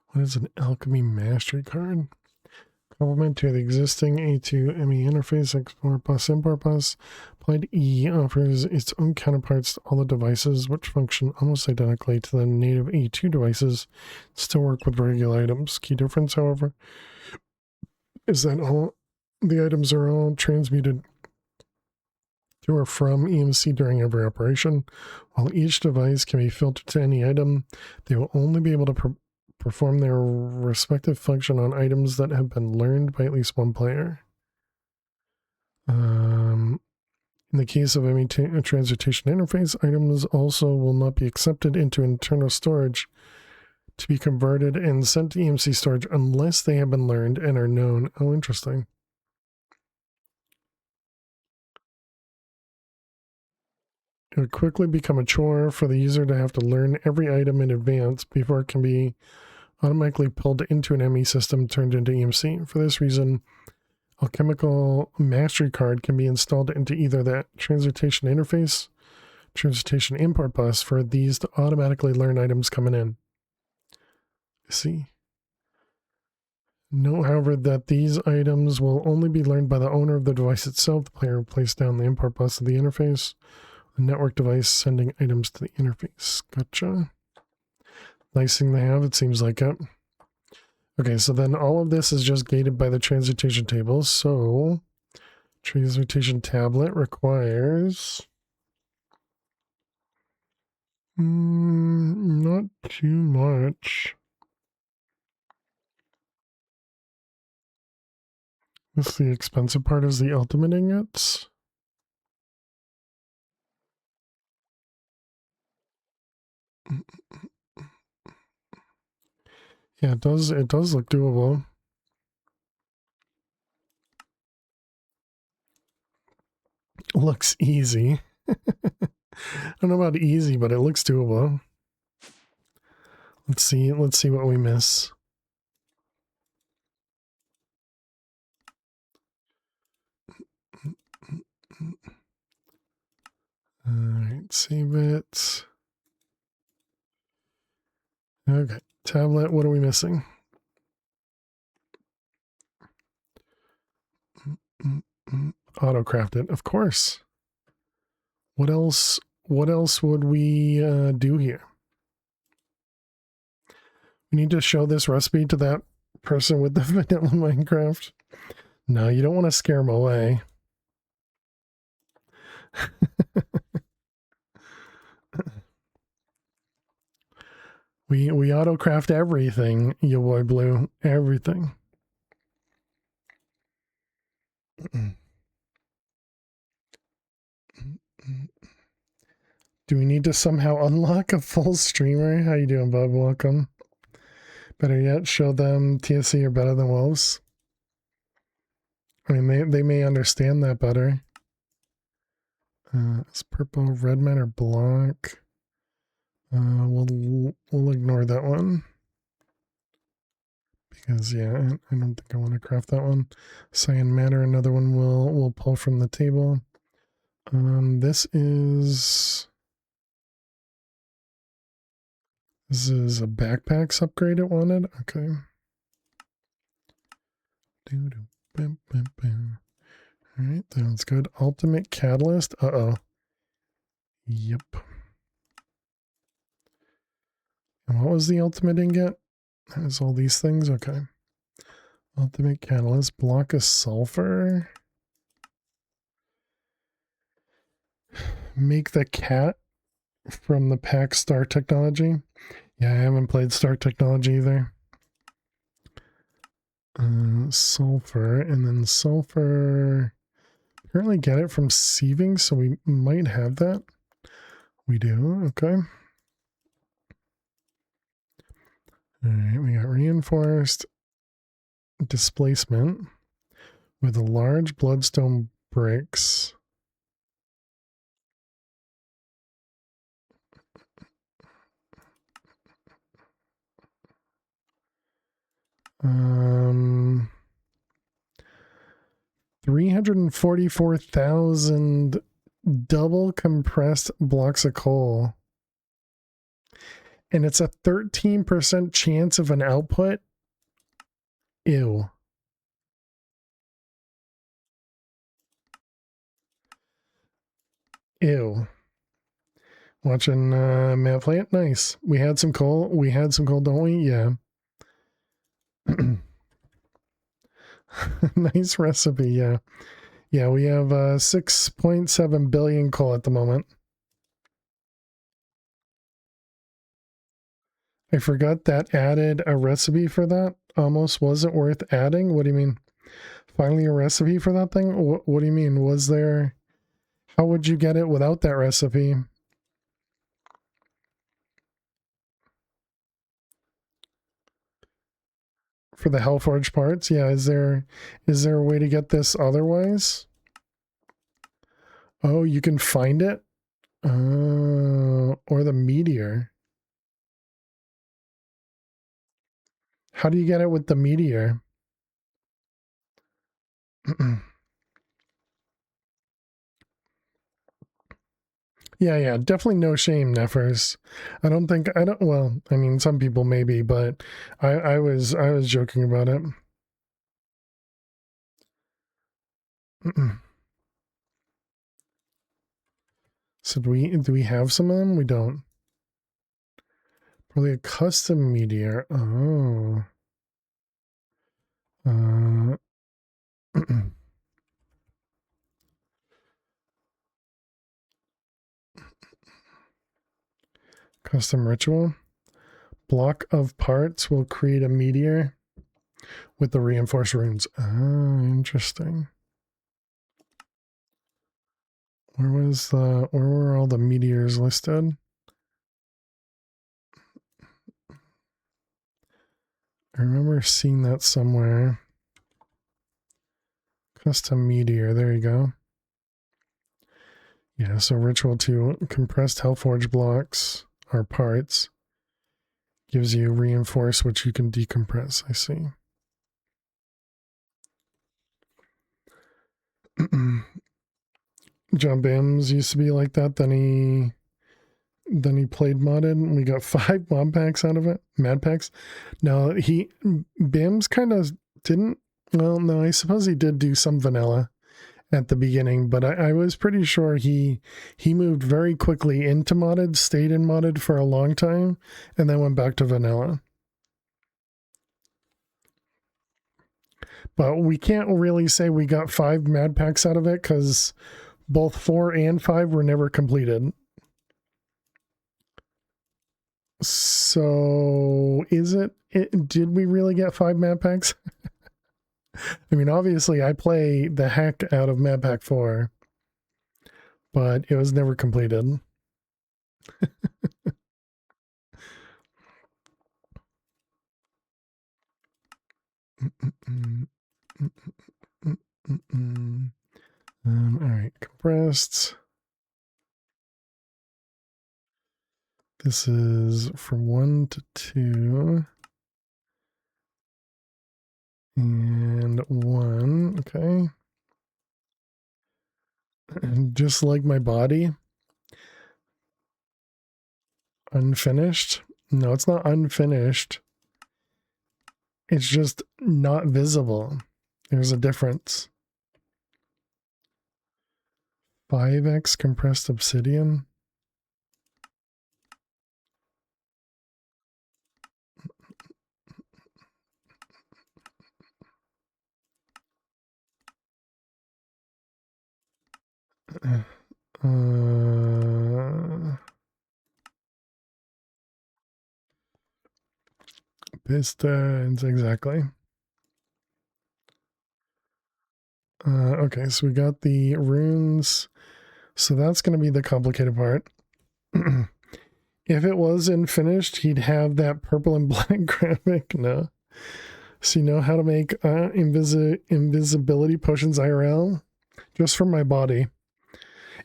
What is an alchemy mastery card? Complement to the existing A2ME interface, export bus, import bus. Applied E offers its own counterparts to all the devices, which function almost identically to the native A2 devices, still work with regular items. Key difference, however, is that all the items are all transmuted to or from EMC during every operation. While each device can be filtered to any item, they will only be able to perform their respective function on items that have been learned by at least one player. In the case of any transmutation interface, items also will not be accepted into internal storage to be converted and sent to EMC storage unless they have been learned and are known. Oh, interesting. It would quickly become a chore for the user to have to learn every item in advance before it can be automatically pulled into an ME system turned into EMC. For this reason, Alchemical Mastery Card can be installed into either that transmutation interface, transmutation import bus for these to automatically learn items coming in. See? Note, however, that these items will only be learned by the owner of the device itself. The player will place down the import bus of the interface, the network device sending items to the interface. Gotcha. Nice thing to have, it seems like it. Okay, so then all of this is just gated by the transmutation tables. So, transmutation tablet requires not too much. This the expensive part is the ultimate ingots. Yeah, it does look doable. Looks easy. I don't know about easy, but it looks doable. Let's see what we miss. Alright, save it. Okay, tablet, what are we missing? Auto-craft it, of course. What else would we do here? We need to show this recipe to that person with the vanilla Minecraft. No, you don't want to scare them away. we auto-craft everything, you boy blue. Everything. Do we need to somehow unlock a full streamer? How you doing, bub? Welcome. Better yet, show them TSC are better than wolves. I mean, they may understand that better. Is purple red man or block? We'll ignore that one. Because, yeah, I don't think I want to craft that one. Cyan matter, another one we'll pull from the table. This is a backpacks upgrade it wanted. Okay. Alright, sounds good. Ultimate catalyst. Uh-oh. Yep. And what was the ultimate ingot? That was all these things? Okay. Ultimate catalyst. Block of sulfur. Make the cat from the pack Star Technology. Yeah, I haven't played Star Technology either. Sulfur, and then sulfur. Apparently get it from sieving, so we might have that. We do, okay. All right, we got reinforced displacement with large bloodstone bricks. Um, 344,000 double compressed blocks of coal. And it's a 13% chance of an output. Ew. Ew. Watching Matt play it? Nice. We had some coal. We had some coal, don't we? Yeah. Nice recipe, yeah. Yeah, we have 6.7 billion coal at the moment. I forgot that added a recipe for that. Almost wasn't worth adding. What do you mean? Finally a recipe for that thing? What do you mean? Was there... How would you get it without that recipe? For the Hellforge parts? Yeah, is there a way to get this otherwise? Oh, you can find it? Or the meteor. How do you get it with the meteor? Yeah, definitely no shame, Neffers. I don't, well, I mean, some people maybe, but I was joking about it. So do we have some of them? We don't. Probably a custom meteor. Oh. Custom ritual. Block of parts will create a meteor with the reinforced runes. Oh, interesting. Where were all the meteors listed? I remember seeing that somewhere. Custom meteor, there you go. Yeah, so ritual 2, compressed Hellforge blocks or parts. Gives you reinforce, which you can decompress, I see. John Bams used to be like that, then he played modded and we got 5 mod packs out of it. Mad packs. No, Bims kind of didn't, well, no, I suppose he did do some vanilla at the beginning, but I was pretty sure he moved very quickly into modded, stayed in modded for a long time, and then went back to vanilla. But we can't really say we got 5 mad packs out of it because both 4 and 5 were never completed. So did we really get 5 mad packs? I mean, obviously I play the heck out of mad pack 4, but it was never completed. All right, compressed. This is from 1 to 2. And 1, okay. And just like my body. Unfinished? No, it's not unfinished. It's just not visible. There's a difference. 5x compressed obsidian? Pistons, exactly. Okay, so we got the runes. So that's going to be the complicated part. If it wasn't finished, he'd have that purple and black graphic. No. So you know how to make invisibility potions IRL? Just for my body.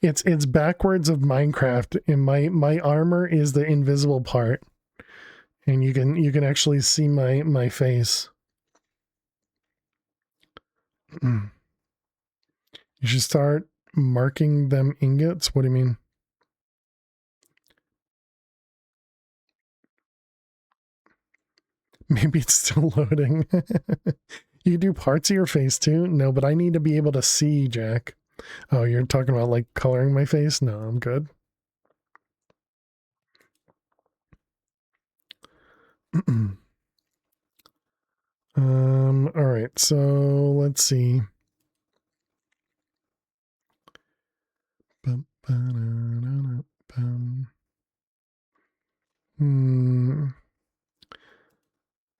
It's backwards of Minecraft, and my armor is the invisible part. And you can actually see my face. You should start marking them ingots. What do you mean? Maybe it's still loading. You do parts of your face too? No, but I need to be able to see, Jack. Oh, you're talking about like coloring my face? No, I'm good. All right, so let's see.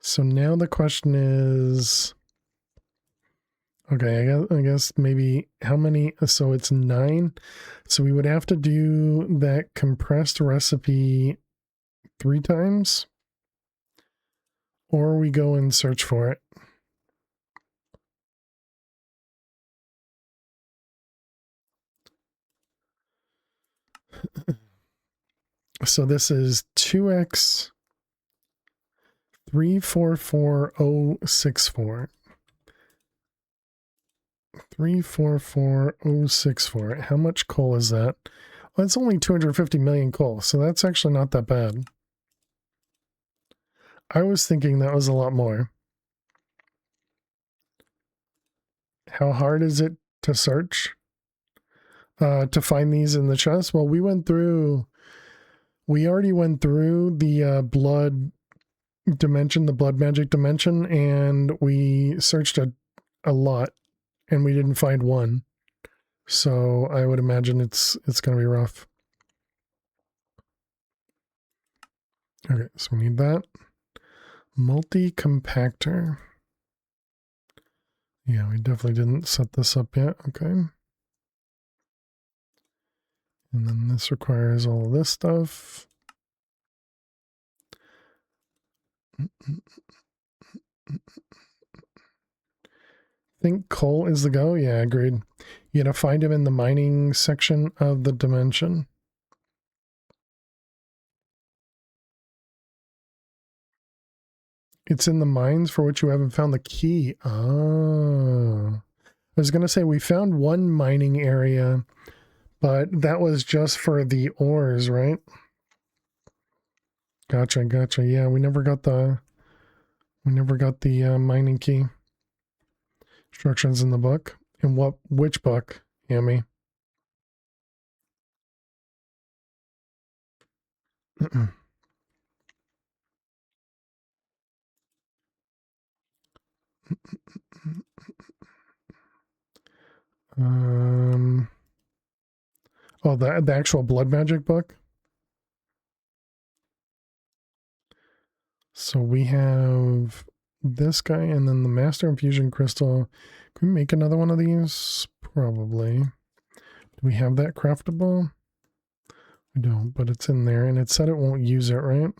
So now the question is, okay, I guess maybe how many, so it's 9. So we would have to do that compressed recipe 3 times, or we go and search for it. So this is 2x 344064. 344064. How much coal is that? Well, it's only 250 million coal, so that's actually not that bad. I was thinking that was a lot more. How hard is it to search? To find these in the chest? Well, we already went through the blood dimension, the blood magic dimension, and we searched a lot, and we didn't find one. So I would imagine it's going to be rough. Okay, so we need that. Multi-compactor. Yeah, we definitely didn't set this up yet. Okay. And then this requires all of this stuff. Think coal is the go? Yeah, agreed. You gotta find him in the mining section of the dimension. It's in the mines for which you haven't found the key. Oh. I was gonna say we found one mining area, but that was just for the ores, right? Gotcha. Yeah, we never got the mining key. Instructions in the book. In which book, Yami? Oh, the actual blood magic book. So we have this guy and then the master infusion crystal. Can we make another one of these? Probably. Do we have that craftable? We don't, but it's in there and it said it won't use it, right?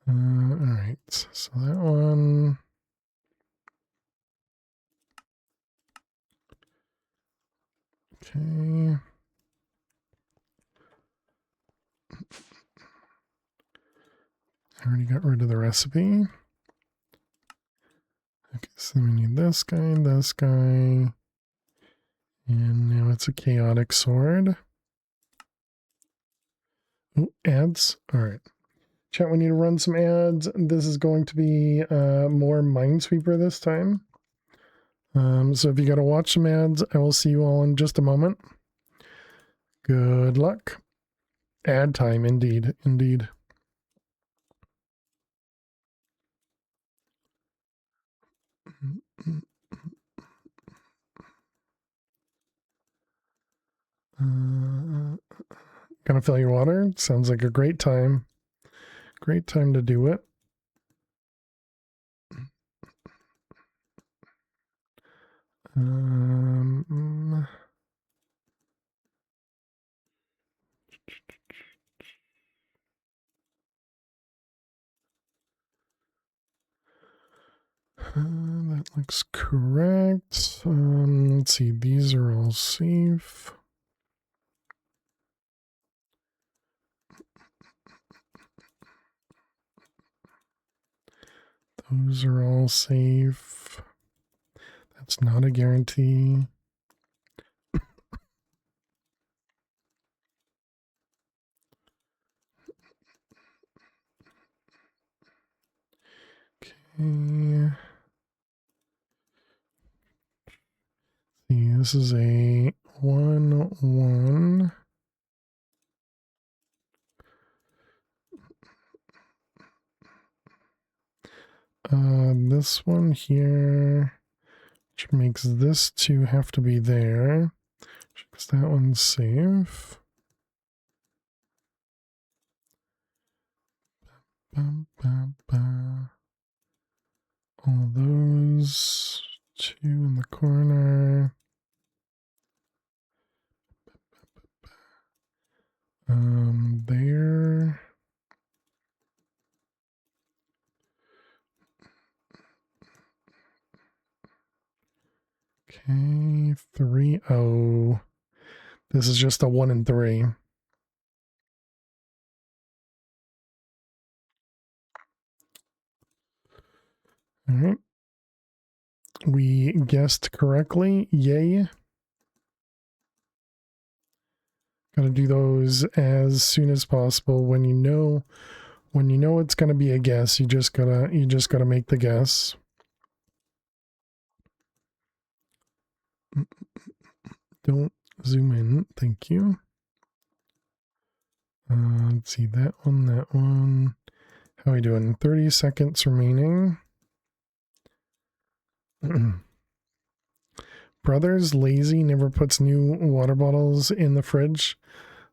All right, so that one. Okay. I already got rid of the recipe. Okay, so we need this guy, and now it's a chaotic sword. Ooh, ads. All right. Chat, we need to run some ads. This is going to be more Minesweeper this time. So if you got to watch some ads, I will see you all in just a moment. Good luck. Ad time, indeed. Gonna fill your water? Sounds like a great time. Great time to do it. Um, that looks correct. Let's see, these are all safe. Those are all safe. That's not a guarantee. Okay. See, this is a 1-1. This one here, which makes this 2 have to be there, because that one's safe. All those 2 in the corner. There. Okay, 3-0. This is just a 1 and 3. All right. We guessed correctly. Yay. Gotta do those as soon as possible. When you know it's gonna be a guess, you just gotta make the guess. Don't zoom in, thank you. Let's see, that one. How are we doing? 30 seconds remaining. Brother's lazy, never puts new water bottles in the fridge,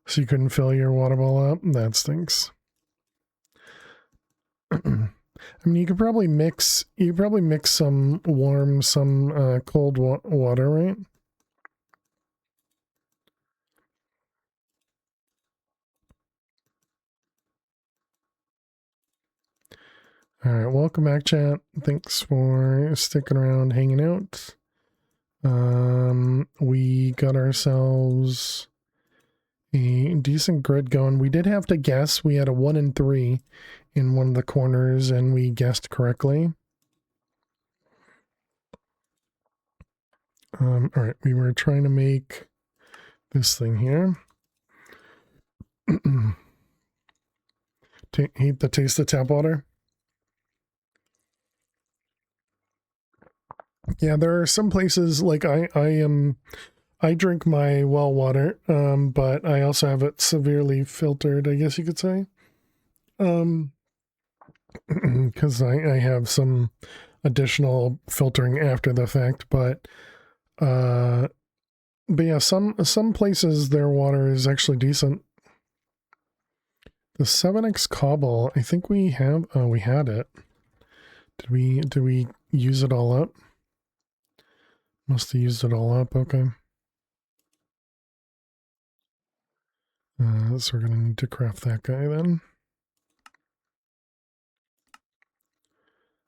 so you couldn't fill your water bottle up. That stinks. I mean, you could probably mix some warm, some cold water, right? All right, welcome back, chat. Thanks for sticking around, hanging out. We got ourselves a decent grid going. We did have to guess. We had a 1 and 3 in one of the corners, and we guessed correctly. All right, we were trying to make this thing here. Hate the taste of tap water. Yeah, there are some places like I drink my well water, but I also have it severely filtered, I guess you could say. Because I have some additional filtering after the fact, but yeah, some places their water is actually decent. The 7X cobble, I think we have. We had it. Did we use it all up? Must have used it all up. Okay. So we're gonna need to craft that guy then.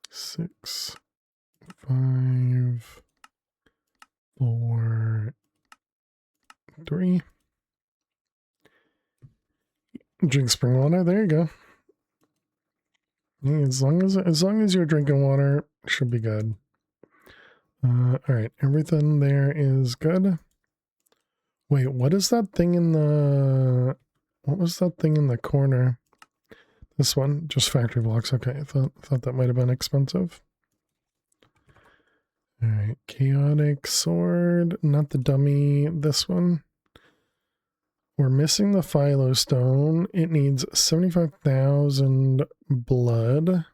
6, 5, 4, 3. Drink spring water. There you go. Yeah, as long as you're drinking water, should be good. All right, everything there is good. Wait, what is that thing in the? What was that thing in the corner? This one, just factory blocks. Okay, I thought that might have been expensive. All right, chaotic sword, not the dummy. This one. We're missing the philo stone. It needs 75,000 blood.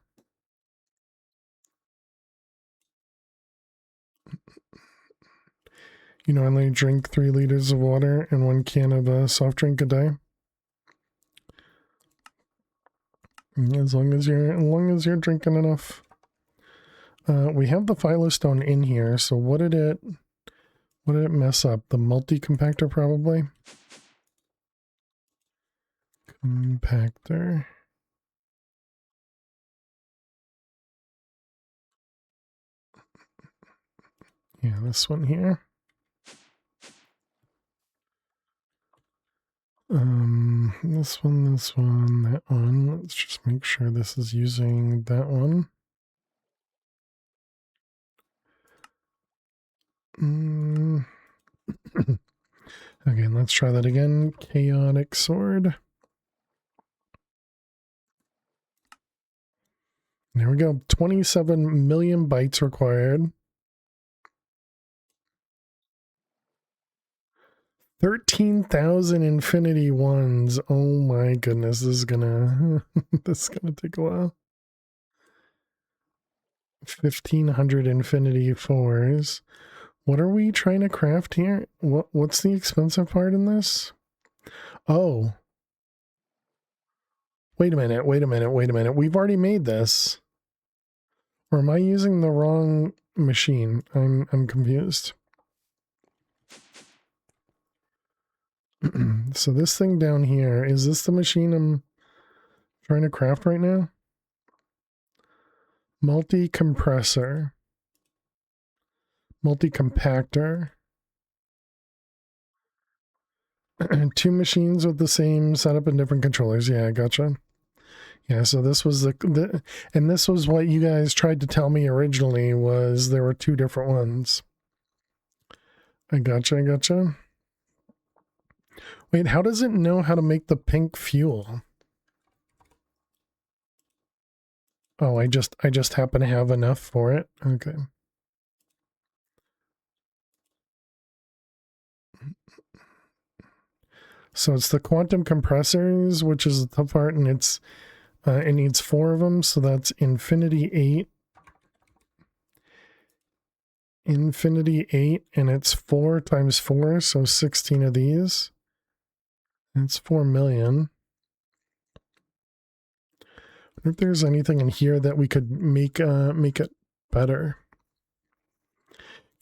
You know, I only drink 3 liters of water and 1 can of soft drink a day. As long as you're drinking enough. We have the philo stone in here. So what did it? What did it mess up? The multi-compactor probably? Compactor. Yeah, this one here. This one, that one. Let's just make sure this is using that one. Okay, let's try that again. Chaotic sword. There we go. 27 million bytes required. 13,000 infinity ones. Oh my goodness, this is gonna this is gonna take a while. 1,500 infinity fours. What are we trying to craft here? What's the expensive part in this? Oh. Wait a minute. We've already made this. Or am I using the wrong machine? I'm confused. So this thing down here, is this the machine I'm trying to craft right now? Multi-compressor. Multi-compactor. 2 machines with the same setup and different controllers. Yeah, gotcha. Yeah, so this was and this was what you guys tried to tell me originally, was there were 2 different ones. I gotcha. Wait, how does it know how to make the pink fuel? Oh, I just happen to have enough for it. Okay. So it's the quantum compressors, which is the tough part, and it needs 4 of them, so that's infinity 8. Infinity 8, and it's 4 times 4, so 16 of these. It's 4 million. I wonder if there's anything in here that we could make it better.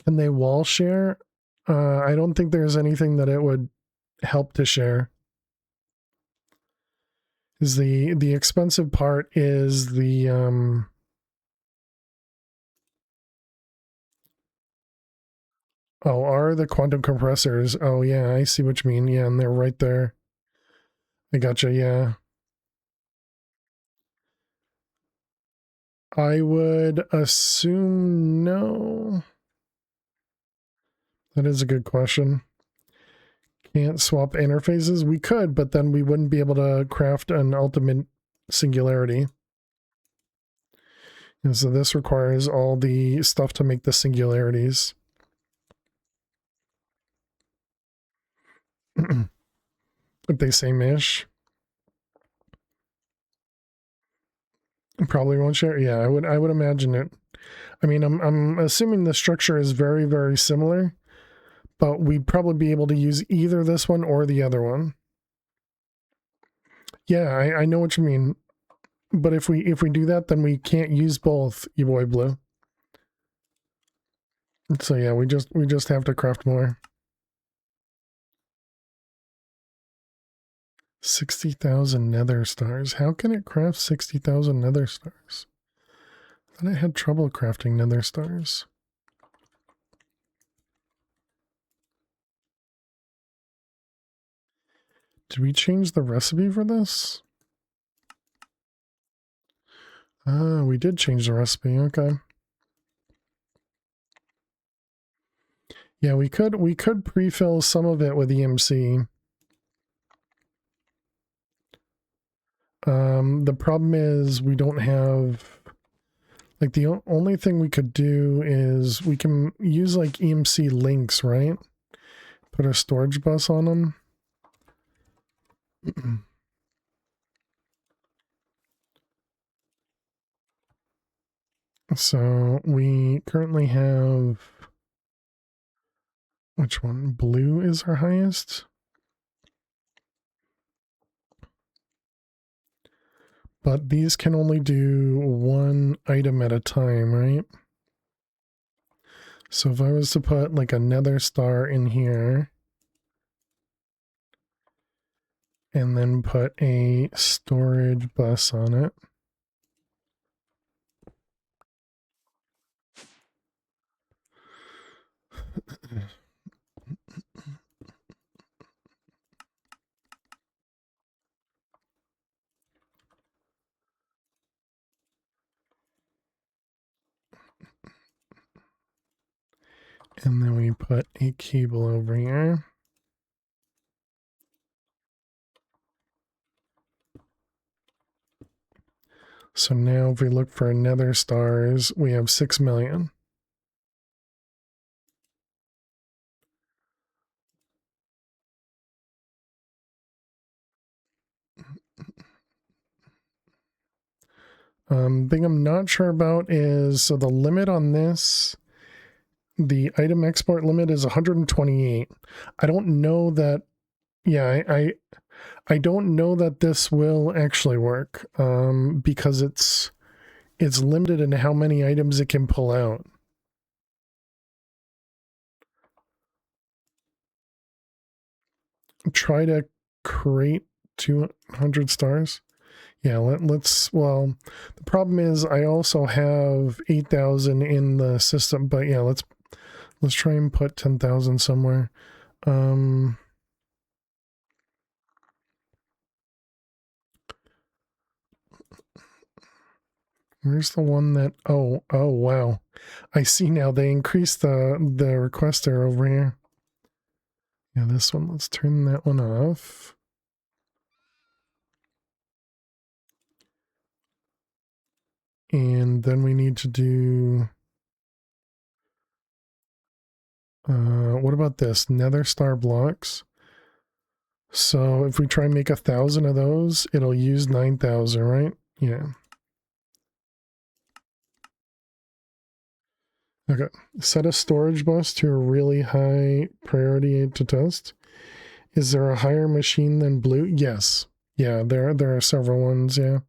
Can they wall share? I don't think there's anything that it would help to share. Is the expensive part is the oh, are the quantum compressors? Oh yeah, I see what you mean. Yeah, and they're right there. I gotcha, yeah. I would assume no. That is a good question. Can't swap interfaces? We could, but then we wouldn't be able to craft an ultimate singularity. And so this requires all the stuff to make the singularities. If they say Mish. Probably won't share. Yeah, I would imagine it. I mean, I'm assuming the structure is very, very similar, but we'd probably be able to use either this one or the other one. Yeah, I know what you mean. But if we do that, then we can't use both, you boy blue. So yeah, we just have to craft more. 60,000 nether stars. How can it craft 60,000 nether stars? I thought I had trouble crafting nether stars. Did we change the recipe for this? Ah, we did change the recipe. Okay. Yeah, we could pre-fill some of it with EMC. The problem is we don't have, like, the only thing we could do is we can use like EMC links, right? Put a storage bus on them. So we currently have, which one? Blue is our highest. But these can only do 1 item at a time, right? So if I was to put like a nether star in here and then put a storage bus on it. And then we put a cable over here. So now if we look for nether stars, we have 6 million. Thing I'm not sure about is, so the limit on this, the item export limit is 128. I don't know that, yeah, I don't know that this will actually work, because it's limited in how many items it can pull out. Try to create 200 stars. Yeah, let's, well, the problem is I also have 8,000 in the system, but yeah, let's try and put 10,000 somewhere. Where's the one that, oh wow. I see now they increased the requester over here. Yeah, this one, let's turn that one off. And then we need to do, what about this? Nether star blocks. So if we try and make 1,000 of those, it'll use 9,000, right? Yeah. Okay. Set a storage bus to a really high priority to test. Is there a higher machine than blue? Yes. Yeah, there are several ones, yeah.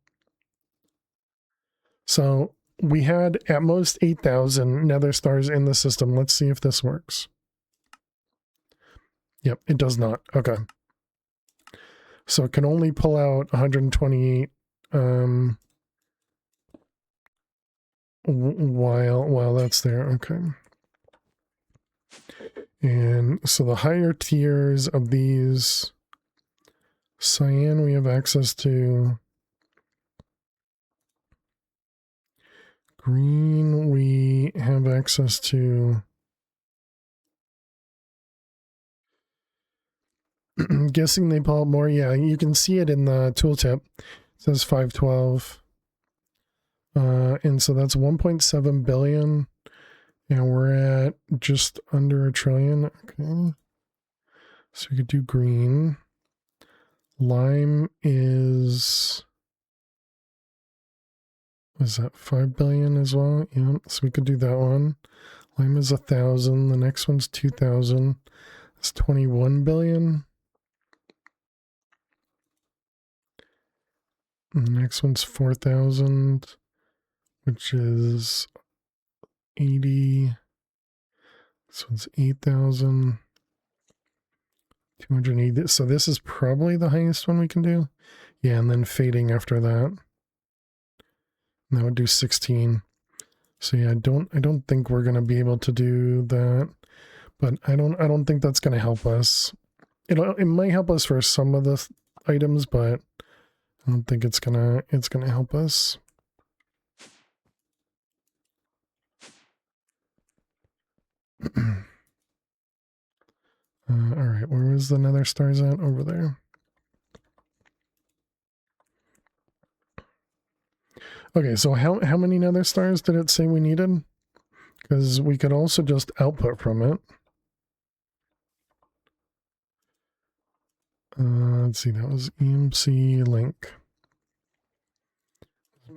So we had at most 8,000 nether stars in the system. Let's see if this works. Yep, it does not. Okay. So it can only pull out 128 while that's there. Okay. And so the higher tiers of these, cyan we have access to. Green we have access to. I'm guessing they pull out more. Yeah, you can see it in the tooltip. It says 512. And so that's 1.7 billion. And we're at just under 1 trillion. Okay. So we could do green. Lime is that 5 billion as well? Yeah, so we could do that one. Lime is 1,000. The next one's 2,000. That's 21 billion. And the next one's 4,000, which is 80. This one's 8,000. 280. So this is probably the highest one we can do. Yeah, and then fading after that. And that would do 16. So yeah, I don't think we're gonna be able to do that. But I don't think that's gonna help us. It might help us for some of the items, but I don't think it's gonna help us. All right, where was the nether stars at? Over there. Okay, so how many nether stars did it say we needed? Because we could also just output from it. Let's see, that was EMC link.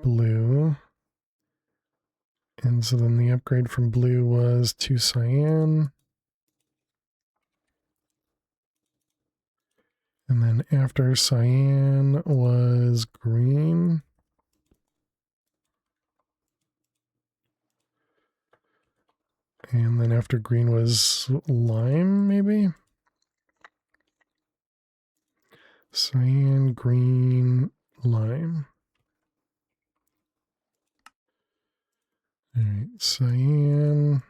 Blue. And so then the upgrade from blue was to cyan. And then after cyan was green. And then after green was lime, maybe? Cyan, green, lime. All right, cyan.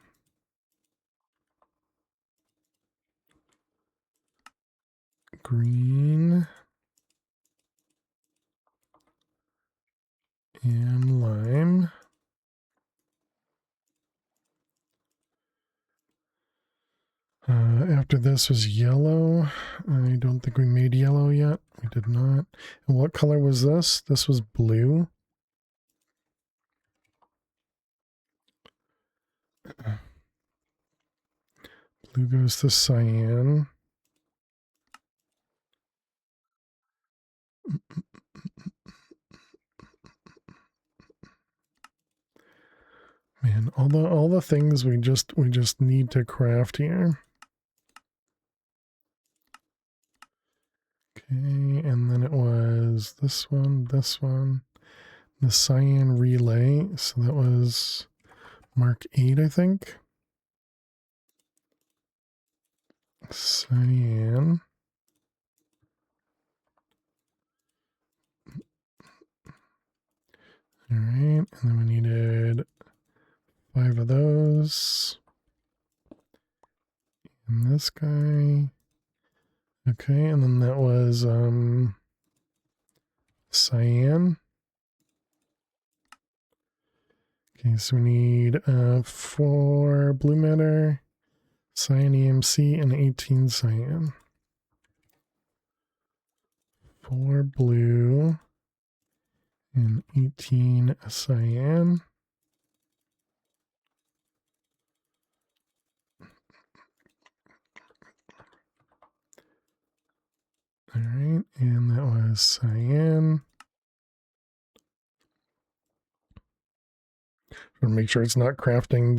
Green. And lime. After this was yellow. I don't think we made yellow yet. We did not. And what color was this? This was blue. Blue goes to cyan. Man, all the things we just need to craft here. Okay, and then it was this one, the cyan relay. So that was mark 8, I think. Cyan. All right, and then we needed 5 of those. And this guy. Okay, and then that was cyan. Okay, so we need 4 blue matter, cyan EMC, and 18 cyan. 4 blue and 18 cyan. All right, and that was cyan. Want to make sure it's not crafting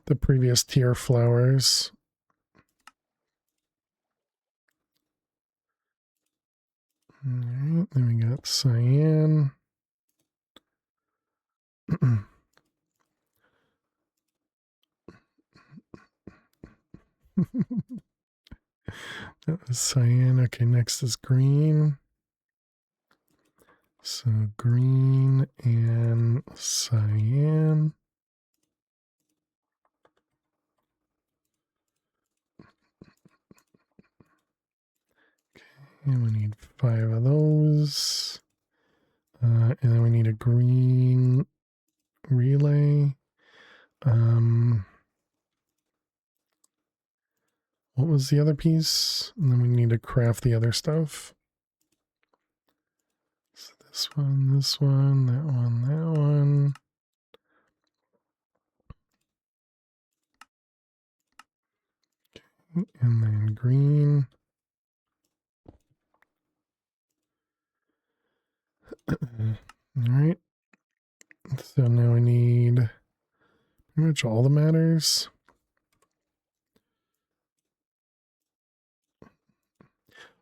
the previous tier flowers. All right, then we got cyan. That was cyan. Okay, next is green. So green and cyan. Okay, and we need 5 of those. And then we need a green relay. What was the other piece? And then we need to craft the other stuff. So this one, that one, that one. Okay, and then green. All right. So now we need pretty much all the matters.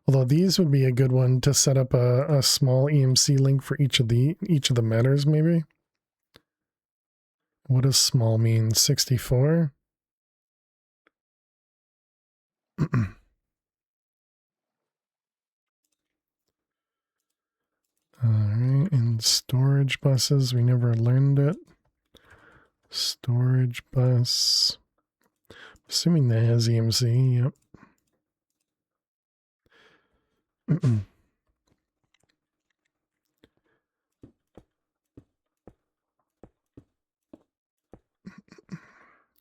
Although these would be a good one to set up a small EMC link for each of the matters, maybe. What does small mean? 64? All right, and storage buses, we never learned it. Storage bus. Assuming that has EMC, yep.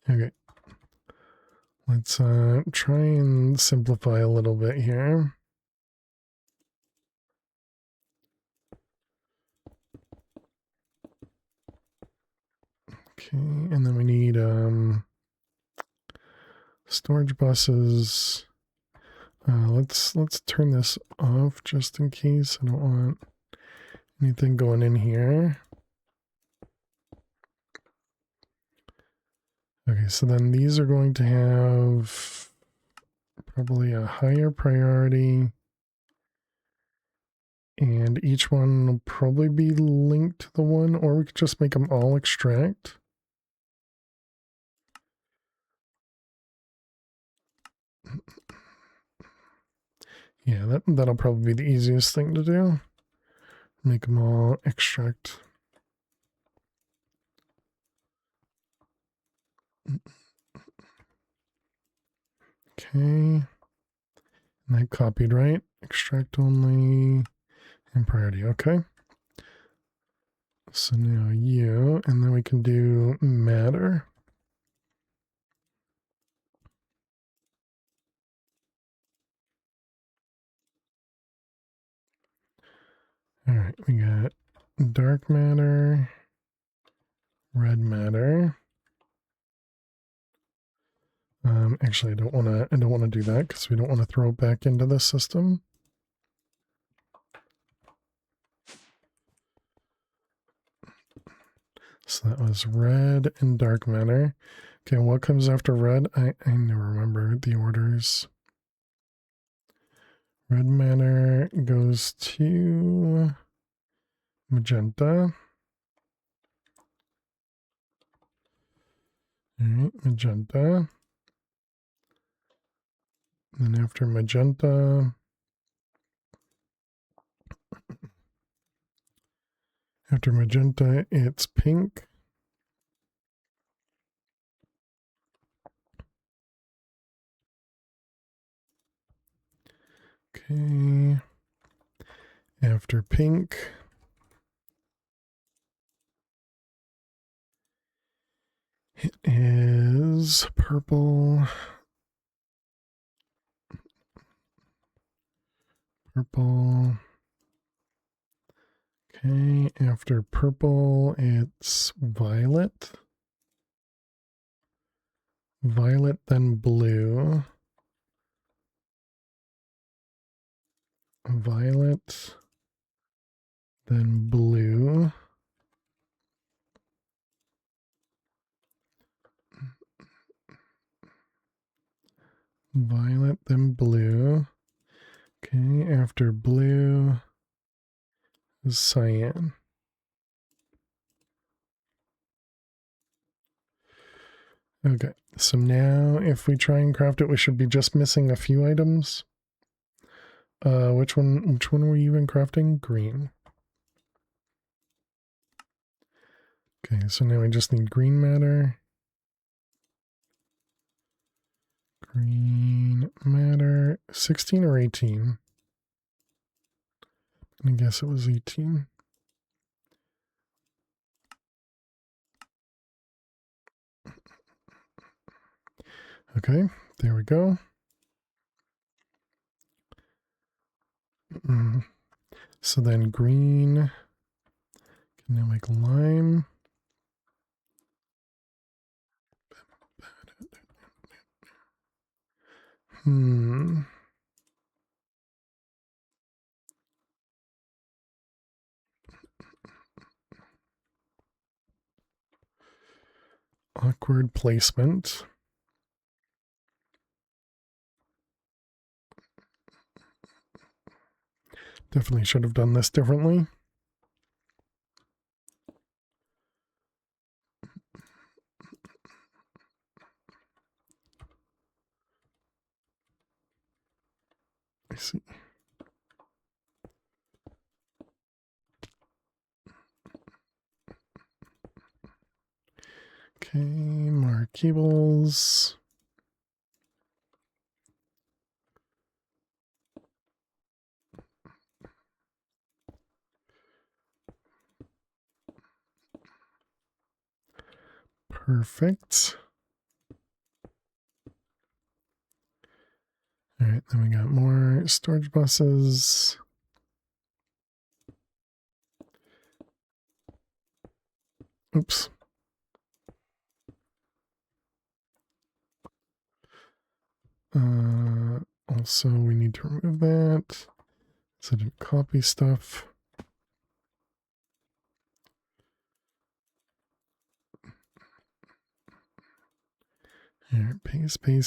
Okay. Let's try and simplify a little bit here. Okay, and then we need storage buses. Let's turn this off just in case. I don't want anything going in here. Okay, so then these are going to have probably a higher priority. And each one will probably be linked to the one, or we could just make them all extract. Yeah, that'll probably be the easiest thing to do. Make them all extract. Okay. And that copied, right? Extract only and priority. Okay. So now you, and then we can do matter. All right, we got dark matter, red matter. Actually, I don't want to do that because we don't want to throw it back into the system. So that was red and dark matter. Okay, what comes after red? I never remember the orders. Red matter goes to magenta. All right, magenta. Then after magenta, it's pink. Okay. After pink, it is purple. Purple. Okay, after purple, it's violet. Violet, then blue. Violet, then blue. Violet, then blue. Okay, after blue is cyan. Okay, so now if we try and craft it, we should be just missing a few items. Which one were you even crafting? Green. Okay, so now we just need green matter. Green matter, 16 or 18? I guess it was 18. Okay, there we go. So then green can now make lime. Awkward placement. Definitely should have done this differently. I see. Okay, more cables. Perfect. All right, then we got more storage buses. Oops. Also, we need to remove that. So I didn't copy stuff. Here, paste.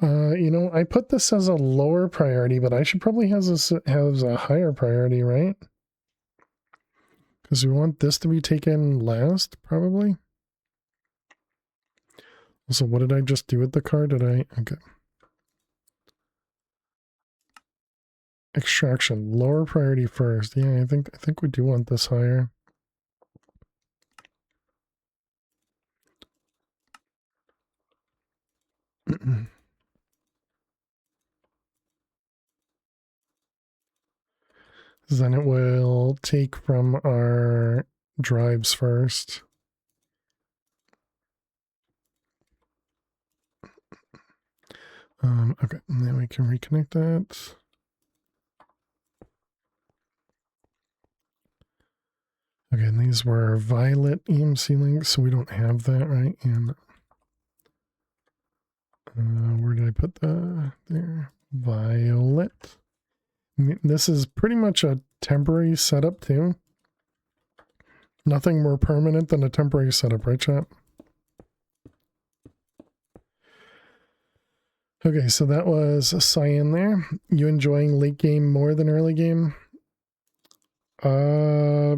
You know, I put this as a lower priority, but I should probably have this as a higher priority, right? Because we want this to be taken last, probably. Also, what did I just do with the car? Okay. extraction, lower priority first. Yeah, I think we do want this higher. Then it will take from our drives first. Okay, and then we can reconnect that. Okay, and these were violet EMC links, so we don't have that, right? And where did I put the there? Violet. This is pretty much a temporary setup too. Nothing more permanent than a temporary setup, right, chat? Okay, so that was a cyan there. You enjoying late game more than early game? I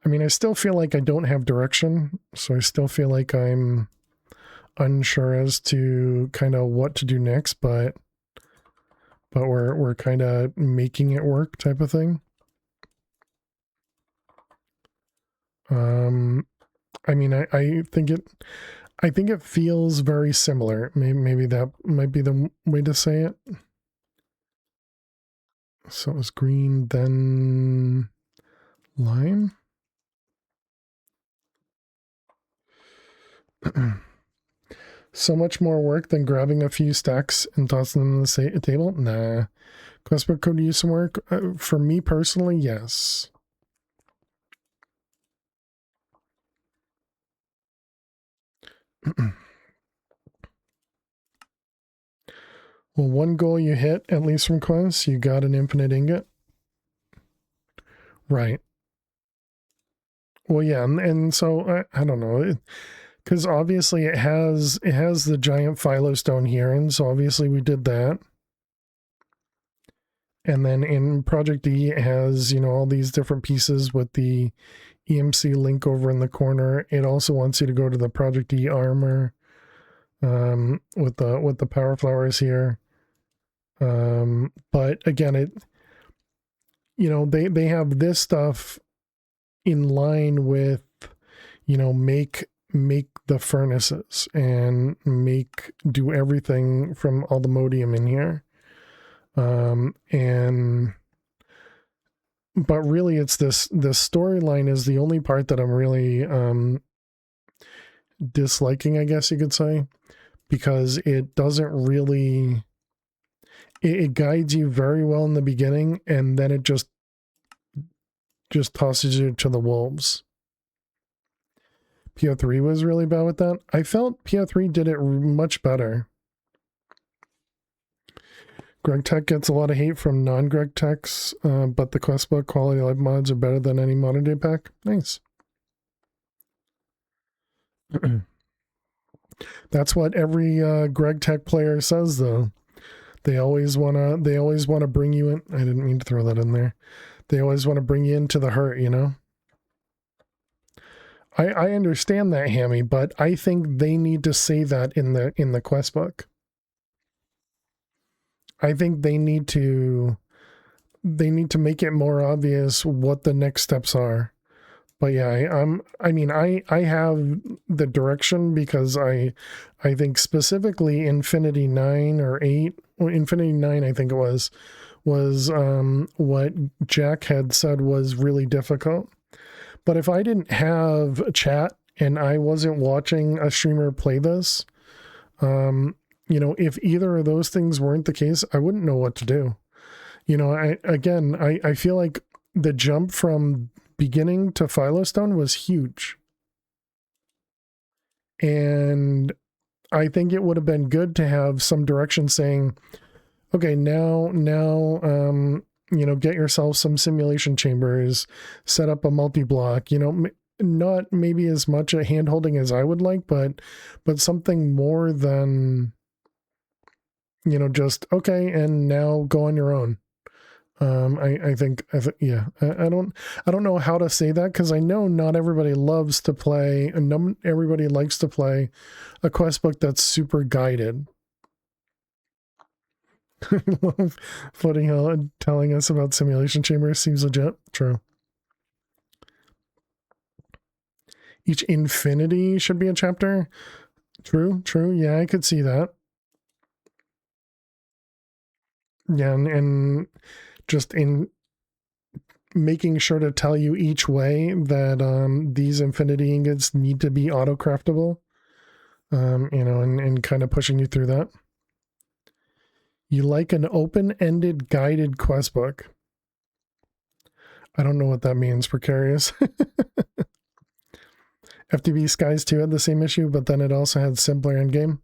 mean, I still feel like I don't have direction, so I still feel like I'm unsure as to kind of what to do next, but we're kind of making it work type of thing. I mean, I think it feels very similar. Maybe that might be the way to say it. So it was green, then lime. So much more work than grabbing a few stacks and tossing them on the table? Nah. Questbook could use some work. For me personally, yes. Well, one goal you hit, at least from quests, you got an infinite ingot. Right. Well, yeah, and so I don't know, because obviously it has the giant philo stone here, and so obviously we did that. And then in Project E, it has, you know, all these different pieces with the EMC link over in the corner. It also wants you to go to the Project E armor with the power flowers here. But again, it, you know, they have this stuff in line with, you know, make the furnaces and do everything from all the modium in here. But really it's this storyline is the only part that I'm really disliking, I guess you could say, because it doesn't really, it guides you very well in the beginning, and then it just tosses you to the wolves. PO3 was really bad with that. I felt PO3 did it much better. Greg Tech gets a lot of hate from non-Greg Techs, but the questbook quality life mods are better than any modern day pack. Nice. That's what every Greg Tech player says, though. They always wanna bring you in. I didn't mean to throw that in there. They always want to bring you into the hurt, you know. I understand that, Hammy, but I think they need to say that in the quest book. I think they need to make it more obvious what the next steps are. But yeah, I have the direction because I think specifically Infinity 9 or 8, or Infinity 9 I think it was what Jack had said was really difficult. But if I didn't have a chat and I wasn't watching a streamer play this, you know, if either of those things weren't the case, I wouldn't know what to do. You know, I feel like the jump from beginning to Philostone was huge. And I think it would have been good to have some direction saying, okay, now, you know, get yourself some simulation chambers, set up a multi-block, you know, not maybe as much a hand-holding as I would like, but something more than, you know, just, okay, and now go on your own. I think, yeah, I don't know how to say that, because I know not everybody loves to play, and everybody likes to play a quest book that's super guided. I love Floating Hell and telling us about simulation chambers. Seems legit. True. Each infinity should be a chapter. True, true. Yeah, I could see that. Yeah, and just in making sure to tell you each way that these infinity ingots need to be auto-craftable. You know, and kind of pushing you through that. You like an open-ended guided quest book. I don't know what that means, precarious. FTB Skies 2 had the same issue, but then it also had simpler endgame.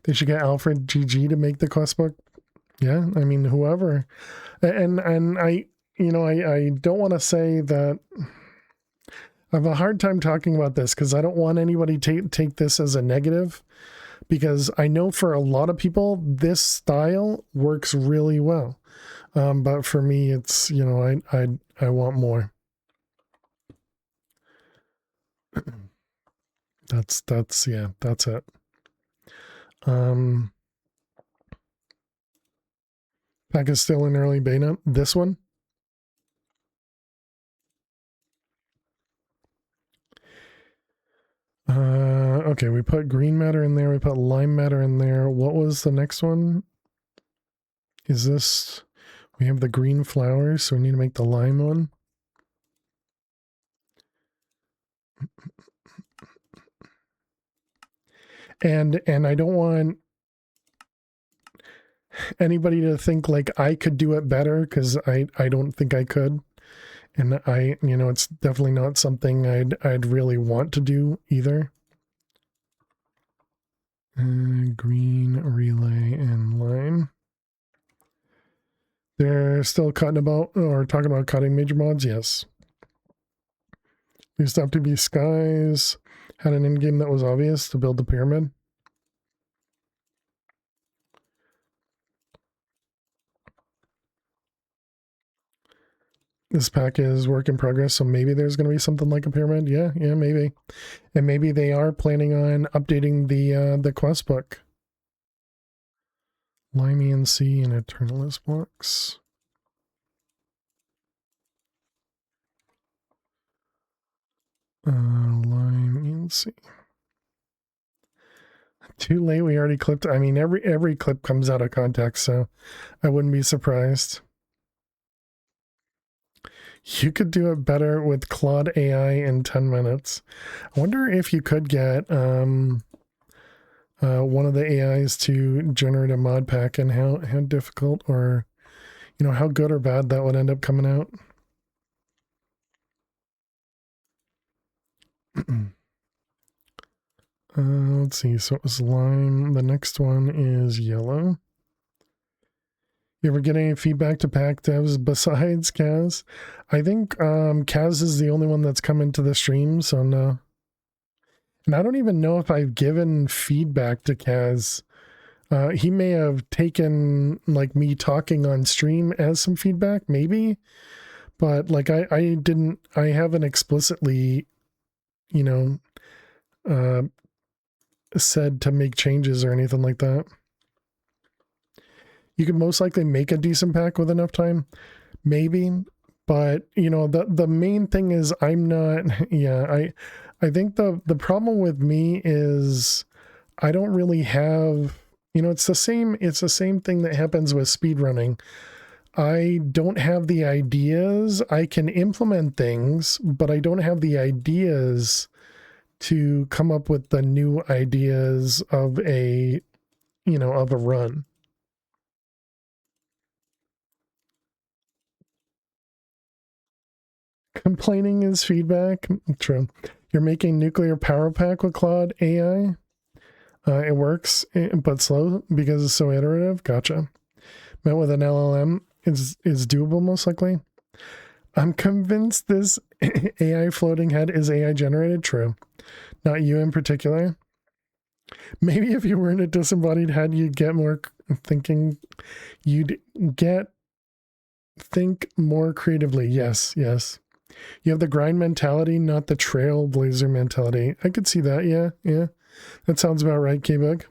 They should get Alfred GG to make the quest book. Yeah, I mean, whoever. And I, you know, I don't want to say that. I have a hard time talking about this because I don't want anybody to take this as a negative, because I know for a lot of people, this style works really well. But for me, it's, you know, I want more. That's yeah, that's it. Pack is still in early beta. This one. Okay, we put green matter in there, we put lime matter in there. What was the next one? Is this, we have the green flowers, so we need to make the lime one. And I don't want anybody to think like I could do it better, because I don't think I could. And I, you know, it's definitely not something I'd really want to do either. Green, relay, and lime. They're still cutting about, or talking about cutting major mods, yes. Used to be Skies had an end game that was obvious to build the pyramid. This pack is work in progress, so maybe there's going to be something like a pyramid. Yeah, maybe. And maybe they are planning on updating the quest book. Limey and C and Eternalist blocks. Lime and C. Too late, we already clipped. I mean, every clip comes out of context, so I wouldn't be surprised. You could do it better with Claude AI in 10 minutes. I wonder if you could get one of the AIs to generate a mod pack, and how difficult, or, you know, how good or bad that would end up coming out. Let's see. So it was lime. The next one is yellow. You ever get any feedback to pack devs besides Kaz? I think Kaz is the only one that's come into the stream, so no. And I don't even know if I've given feedback to Kaz. He may have taken like me talking on stream as some feedback, maybe. But like I haven't explicitly, you know, said to make changes or anything like that. You could most likely make a decent pack with enough time, maybe. But, you know, the main thing is I'm not, yeah, I think the problem with me is I don't really have, you know, it's the same thing that happens with speedrunning. I don't have the ideas. I can implement things, but I don't have the ideas to come up with the new ideas of a, you know, of a run. Complaining is feedback. True. You're making nuclear power pack with Claude AI. It works, but slow because it's so iterative. Gotcha. Met with an LLM is doable most likely. I'm convinced this AI floating head is AI generated. True. Not you in particular. Maybe if you weren't a disembodied head, you'd get more thinking. You'd think more creatively. Yes. You have the grind mentality, not the trailblazer mentality. I could see that. Yeah. That sounds about right, K-Bug.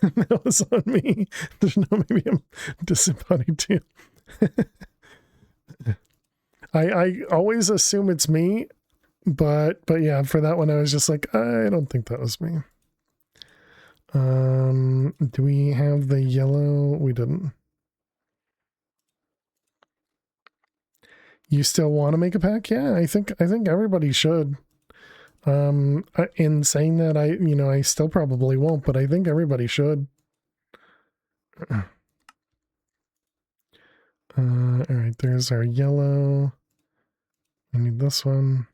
That was on me. There's no, maybe I'm disembodied too. I always assume it's me, but yeah, for that one I was just like, I don't think that was me. Do we have the yellow? We didn't. You still want to make a pack? Yeah, I think everybody should. In saying that, I still probably won't, but I think everybody should. All right, there's our yellow. I need this one.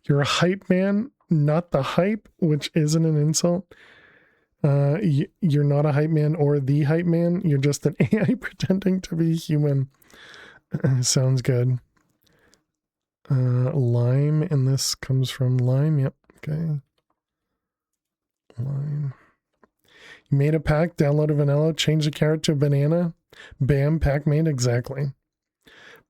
You're a hype man, not the hype, which isn't an insult. You're not a hype man or the hype man. You're just an AI pretending to be human. Sounds good. Lime, and this comes from lime. Yep. Okay. Lime. You made a pack, downloaded vanilla, change the carrot to banana. Bam, pack made. Exactly.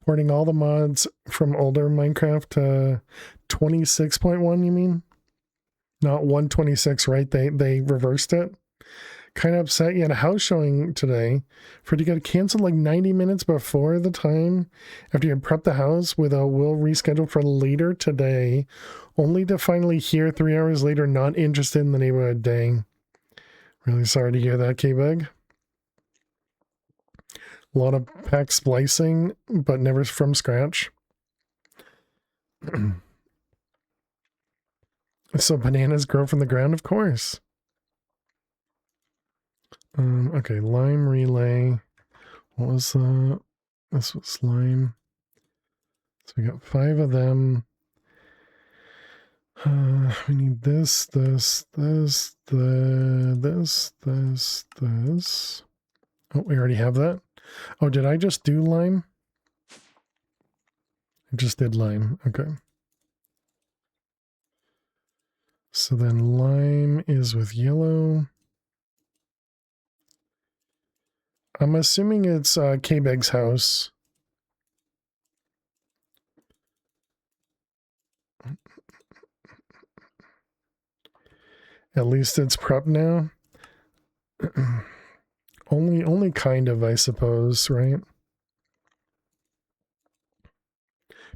Porting all the mods from older Minecraft to 26.1, you mean? Not 126, right? They reversed it. Kind of upset. You had a house showing today for it to get canceled like 90 minutes before the time after you had prepped the house with a will reschedule for later today, only to finally hear 3 hours later not interested in the neighborhood. Dang. Really sorry to hear that, K-Bag. A lot of pack splicing, but never from scratch. So bananas grow from the ground, of course. Okay, lime relay. What was that? This was lime. So we got 5 of them. We need this. Oh, we already have that. Oh, did I just do lime? I just did lime. Okay. So then lime is with yellow. I'm assuming it's K-Beg's house. At least it's prep now. only kind of, I suppose, right?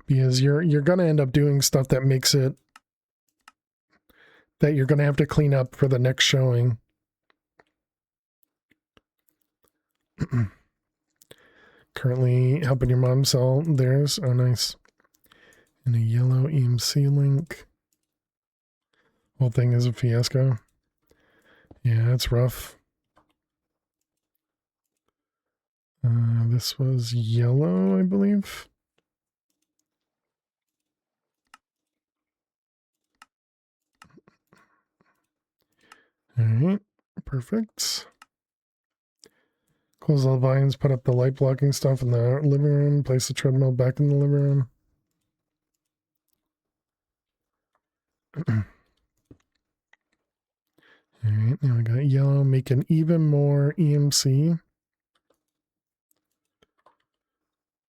Because you're gonna end up doing stuff that makes it that you're gonna have to clean up for the next showing. Currently helping your mom sell theirs. Oh, nice. And a yellow EMC link. Whole thing is a fiasco. Yeah, it's rough. This was yellow, I believe. All right, perfect. Close all the vines, put up the light blocking stuff in the living room, place the treadmill back in the living room. All right, now we got yellow, making even more EMC.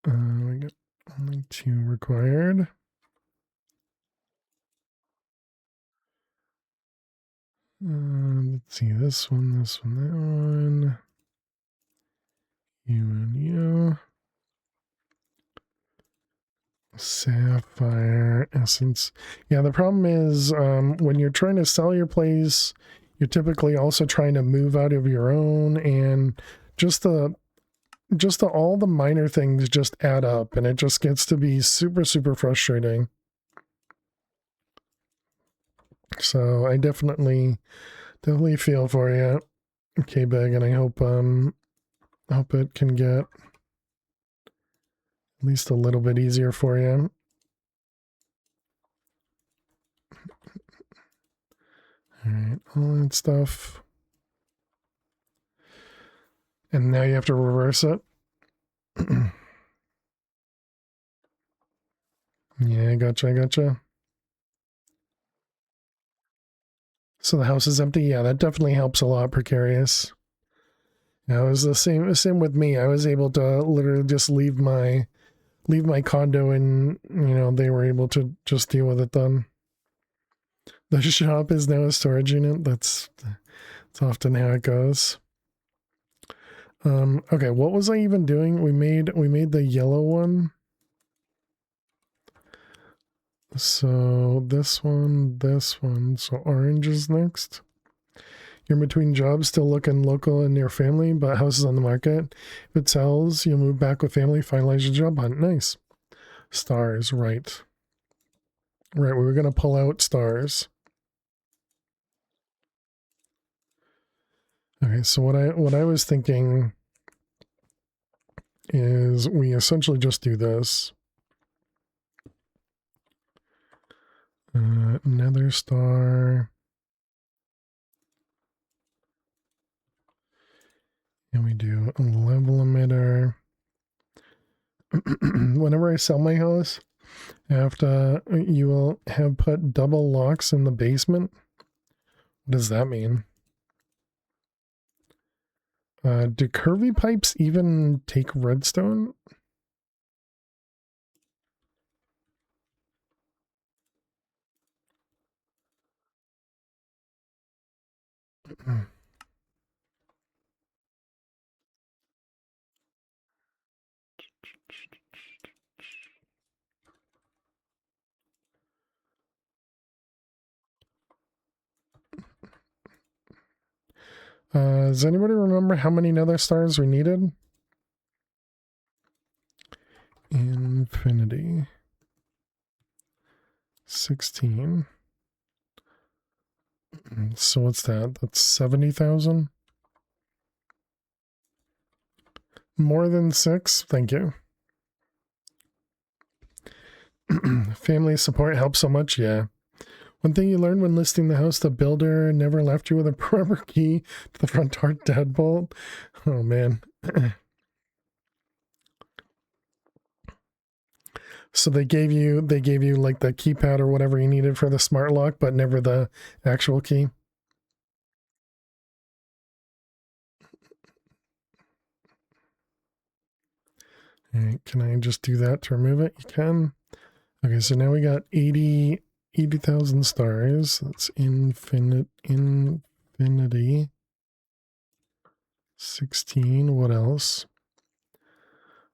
We got only 2 required. Let's see, this one, that one. You and you. Sapphire essence. Yeah, the problem is when you're trying to sell your place, you're typically also trying to move out of your own, and just all the minor things just add up, and it just gets to be super, super frustrating. So I definitely feel for you, K-Bag, and I hope it can get at least a little bit easier for you. All right, all that stuff. And now you have to reverse it. Yeah, I gotcha. So the house is empty. Yeah, that definitely helps a lot, Precarious. Yeah, it was the same with me. I was able to literally just leave my condo, and they were able to just deal with it then. The shop is now a storage unit. That's often how it goes. Okay, what was I even doing? We made the yellow one. So this one. So orange is next. You're in between jobs, still looking local and near family, but house is on the market. If it sells, you'll move back with family, finalize your job hunt. Nice. Stars, right. Right, we were gonna pull out stars. Okay, so what I was thinking is we essentially just do this. Nether star. And we do a level emitter. Whenever I sell my house, after you will have put double locks in the basement. What does that mean? Do curvy pipes even take redstone? Does anybody remember how many nether stars we needed? Infinity. 16. So what's that? That's 70,000? More than 6? Thank you. Family support helps so much, yeah. One thing you learned when listing the house, the builder never left you with a proper key to the front door deadbolt. Oh man. So they gave you like the keypad or whatever you needed for the smart lock, but never the actual key. All right, can I just do that to remove it? You can. Okay, so now we got 80,000 stars. That's infinity. 16. What else?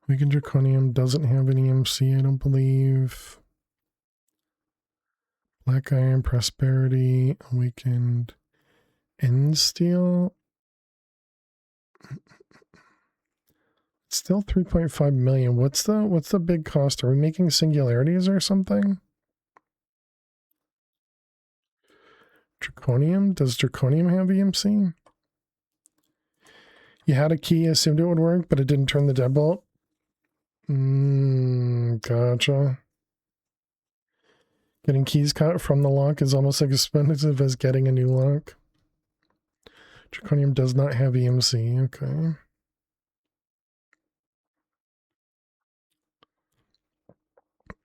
Weakened Draconium doesn't have any MC, I don't believe. Black Iron, Prosperity, Awakened, End Steel. Still 3.5 million. What's the big cost? Are we making singularities or something? Draconium? Does Draconium have EMC? You had a key, assumed it would work, but it didn't turn the deadbolt. Gotcha. Getting keys cut from the lock is almost as expensive as getting a new lock. Draconium does not have EMC. Okay.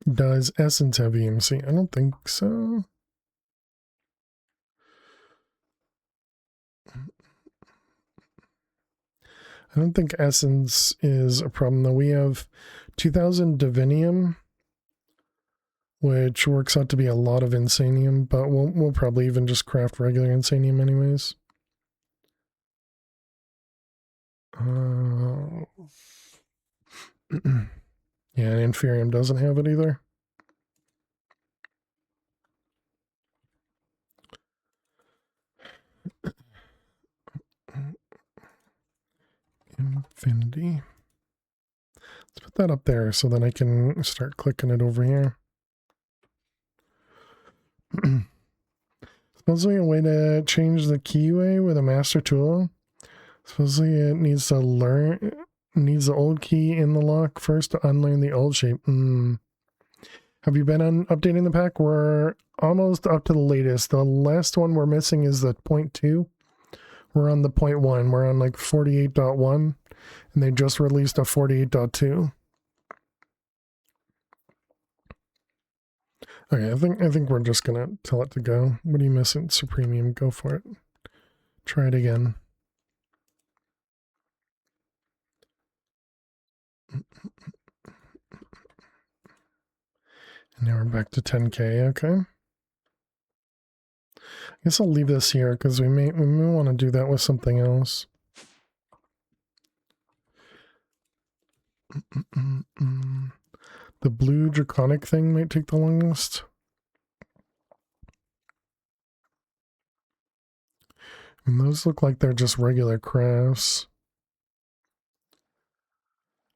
Does Essence have EMC? I don't think so. I don't think Essence is a problem, though. We have 2000 Divinium, which works out to be a lot of Insanium, but we'll probably even just craft regular Insanium anyways. Yeah, and Inferium doesn't have it either. Infinity. Let's put that up there so then I can start clicking it over here. Supposedly a way to change the keyway with a master tool. Supposedly it needs to needs the old key in the lock first to unlearn the old shape. Have you been on updating the pack? We're almost up to the latest. The last one we're missing is the 0.2. We're on the 0.1. We're on like 48.1, and they just released a 48.2. Okay, I think we're just gonna tell it to go. What are you missing? Supremium, go for it. Try it again. And now we're back to 10K, okay. I guess I'll leave this here because we may want to do that with something else. The blue draconic thing might take the longest. And those look like they're just regular crafts.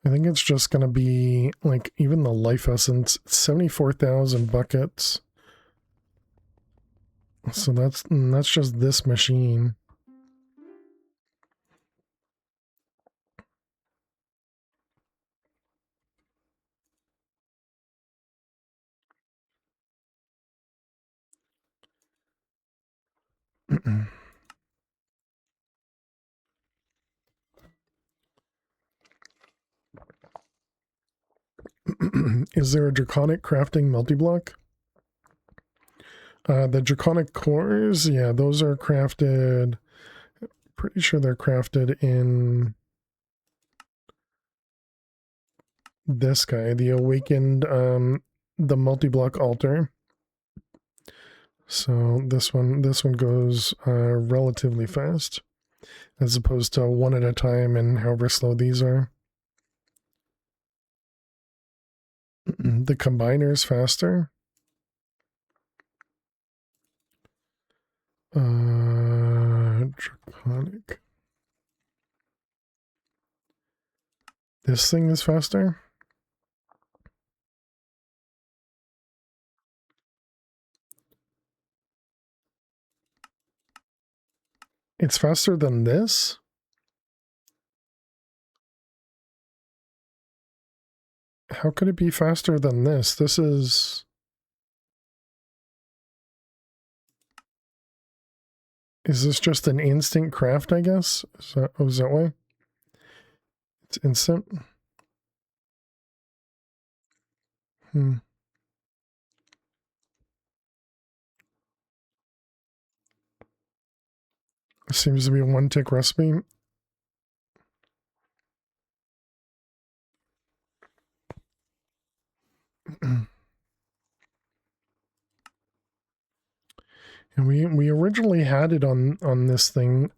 I think it's just going to be like even the life essence, 74,000 buckets. So that's just this machine. Is there a draconic crafting multi-block? The draconic cores, yeah, those are crafted. Pretty sure they're crafted in this guy, the awakened, the multi-block altar. So this one goes relatively fast, as opposed to one at a time and however slow these are. The combiner's faster. Draconic. This thing is faster. It's faster than this? How could it be faster than this? This is... Is this just an instant craft, I guess? Is that why? It's instant? It seems to be a one-tick recipe. And we originally had it on this thing,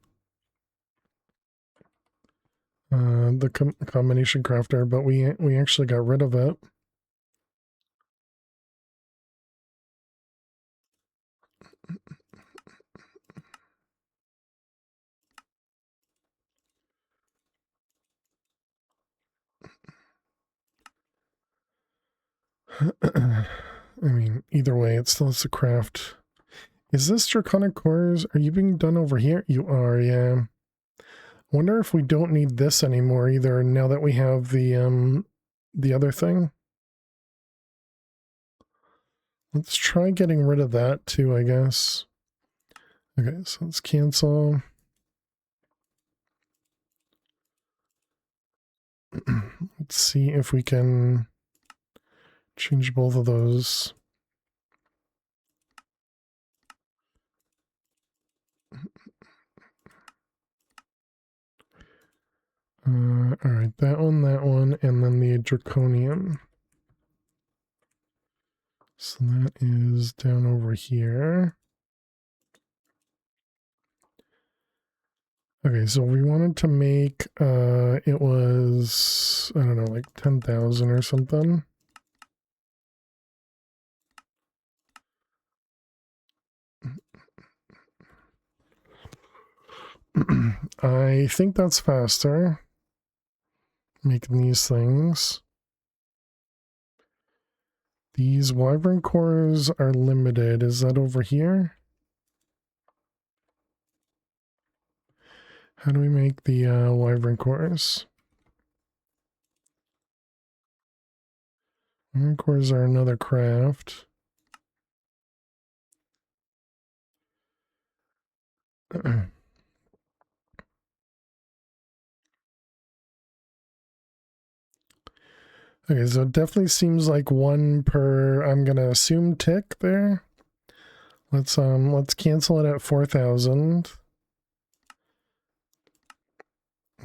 the combination crafter, but we actually got rid of it. I mean, either way, it still has a craft. Is this draconic cores? Are you being done over here? You are, yeah. Wonder if we don't need this anymore either now that we have the other thing. Let's try getting rid of that too, I guess. Okay, so let's cancel. Let's see if we can change both of those. All right, that one, and then the draconium. So that is down over here. Okay, so we wanted to make, it was, I don't know, like 10,000 or something. I think that's faster. Making these things. These wyvern cores are limited. Is that over here? How do we make the wyvern cores? Wyvern cores are another craft. Okay, so it definitely seems like one per, I'm gonna assume, tick there. Let's cancel it at 4,000.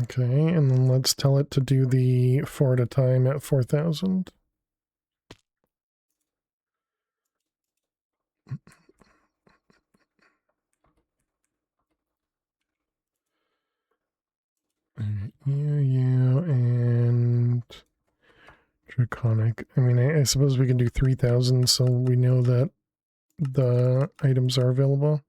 Okay, and then let's tell it to do the 4 at a time at 4,000. you, and draconic. I mean, I suppose we can do 3,000 so we know that the items are available.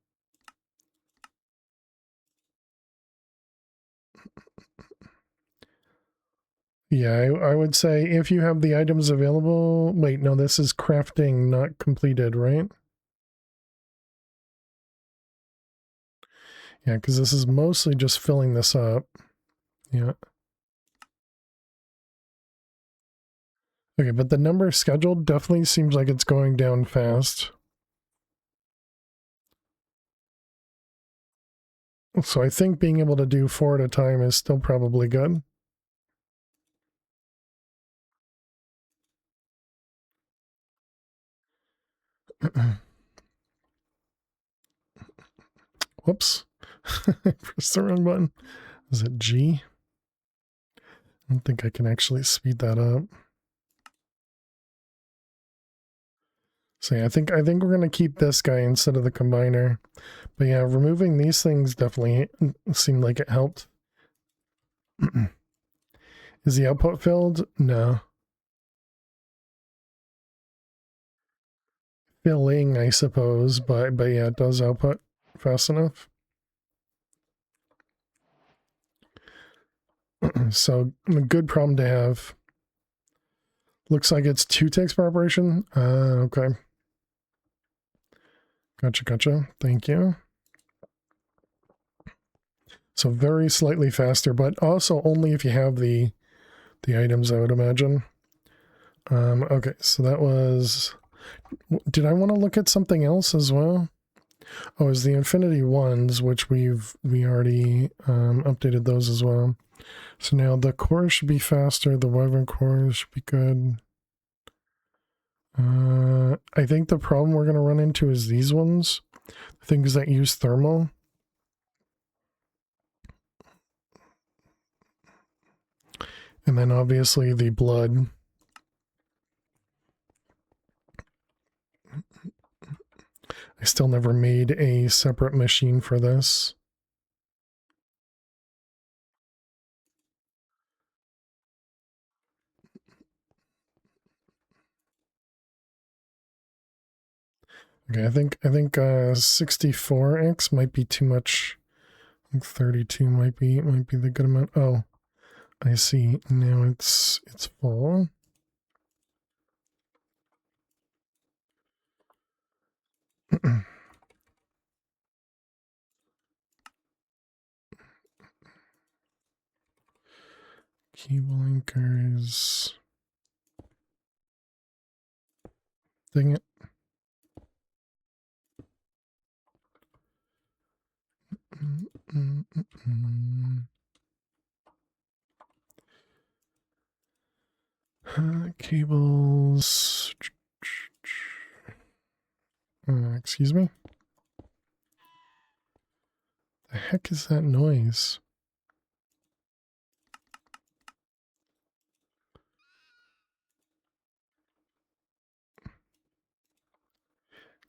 Yeah, I would say if you have the items available... Wait, no, this is crafting not completed, right? Yeah, because this is mostly just filling this up. Yeah. Okay, but the number scheduled definitely seems like it's going down fast. So I think being able to do 4 at a time is still probably good. Whoops. I pressed the wrong button. Is it G? I don't think I can actually speed that up. So yeah, I think we're gonna keep this guy instead of the combiner. But yeah, removing these things definitely seemed like it helped. Is the output filled? No. Filling, I suppose, but yeah, it does output fast enough. So a good problem to have. Looks like it's 2 ticks per operation. Okay. Gotcha. Thank you. So very slightly faster, but also only if you have the items, I would imagine. Okay, so that was... Did I want to look at something else as well? Oh, is the Infinity ones, which we already updated those as well. So now the core should be faster, the Wyvern core should be good. I think the problem we're going to run into is these ones. Things that use thermal. And then obviously the blood. I still never made a separate machine for this. Okay, I think 64x might be too much. I think 32 might be the good amount. Oh, I see. Now it's full. Cable anchors. Dang it. Cables. Excuse me? The heck is that noise?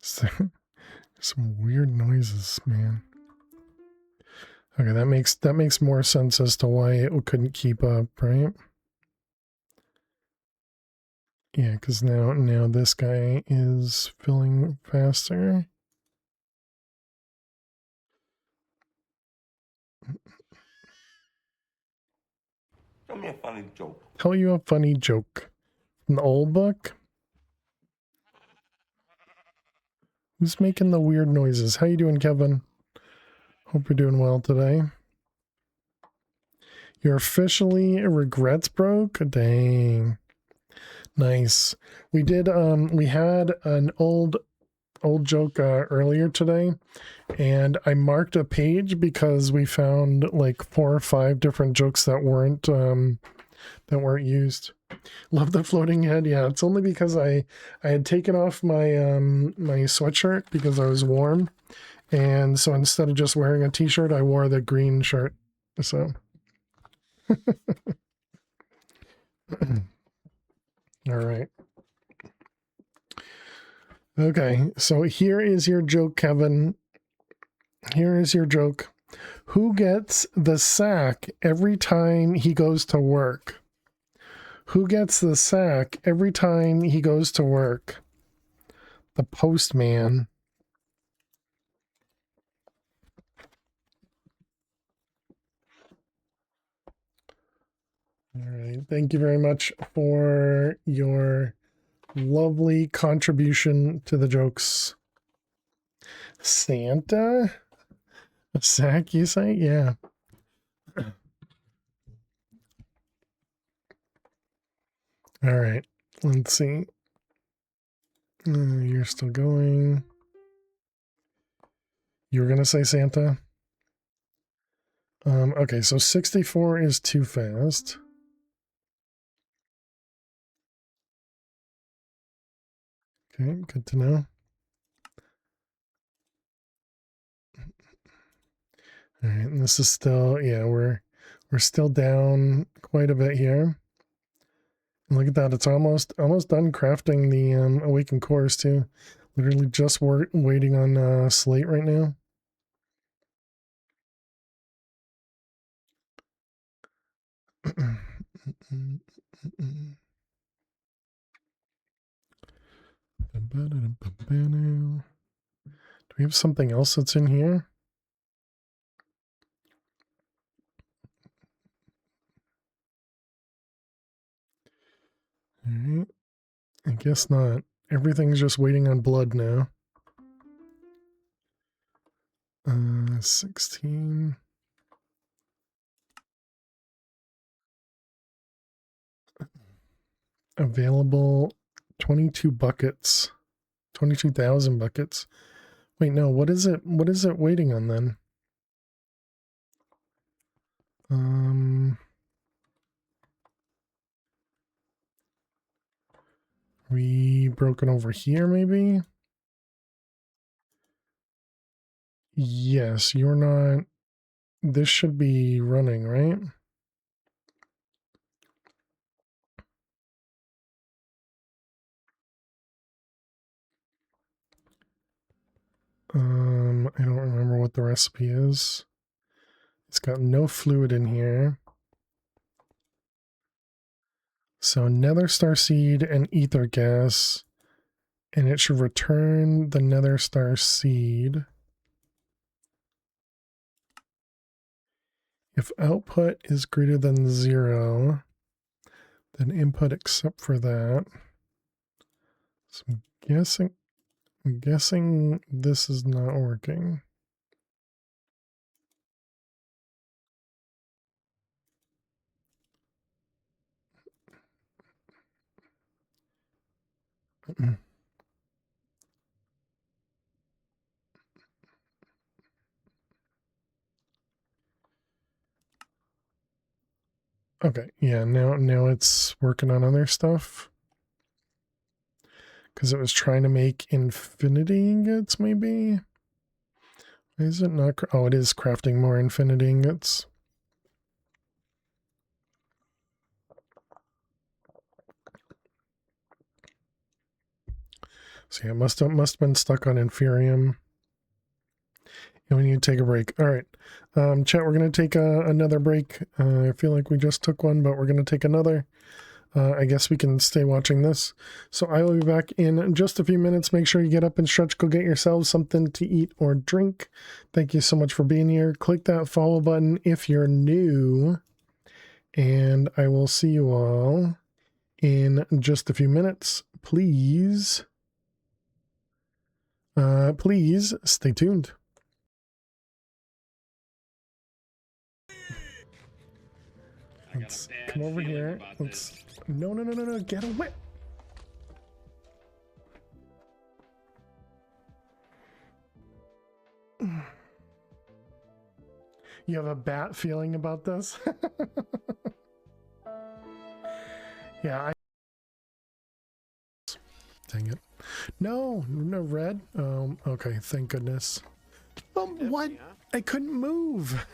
Is there some weird noises, man? Okay, that makes more sense as to why it couldn't keep up, right? Yeah, because now this guy is filling faster. Tell me a funny joke. Tell you a funny joke. From the old book? Who's making the weird noises? How you doing, Kevin? Hope you're doing well today. You're officially regrets broke? Dang. Nice. We did we had an old joke earlier today, and I marked a page because we found like 4 or 5 different jokes that weren't used. Love the floating head. Yeah, it's only because I had taken off my my sweatshirt because I was warm, and so instead of just wearing a t-shirt, I wore the green shirt. So all right. Okay, so here is your joke, Kevin. Here is your joke. Who gets the sack every time he goes to work? Who gets the sack every time he goes to work? The postman. All right. Thank you very much for your lovely contribution to the jokes. Santa? A sack, you say? Yeah. All right. Let's see. You're still going. You were going to say Santa? Okay, so 64 is too fast. Okay, good to know. All right, and this is still, yeah, we're still down quite a bit here. And look at that, it's almost done crafting the awakened cores too. Literally just waiting on slate right now. Do we have something else that's in here? All right. I guess not. Everything's just waiting on blood now. 16. Available 22 buckets. 22,000 buckets. Wait, no, what is it? What is it waiting on then? We broken over here maybe? Yes, you're not. This should be running, right? I don't remember what the recipe is. It's got no fluid in here. So nether star seed and ether gas, and it should return the nether star seed. If output is greater than 0, then input except for that. So I'm guessing this is not working. Okay, yeah, now it's working on other stuff. Because it was trying to make infinity ingots, maybe? Why is it not? Oh, it is crafting more infinity ingots. So yeah, must have been stuck on inferium. And we need to take a break. All right, chat, we're going to take another break. I feel like we just took one, but we're going to take another. I guess we can stay watching this. So I will be back in just a few minutes. Make sure you get up and stretch. Go get yourselves something to eat or drink. Thank you so much for being here. Click that follow button if you're new. And I will see you all in just a few minutes. Please stay tuned. Let's come over here. Let's no, get away. You have a bad feeling about this? Yeah, dang it. No red. Okay, thank goodness. What? I couldn't move.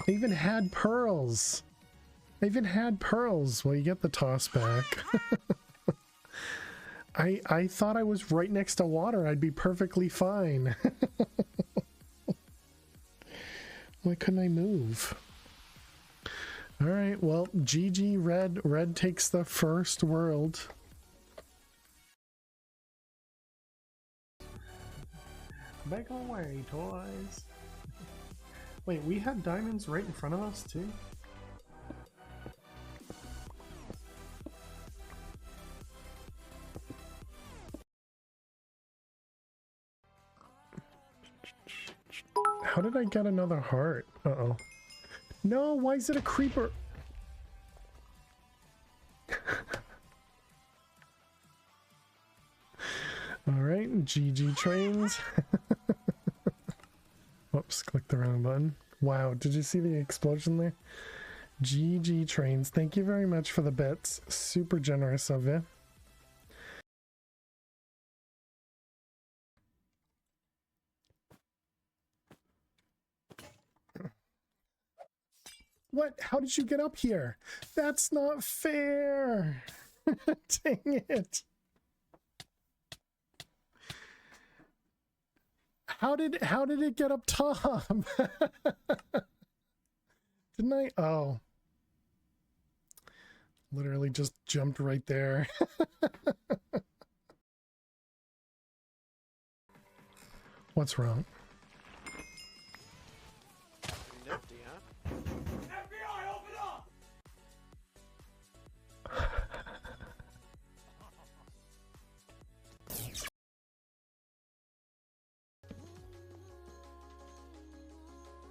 I even had pearls. Well, you get the toss back. I thought I was right next to water. I'd be perfectly fine. Why couldn't I move? All right, well, GG Red. Red takes the first world. Back away, toys. Wait, we had diamonds right in front of us, too? How did I get another heart? Uh-oh. No, why is it a creeper? Alright, GG trains. Whoops, click the wrong button. Wow, did you see the explosion there? GG trains, thank you very much for the bits. Super generous of you. What? How did you get up here? That's not fair. Dang it. How did it get up top? Didn't I? Oh. Literally just jumped right there. What's wrong? Nifty, huh? FBI, open up!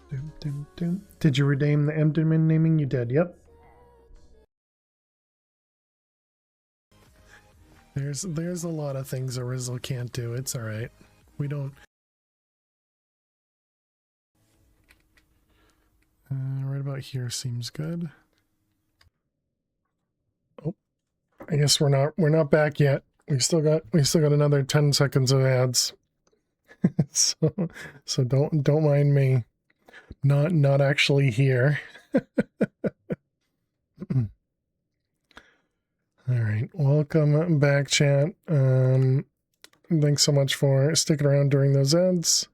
Doom, doom, doom. Did you redeem the Enderman naming? You did, yep. There's a lot of things a Rizzle can't do. It's alright. We don't... right about here seems good. Oh, I guess we're not back yet. We still got another 10 seconds of ads. so don't mind me. Not actually here. All right, welcome back, chat. Thanks so much for sticking around during those ads.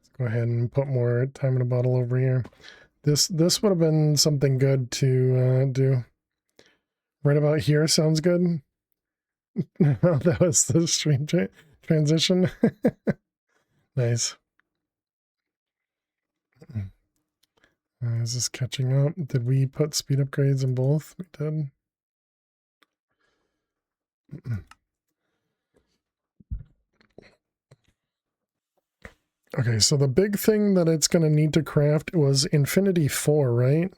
Let's go ahead and put more time in a bottle over here. This would have been something good to do. Right about here sounds good. That was the stream transition. Nice. Is this catching up? Did we put speed upgrades in both? We did. Okay, so the big thing that it's going to need to craft was Infinity 4, right?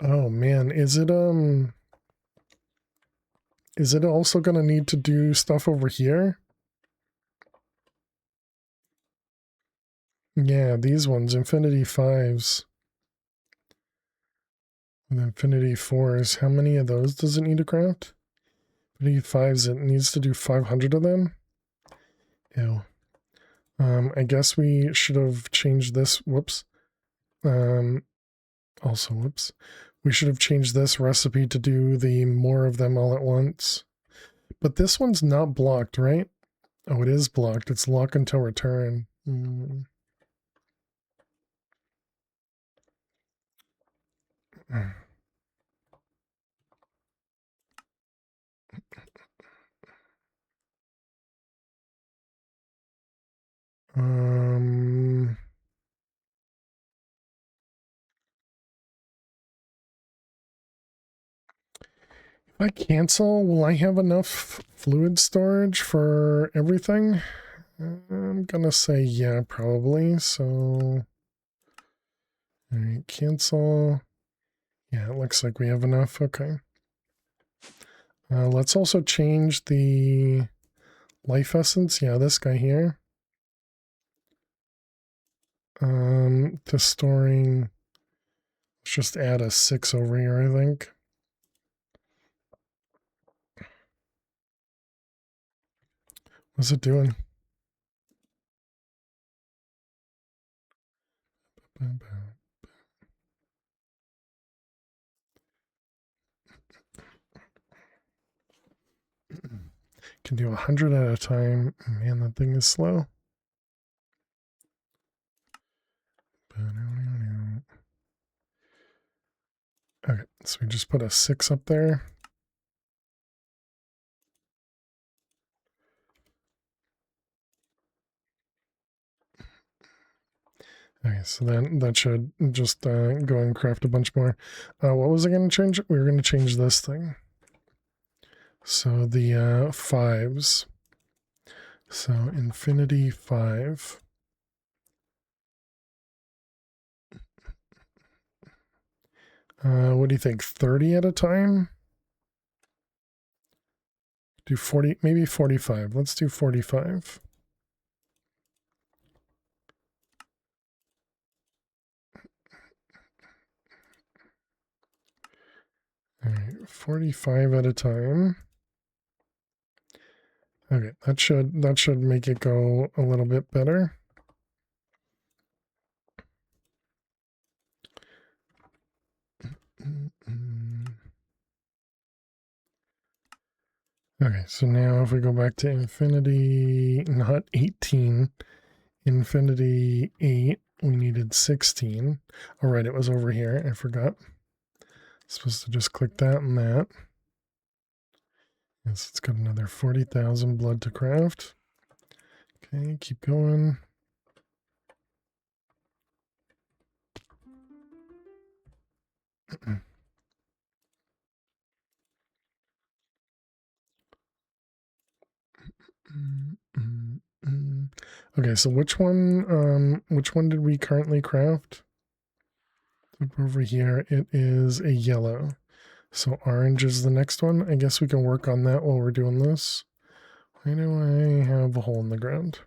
Oh man, is it also going to need to do stuff over here? Yeah, these ones, Infinity 5s. And Infinity 4s. How many of those does it need to craft? Infinity 5s, it needs to do 500 of them? Ew. I guess we should have changed this. Whoops. Also, whoops. We should have changed this recipe to do the more of them all at once. But this one's not blocked, right? Oh, it is blocked. It's lock until return. If I cancel, will I have enough fluid storage for everything? I'm gonna say yeah, probably. So, all right, cancel. Yeah, it looks like we have enough. Okay. Let's also change the life essence. Yeah, this guy here. To storing. Let's just add a 6 over here, I think. What's it doing? Can do 100 at a time. Man, that thing is slow. Okay, so we just put a 6 up there. Okay, so then that should just go and craft a bunch more. What was I going to change? We were going to change this thing. So the 5s. So infinity 5. What do you think? 30 at a time? Do 40, maybe 45. Let's do 45. All right, 45 at a time. Okay, that should make it go a little bit better. Okay, so now if we go back to infinity, not 18, infinity 8, we needed 16. All right, it was over here. I forgot. Supposed to just click that and that. Yes, it's got another 40,000 blood to craft. Okay, keep going. Okay, so which one did we currently craft? Up over here, it is a yellow. So orange is the next one. I guess we can work on that while we're doing this. Why do I have a hole in the ground?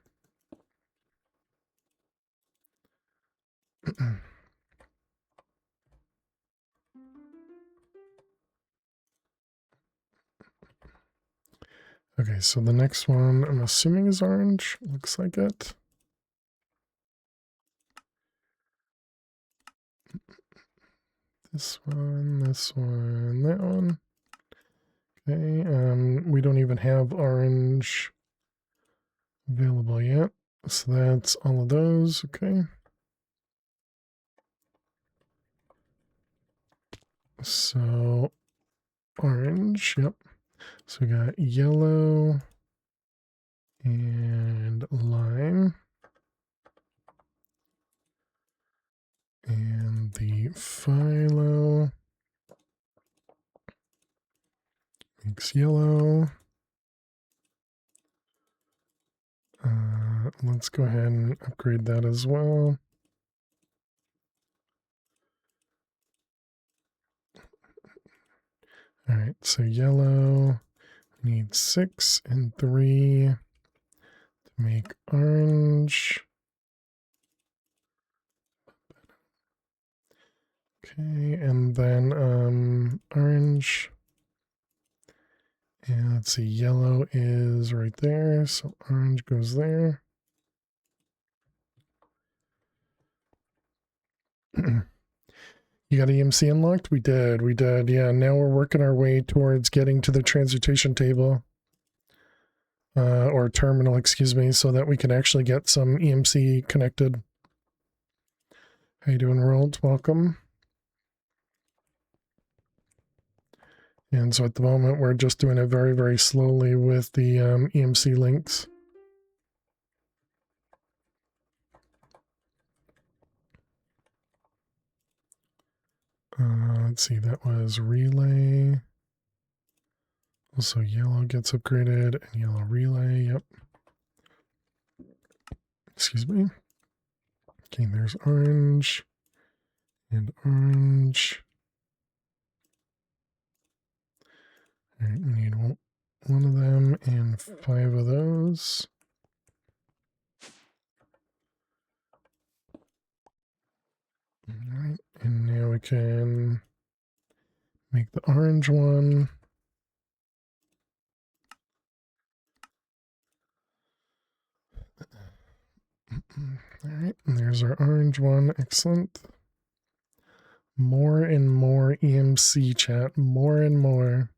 Okay, so the next one I'm assuming is orange. Looks like it. This one, that one. Okay, we don't even have orange available yet. So that's all of those, okay. So orange, yep. So we got yellow and lime. And the phyllo makes yellow. Let's go ahead and upgrade that as well. All right, so yellow needs 6 and 3 to make orange. Okay, and then orange. And let's see, yellow is right there, so orange goes there. You got EMC unlocked? We did. Yeah, now we're working our way towards getting to the transmutation table. Or terminal, excuse me, so that we can actually get some EMC connected. How you doing, world? Welcome. And so at the moment, we're just doing it very, very slowly with the EMC links. Let's see, that was relay. Also, yellow gets upgraded and yellow relay. Yep. Excuse me. Okay, there's orange and orange. All right, we need one of them and 5 of those. All right, and now we can make the orange one. All right, and there's our orange one. Excellent. More and more EMC chat. More and more.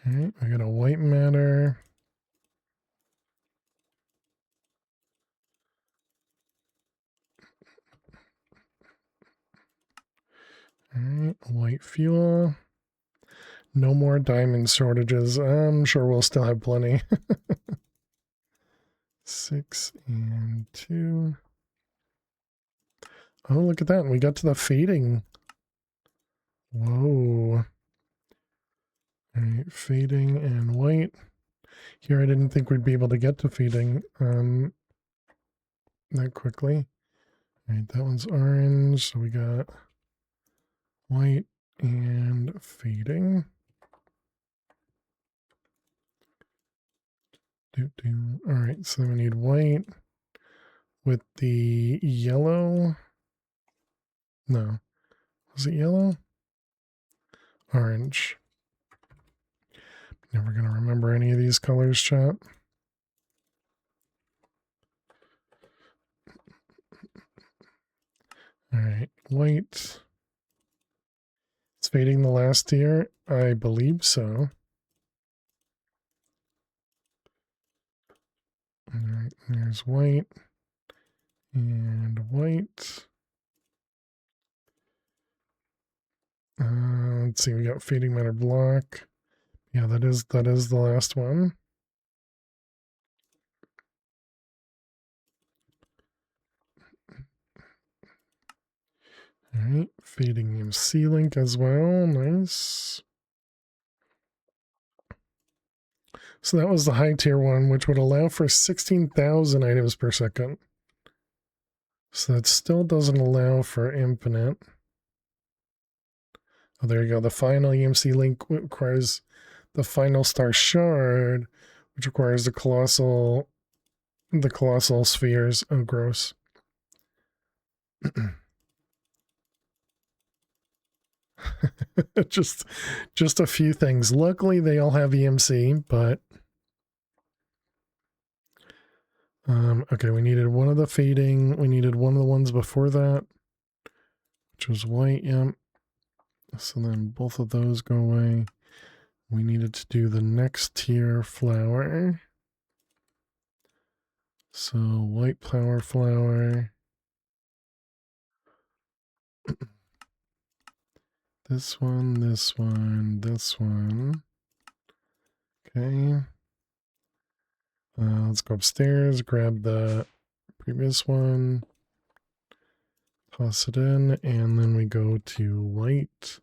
All right, we got a white matter. white fuel. No more diamond shortages. I'm sure we'll still have plenty. 6 and 2. Oh, look at that. We got to the fading. Whoa. All right, fading and white. Here I didn't think we'd be able to get to fading that quickly. All right, that one's orange. So we got white and fading. All right, so we need white with the yellow. No, was it yellow? Orange. Never gonna remember any of these colors, chat. All right, white. It's fading the last tier. I believe so. All right, there's white and white. Let's see, we got fading matter block. Yeah, that is the last one. All right, fading MC link as well. Nice. So that was the high tier one, which would allow for 16,000 items per second. So that still doesn't allow for infinite. Oh, there you go. The final EMC link requires the final star shard, which requires the colossal spheres. Oh, gross. just a few things. Luckily, they all have EMC, but okay, we needed one of the fading. We needed one of the ones before that, which was white. Yep. So then both of those go away. We needed to do the next tier flower. So white power flower. This one, this one, this one. Okay. Let's go upstairs, grab the previous one, toss it in, and then we go to white.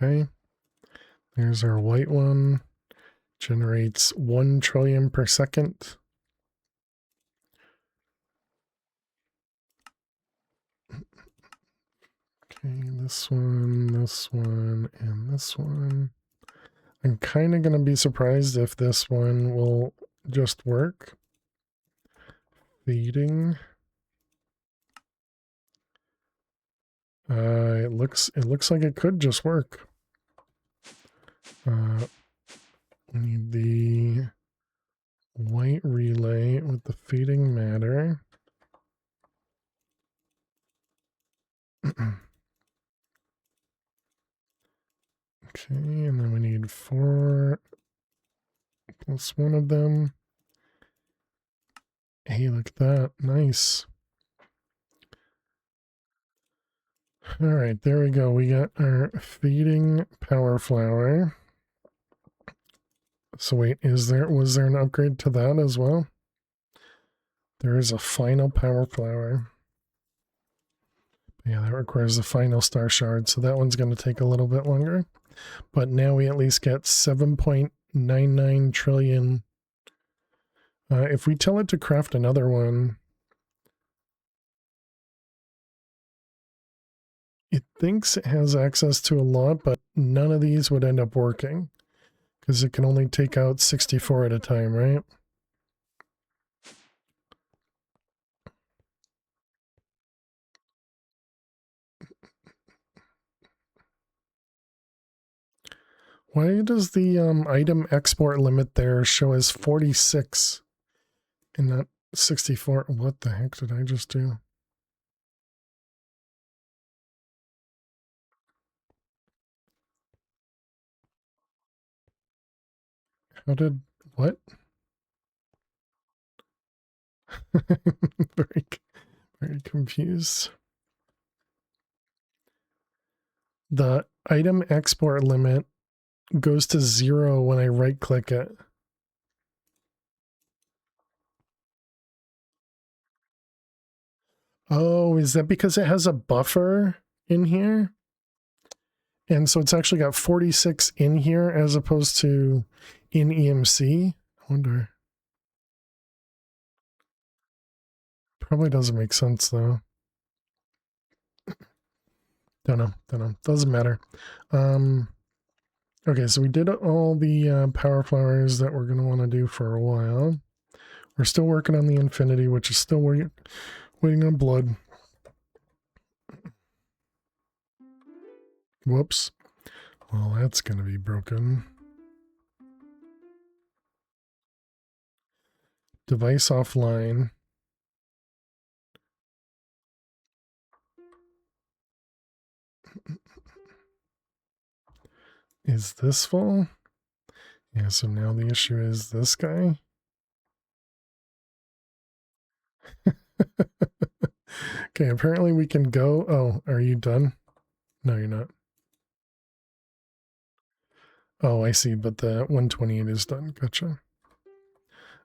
Okay. There's our white one. Generates 1 trillion per second. Okay, this one, and this one. I'm kind of going to be surprised if this one will just work. Feeding. It looks like it could just work. We need the white relay with the feeding matter. Okay, and then we need 4 plus 1 of them. Hey, look at that. Nice. All right, there we go. We got our feeding power flower. So wait, was there an upgrade to that as well? There is a final power flower. Yeah, that requires the final star shard, so that one's going to take a little bit longer. But now we at least get 7.99 trillion. If we tell it to craft another one, it thinks it has access to a lot, but none of these would end up working because it can only take out 64 at a time, right? Why does the item export limit there show as 46 and not 64? What the heck did I just do? How did, what? very, very confused. The item export limit goes to 0 when I right click it. Oh, is that because it has a buffer in here? And so it's actually got 46 in here as opposed to in EMC? I wonder. Probably doesn't make sense though. Don't know. Doesn't matter. Okay, so we did all the power flowers that we're going to want to do for a while. We're still working on the infinity, which is still waiting on blood. Whoops. Well, that's going to be broken. Device offline. Is this full? Yeah, so now the issue is this guy. Okay, apparently we can go. Oh, are you done? No, you're not. Oh, I see, but the 128 is done. Gotcha.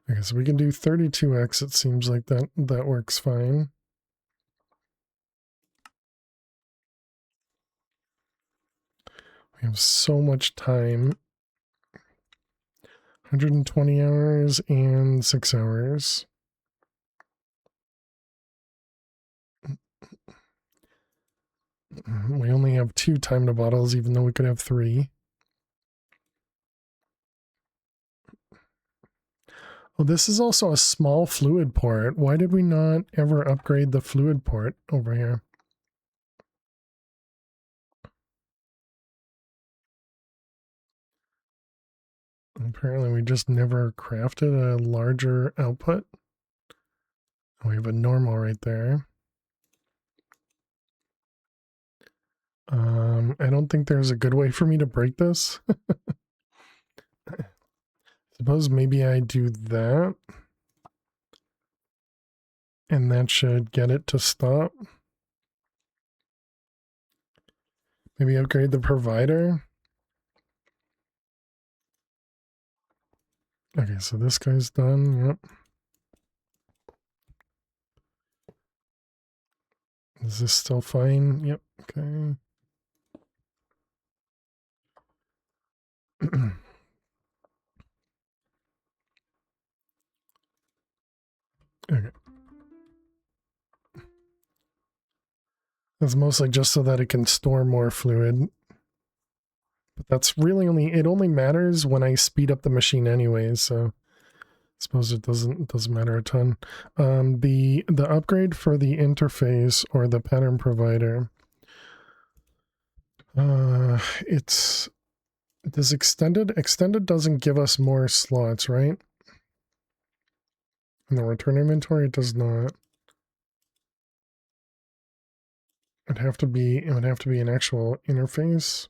Okay, so we can do 32x. It seems like that works fine. We have so much time. 120 hours and 6 hours. We only have 2 time to bottles, even though we could have 3. Oh, this is also a small fluid port. Why did we not ever upgrade the fluid port over here? Apparently we just never crafted a larger output. We have a normal right there. I don't think there's a good way for me to break this. Suppose maybe I do that. And that should get it to stop. Maybe upgrade the provider. Okay, so this guy's done. Yep. Is this still fine? Yep. Okay. Okay. That's mostly just so that it can store more fluid. But that's really it only matters when I speed up the machine anyways, so I suppose it doesn't matter a ton. The upgrade for the interface or the pattern provider, it's does extended doesn't give us more slots, right? In the return inventory, it does not. It would have to be an actual interface.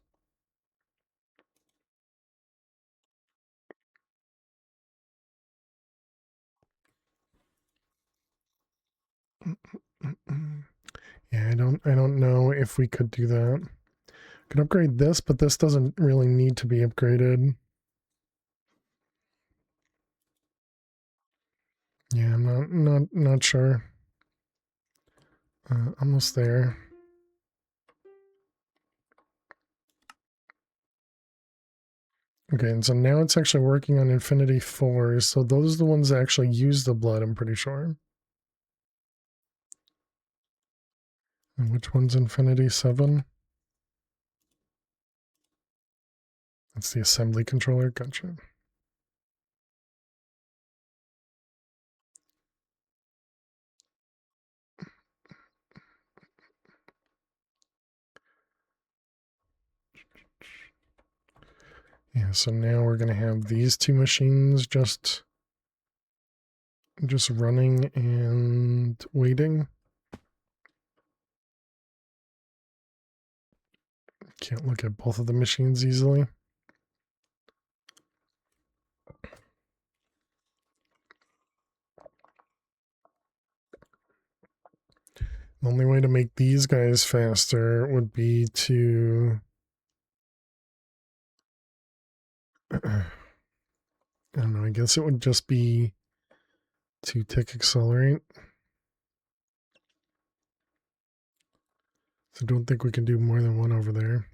Yeah, I don't know if we could do that. Could upgrade this, but this doesn't really need to be upgraded. Yeah, I'm not sure. Almost there. Okay, and so now it's actually working on Infinity 4, so those are the ones that actually use the blood, I'm pretty sure. And which one's Infinity 7? That's the assembly controller, gotcha. Yeah, so now we're gonna have these 2 machines just running and waiting. Can't look at both of the machines easily. The only way to make these guys faster would be to I don't know, I guess it would just be to tick accelerate. So I don't think we can do more than one over there.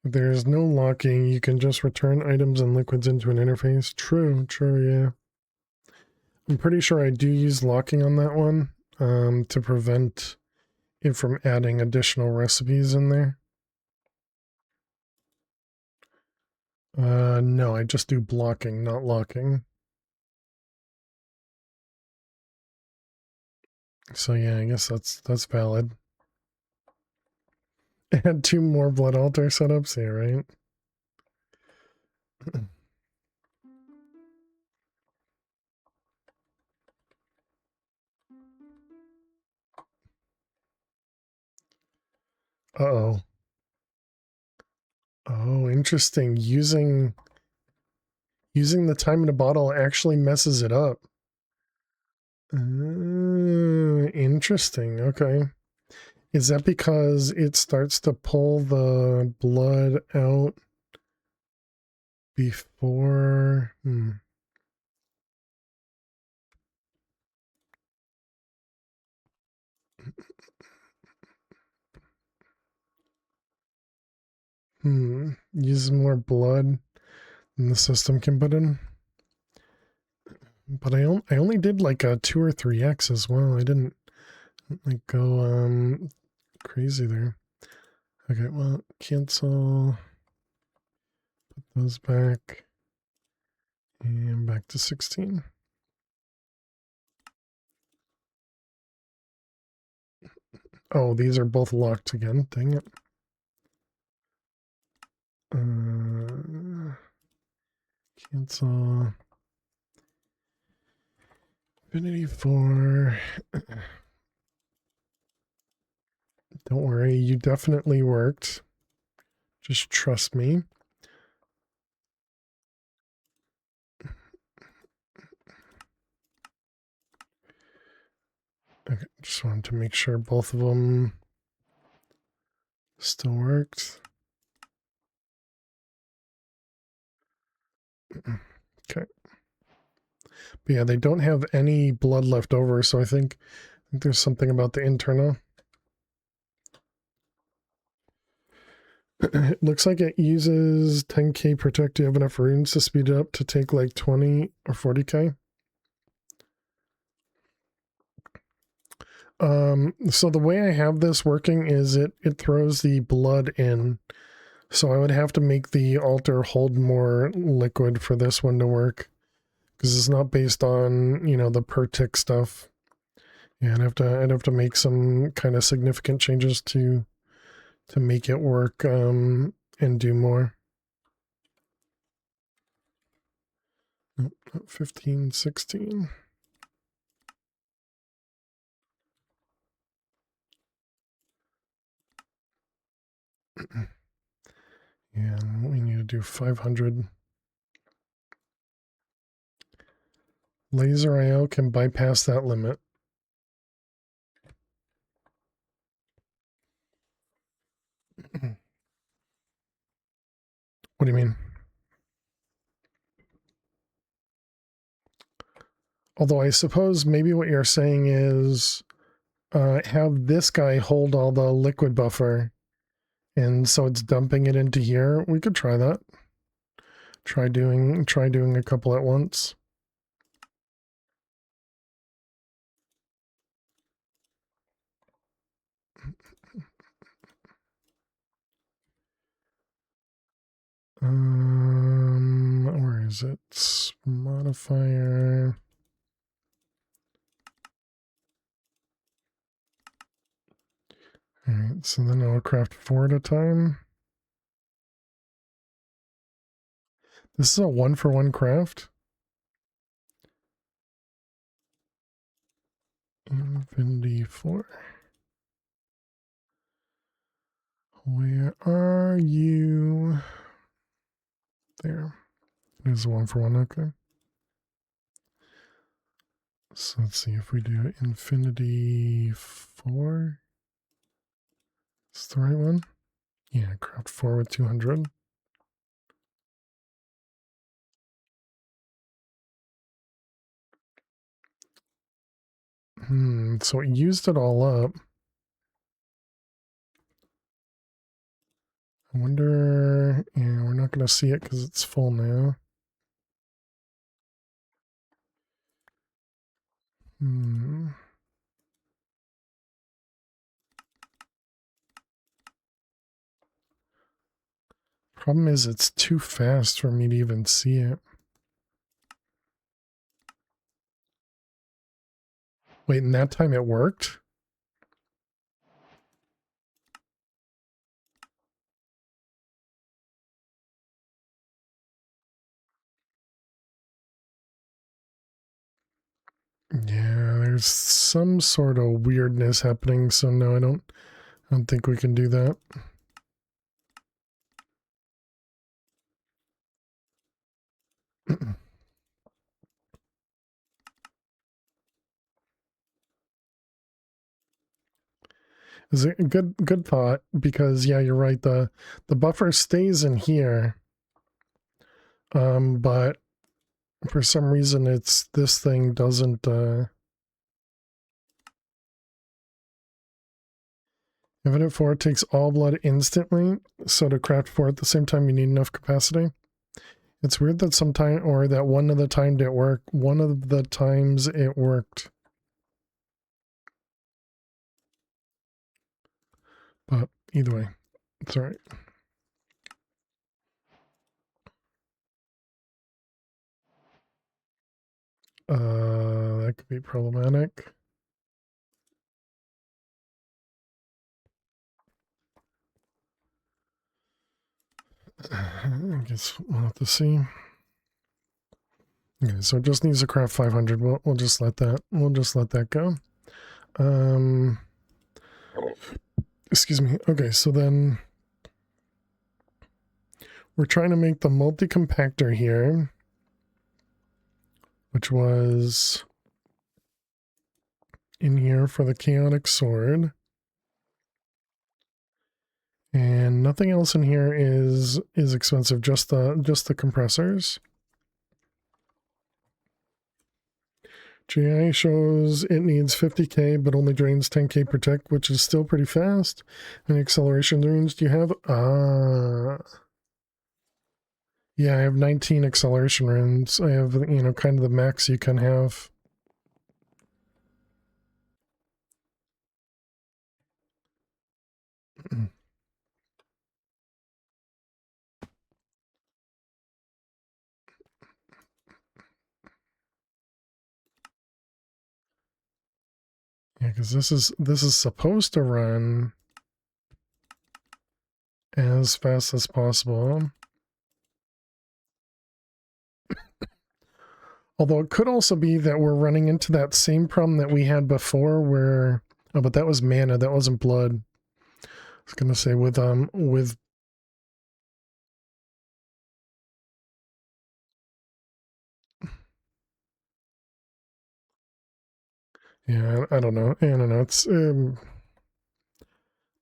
If there's no locking, you can just return items and liquids into an interface. True, yeah. I'm pretty sure I do use locking on that one to prevent it from adding additional recipes in there. No, I just do blocking, not locking. So yeah, I guess that's valid. Add 2 more blood altar setups here, right? Uh-oh. Oh, interesting. Using the time in a bottle actually messes it up. Interesting. Okay. Is that because it starts to pull the blood out before? Use more blood than the system can put in. But I only did like a 2 or 3x as well. I didn't like go crazy there. Okay, well, cancel. Put those back. And back to 16. Oh, these are both locked again. Dang it. Cancel. Infinity 4. Don't worry, you definitely worked. Just trust me. Okay, just wanted to make sure both of them still worked. Okay. But yeah, they don't have any blood left over, so I think there's something about the internal. It looks like it uses 10k protect. Do you have enough runes to speed it up to take like 20 or 40k? So the way I have this working is it throws the blood in. So I would have to make the altar hold more liquid for this one to work. Because it's not based on, the per tick stuff. Yeah, I'd have to make some kind of significant changes to make it work and do more. Nope, not 15, 16. And we need to do 500. Laser IO can bypass that limit. What do you mean? Although I suppose maybe what you're saying is have this guy hold all the liquid buffer, and so it's dumping it into here. We could try that. Try doing a couple at once. Where is it? Modifier. All right, so then I'll craft 4 at a time. This is a 1-for-1 craft. Infinity 4. Where are you? There. There's the 1-for-1, okay. So let's see if we do infinity 4. Is the right one? Yeah, craft 4 with 200. So it used it all up. I wonder, yeah, we're not going to see it because it's full now. Problem is it's too fast for me to even see it. Wait, and that time it worked? Yeah, there's some sort of weirdness happening, so no, I don't think we can do that. Is a good thought, because yeah, you're right, the buffer stays in here. But for some reason this thing doesn't Infinite 4 takes all blood instantly, so to craft 4 at the same time you need enough capacity. It's weird that sometime, or that one of the time didn't work. One of the times it worked. But either way, it's alright. That could be problematic. I guess we'll have to see. Okay, so it just needs to craft 500. We'll just let that go. Excuse me. Okay, so then we're trying to make the multi-compactor here, which was in here for the chaotic sword. And nothing else in here is expensive, just the compressors. GI shows it needs 50k, but only drains 10k per tick, which is still pretty fast. How many acceleration runes do you have? Yeah, I have 19 acceleration runes. I have, kind of the max you can have. Yeah, because this is supposed to run as fast as possible. Although it could also be that we're running into that same problem that we had before where, oh, but that was mana, that wasn't blood. I was gonna say with yeah, I don't know. It's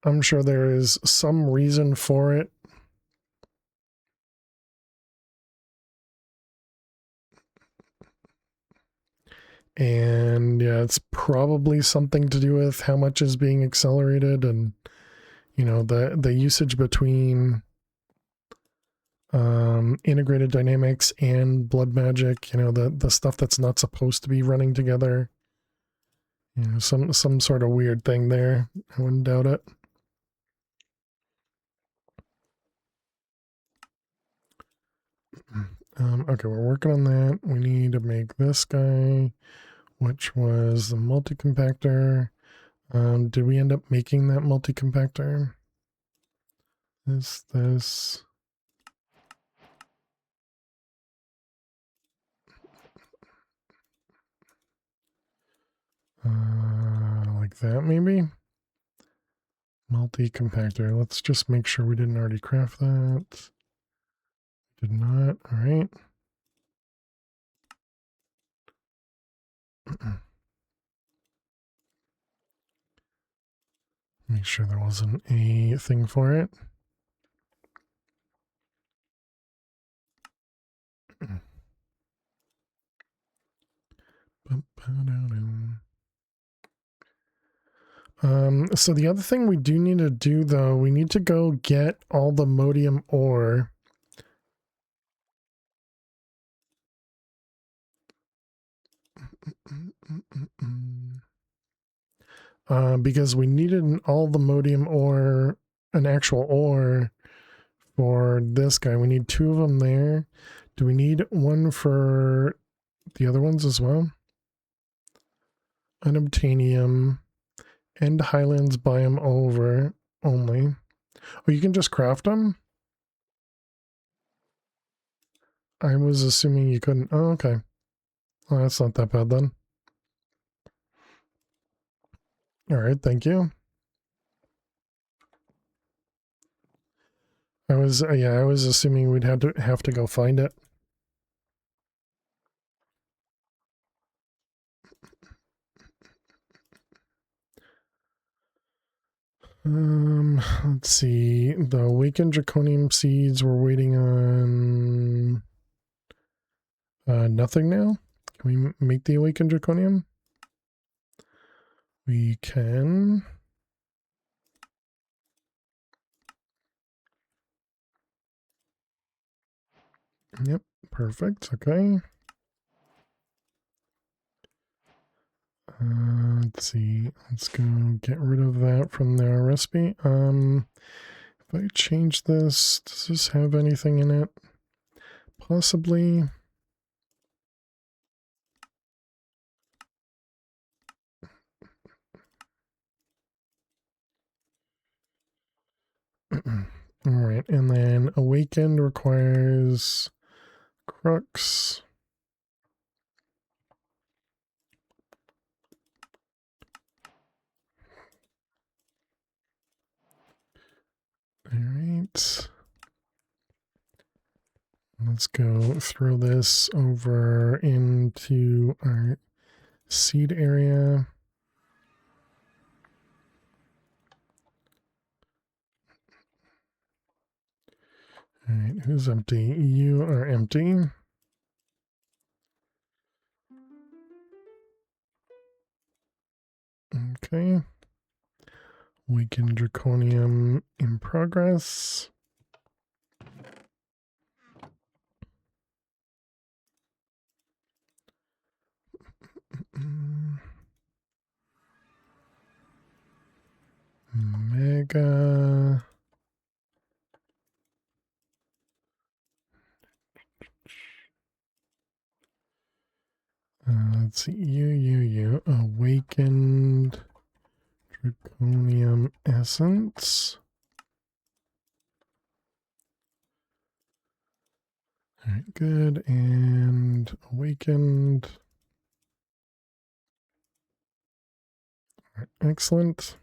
I'm sure there is some reason for it. And yeah, it's probably something to do with how much is being accelerated and the usage between integrated dynamics and blood magic, the stuff that's not supposed to be running together. Some sort of weird thing there. I wouldn't doubt it. Okay, we're working on that. We need to make this guy, which was the multi-compactor. Did we end up making that multi-compactor? This. Like that, maybe? Multi-compactor. Let's just make sure we didn't already craft that. Did not. All right. Make sure there wasn't a thing for it. So the other thing we do need to do, though, we need to go get all the modium ore. Because we needed all the modium ore, an actual ore for this guy. We need 2 of them there. Do we need one for the other ones as well? Unobtainium and Highlands biome over only. Oh, you can just craft them? I was assuming you couldn't. Oh, okay. Well, that's not that bad then. All right, thank you. I was assuming we'd have to go find it. Let's see. The awakened draconium seeds we're waiting on nothing now. Can we make the awakened draconium? We can. Yep, perfect. Okay. Let's see. Let's go get rid of that from the recipe. If I change this, does this have anything in it? Possibly. All right, and then awakened requires crux. All right. Let's go throw this over into our seed area. All right, who's empty? You are empty. Okay. Awakened draconium in progress. Mega. Let's see. You. Awakened draconium essence. All right, good. And awakened. All right, excellent.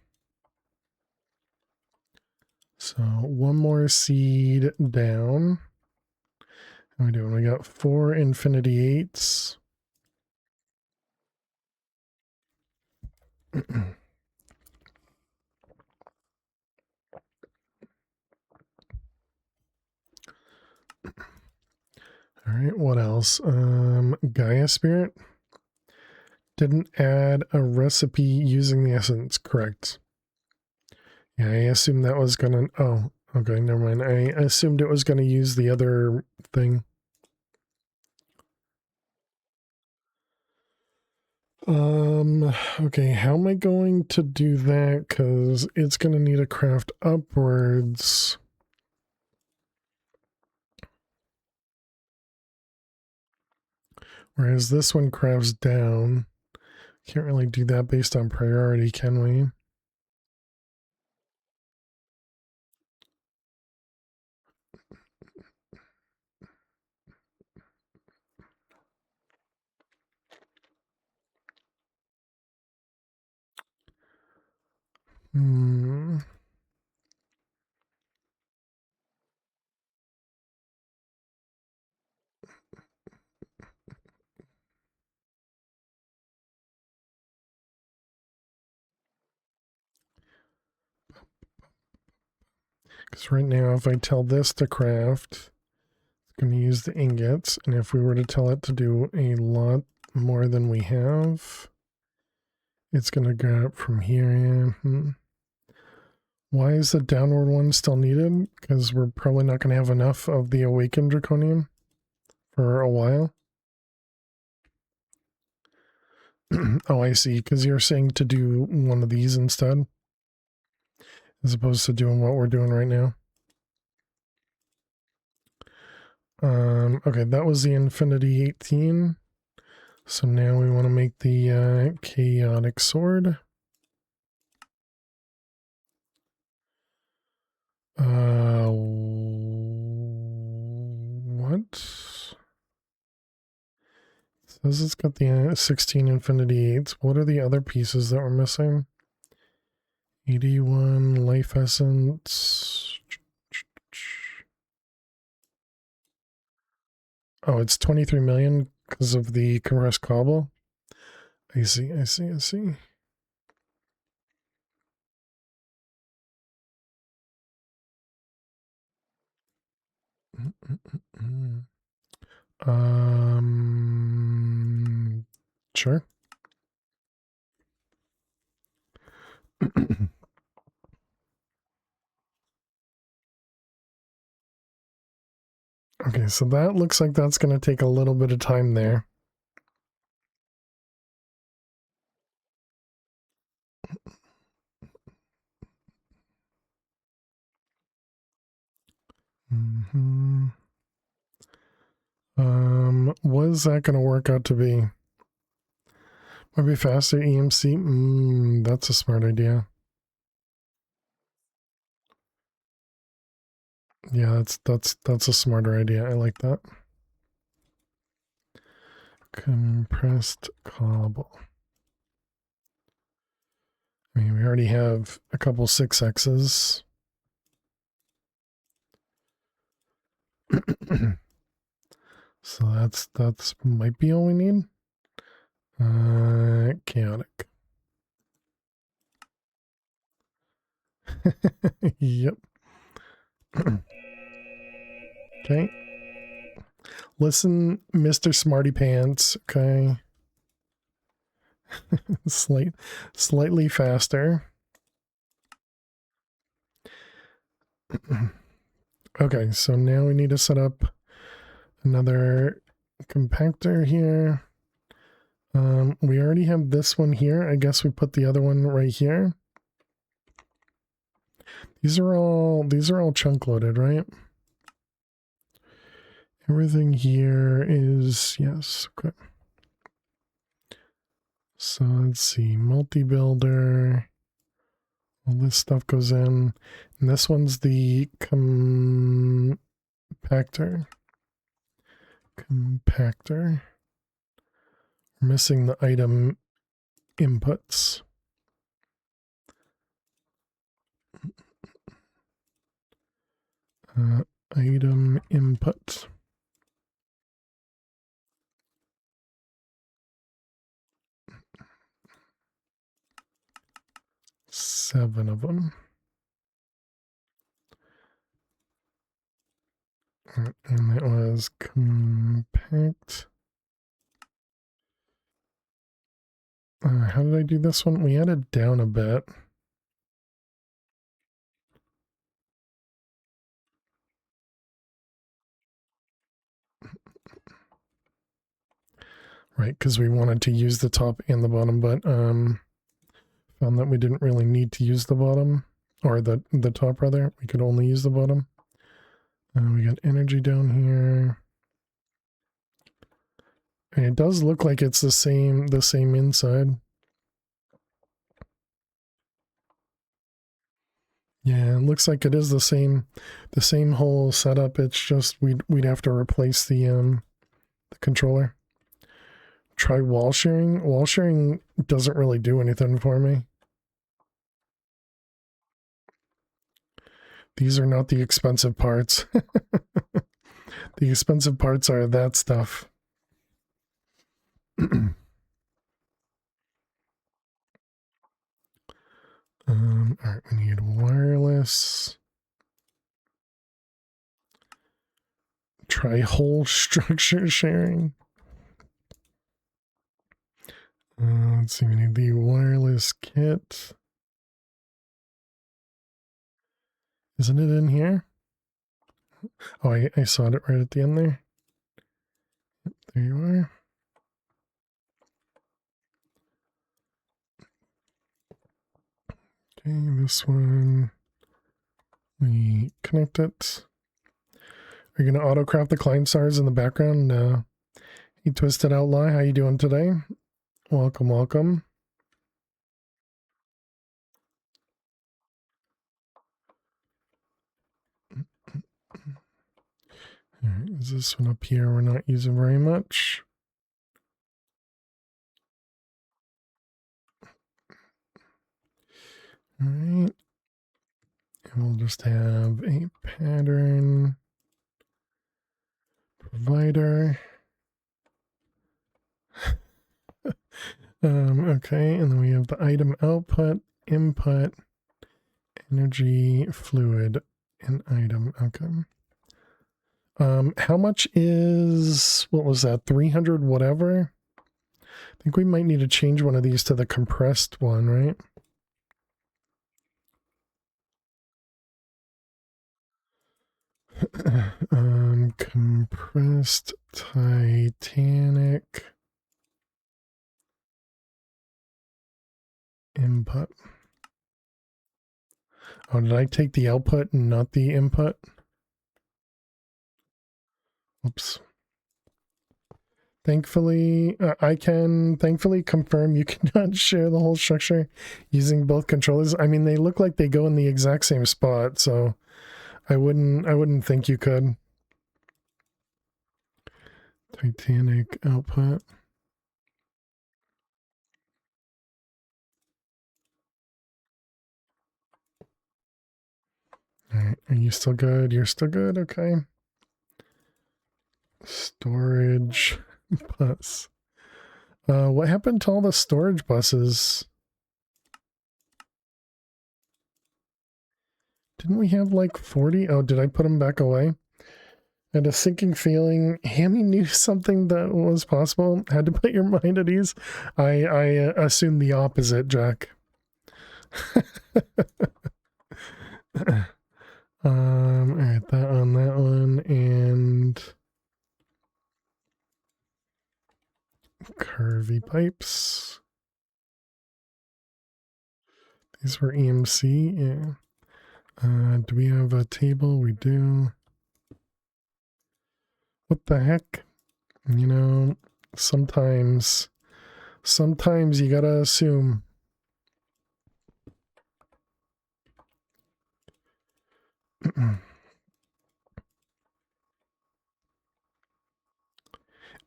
So one more seed down. How are we doing? We got 4 infinity 8s. All right, what else? Gaia Spirit. Didn't add a recipe using the essence, correct? Yeah, I assumed that was gonna, oh, okay, never mind. I assumed it was gonna use the other thing. Okay, how am I going to do that? Because it's gonna need a craft upwards. Whereas this one crafts down. Can't really do that based on priority, can we? Hmm. Because right now, if I tell this to craft, it's going to use the ingots. And if we were to tell it to do a lot more than we have, it's going to grab from here. Why is the downward one still needed? Because we're probably not going to have enough of the awakened draconium for a while. Oh, I see. Because you're saying to do one of these instead, as opposed to doing what we're doing right now. Okay, that was the Infinity 18. So now we want to make the Chaotic Sword. What? It says it's got the 16 Infinity 8s. What are the other pieces that we're missing? 81 Life Essence. Oh, it's 23 million because of the compressed cobble. I see, I see, I see. Sure. Okay, so that looks like that's going to take a little bit of time there. What is that going to work out to be? Maybe faster EMC? That's a smart idea. Yeah, that's a smarter idea. I like that. Compressed cobble. I mean, we already have a couple 6Xs. So that's might be all we need. Chaotic. Yep. Okay. Listen, Mr. Smarty Pants. Okay. Slightly faster. Okay, so now we need to set up another compactor here. We already have this one here. I guess we put the other one right here. These are all chunk loaded, right? Everything here is, yes, okay. So let's see, multi-builder. All this stuff goes in. And this one's the compactor. We're missing the item inputs. Item input. Seven of them. And that was compact. How did I do this one? We had it down a bit. Right, because we wanted to use the top and the bottom, but found that we didn't really need to use the bottom, or the top rather. We could only use the bottom. We got energy down here. And it does look like it's the same inside. Yeah, it looks like it is the same whole setup. It's just we'd have to replace the controller. Try wall sharing. Wall sharing doesn't really do anything for me. These are not the expensive parts. The expensive parts are that stuff. All right, we need wireless. Try whole structure sharing. Let's see, we need the wireless kit. Isn't it in here? Oh, I saw it right at the end there. There you are. Okay, this one, we connect it. Are you going to auto-craft the climb stars in the background? No. Hey, Twisted Outlaw, how you doing today? Welcome, welcome. All right, is this one up here we're not using very much? All right. And we'll just have a pattern provider. Okay, and then we have the item output, input, energy, fluid, and item. Okay. How much is, what was that, 300 whatever? I think we might need to change one of these to the compressed one, right? Compressed Titanic input. Oh, did I take the output and not the input? Oops. Thankfully, I can thankfully confirm you cannot share the whole structure using both controllers. I mean, they look like they go in the exact same spot, so I wouldn't think you could. Titanic output. All right, are you still good? You're still good? Okay. Storage bus. What happened to all the storage buses? Didn't we have like 40? Oh, did I put them back away? I had a sinking feeling Hammy knew something that was possible. Had to put your mind at ease. I assumed the opposite, Jack. Alright, that on that one, and curvy pipes. These were EMC, yeah. Do we have a table? We do. What the heck? You know, sometimes you gotta assume.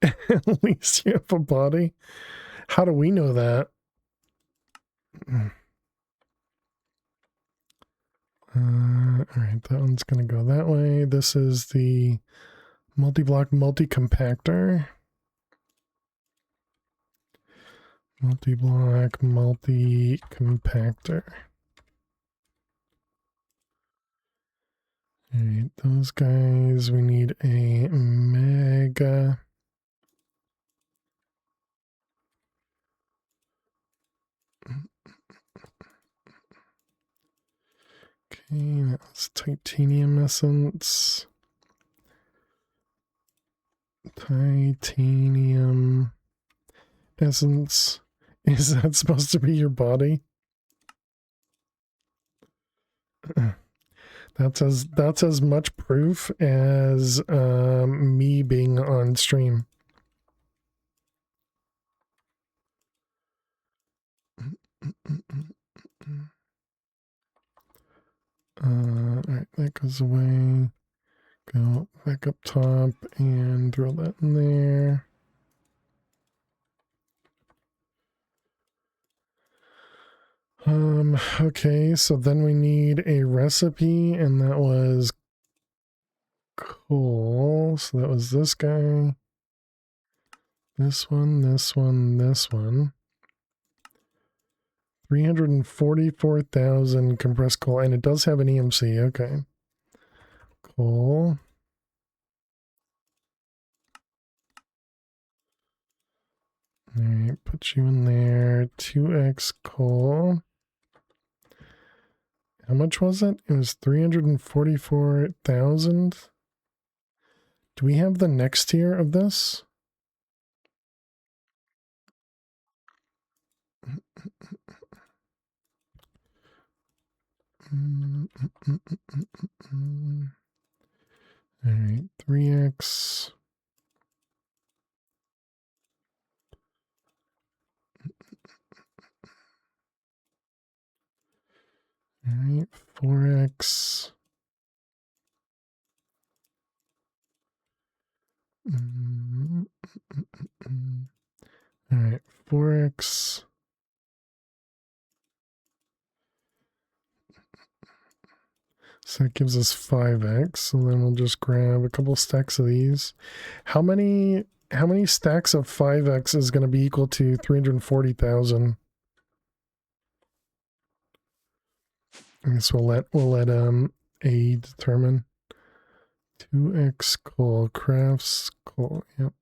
At least you have a body. How do we know that? Alright, that one's gonna go that way. This is the multi-block multi-compactor. Multi-block multi-compactor. Alright, those guys, we need a mega. Okay, that's titanium essence. Titanium essence. Is that supposed to be your body? That's as much proof as me being on stream. Alright, that goes away. Go back up top and throw that in there. Okay, so then we need a recipe, and that was cool. So that was this guy. This one, this one, this one. 344,000 compressed coal, and it does have an EMC. Okay. Cool. All right, put you in there. 2x coal. How much was it? It was 344,000. Do we have the next tier of this? All right, 3x. All right, 4x. All right, 4x. So that gives us 5x. So then we'll just grab a couple stacks of these. How many stacks of 5x is going to be equal to 340,000? I guess we'll let A determine. 2x coal crafts coal. Yep.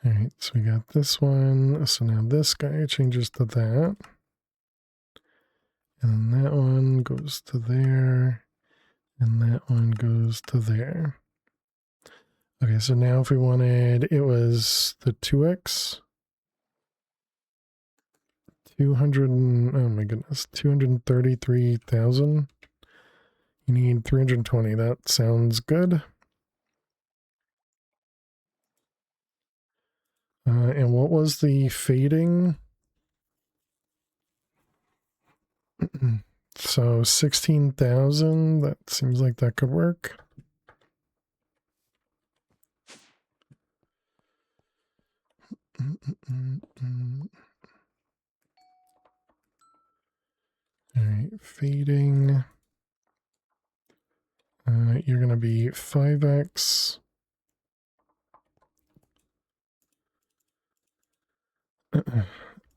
All right, so we got this one. So now this guy changes to that. And then that one goes to there. And that one goes to there. Okay, so now if we wanted, it was the 2x. 200 and, oh my goodness, 233,000. You need 320. That sounds good. And what was the fading? So 16,000. That seems like that could work. All right, fading. You're going to be 5x.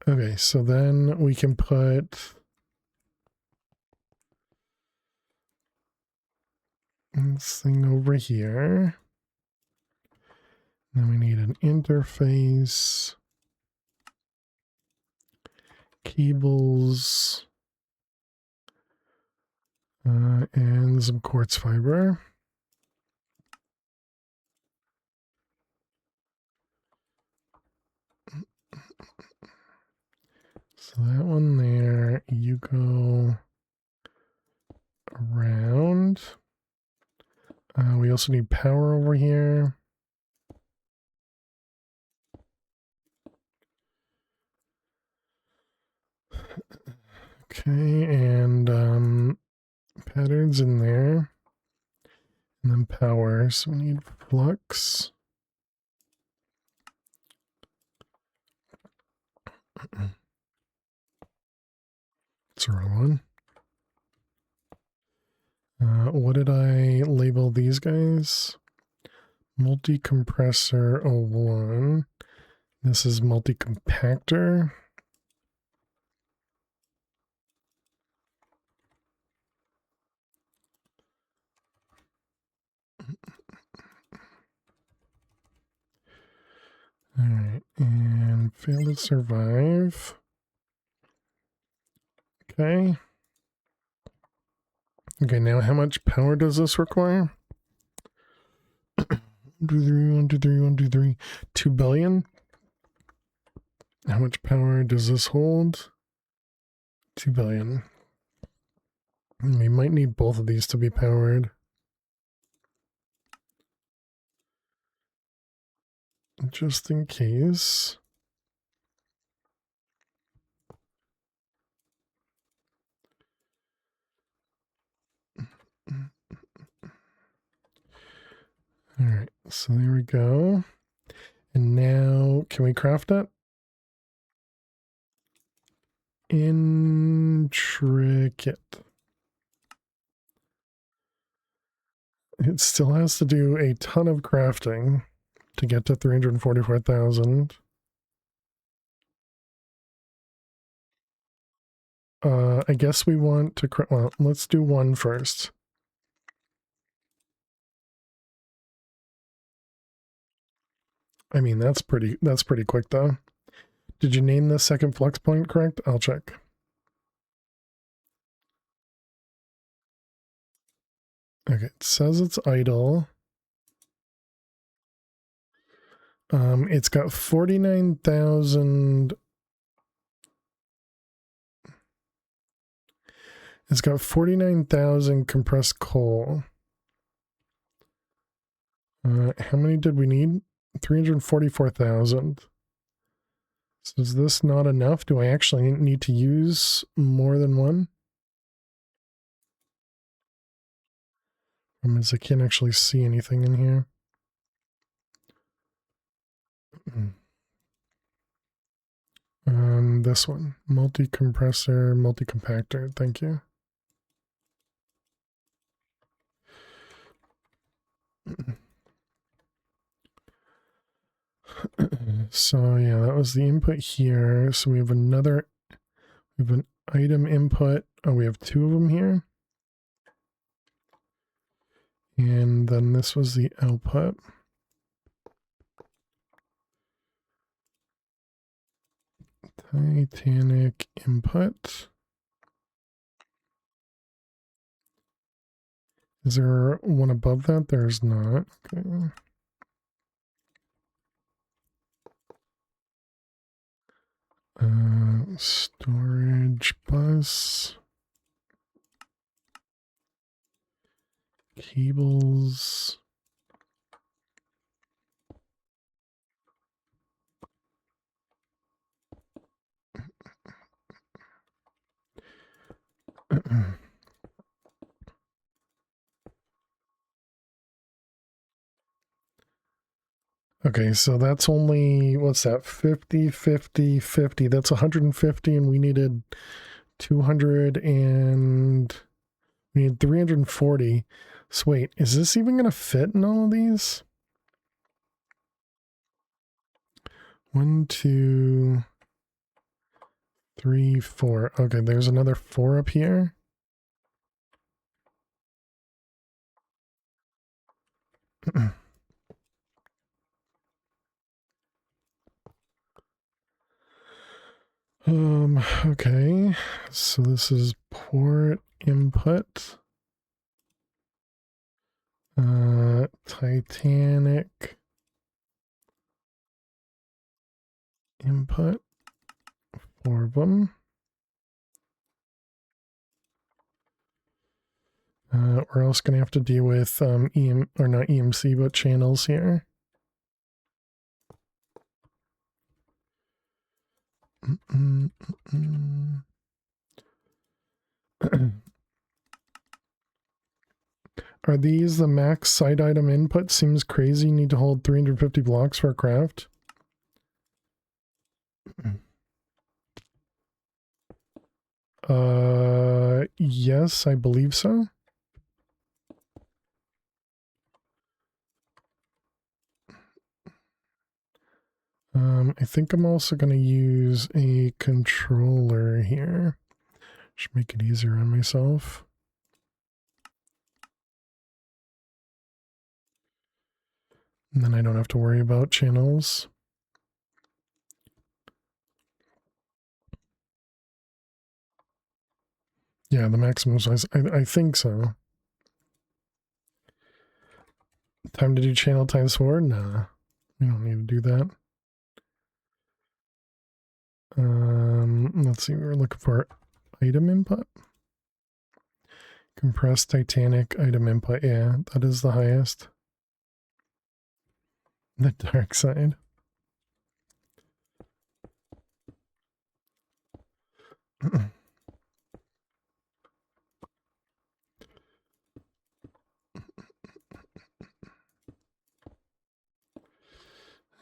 Okay, so then we can put this thing over here. Then we need an interface. Cables. And some quartz fiber. So that one there, you go around. We also need power over here. Okay, and patterns in there. And then power. So we need flux. It's the wrong one. What did I label these guys? Multi-compressor 01. This is multi-compactor. All right, and fail to survive. Okay. Okay, now how much power does this require? 1, 2, 3, 1, 2, 3. 2 billion. How much power does this hold? 2 billion. We might need both of these to be powered. Just in case. All right, so there we go. And now, can we craft it? Intricate. It still has to do a ton of crafting to get to 344,000. I guess we want to, well, let's do one first. I mean, that's pretty quick though. Did you name the second flux point correct? I'll check. Okay, it says it's idle. It's got 49,000. It's got 49,000 compressed coal. How many did we need? 344,000. So is this not enough? Do I actually need to use more than one? I can't actually see anything in here. This one, multi-compressor, multi-compactor. Thank you. So yeah, that was the input here. So we have an item input. Oh, we have two of them here. And then this was the output. Titanic input. Is there one above that? There's not. Okay. Storage bus. Cables. Okay, so that's only, what's that, 50, 50, 50. That's 150, and we needed 200 and we need 340. So wait, is this even going to fit in all of these? 1, 2, 3, 4. Okay, there's another 4 up here. Okay, so this is port input. Titanic input, 4 of them. We're also going to have to deal with not EMC, but channels here. Are these the max site item input? Seems crazy. You need to hold 350 blocks for a craft. Yes, I believe so. I think I'm also going to use a controller here. Should make it easier on myself. And then I don't have to worry about channels. Yeah, the maximum size. I think so. Time to do channel times 4? Nah, we don't need to do that. Let's see, we were looking for item input. Compressed Titanic item input. Yeah, that is the highest. The dark side.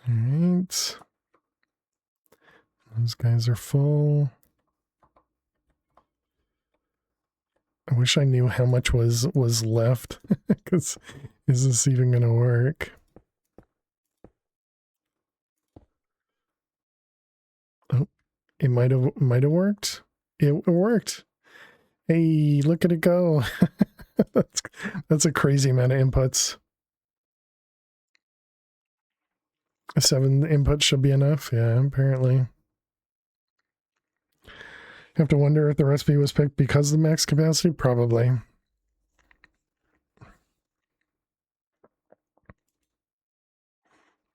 Alright. Those guys are full. I wish I knew how much was left, because is this even gonna work? Oh, it might have worked. It worked. Hey, look at it go. That's a crazy amount of inputs. 7 inputs should be enough. Yeah, apparently. Have to wonder if the recipe was picked because of the max capacity? Probably.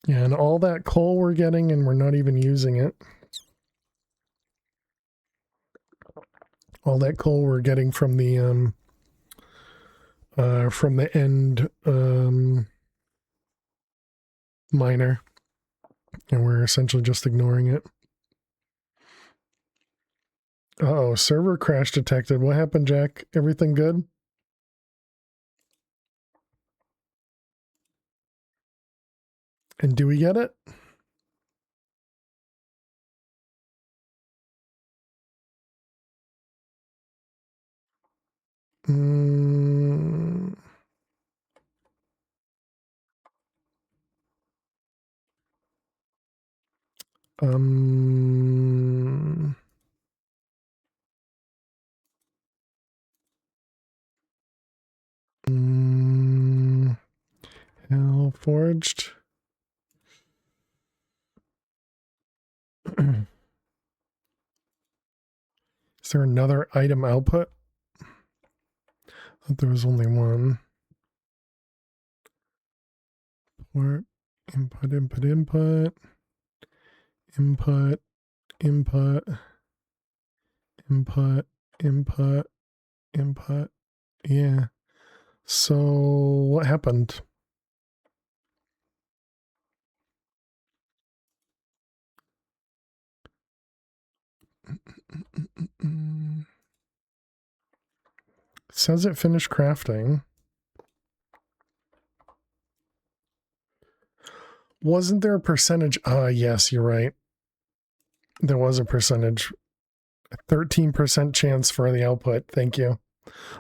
Yeah, and all that coal we're getting and we're not even using it. All that coal we're getting from the end miner. And we're essentially just ignoring it. Uh-oh, server crash detected. What happened, Jack? Everything good? And do we get it? Mm, um, Hell forged. Is there another item output? I thought there was only one. Or input, input, input, input, input, input, input, input. Yeah. So what happened? It says it finished crafting. Wasn't there a percentage? Yes, you're right. There was a percentage. 13% chance for the output. Thank you.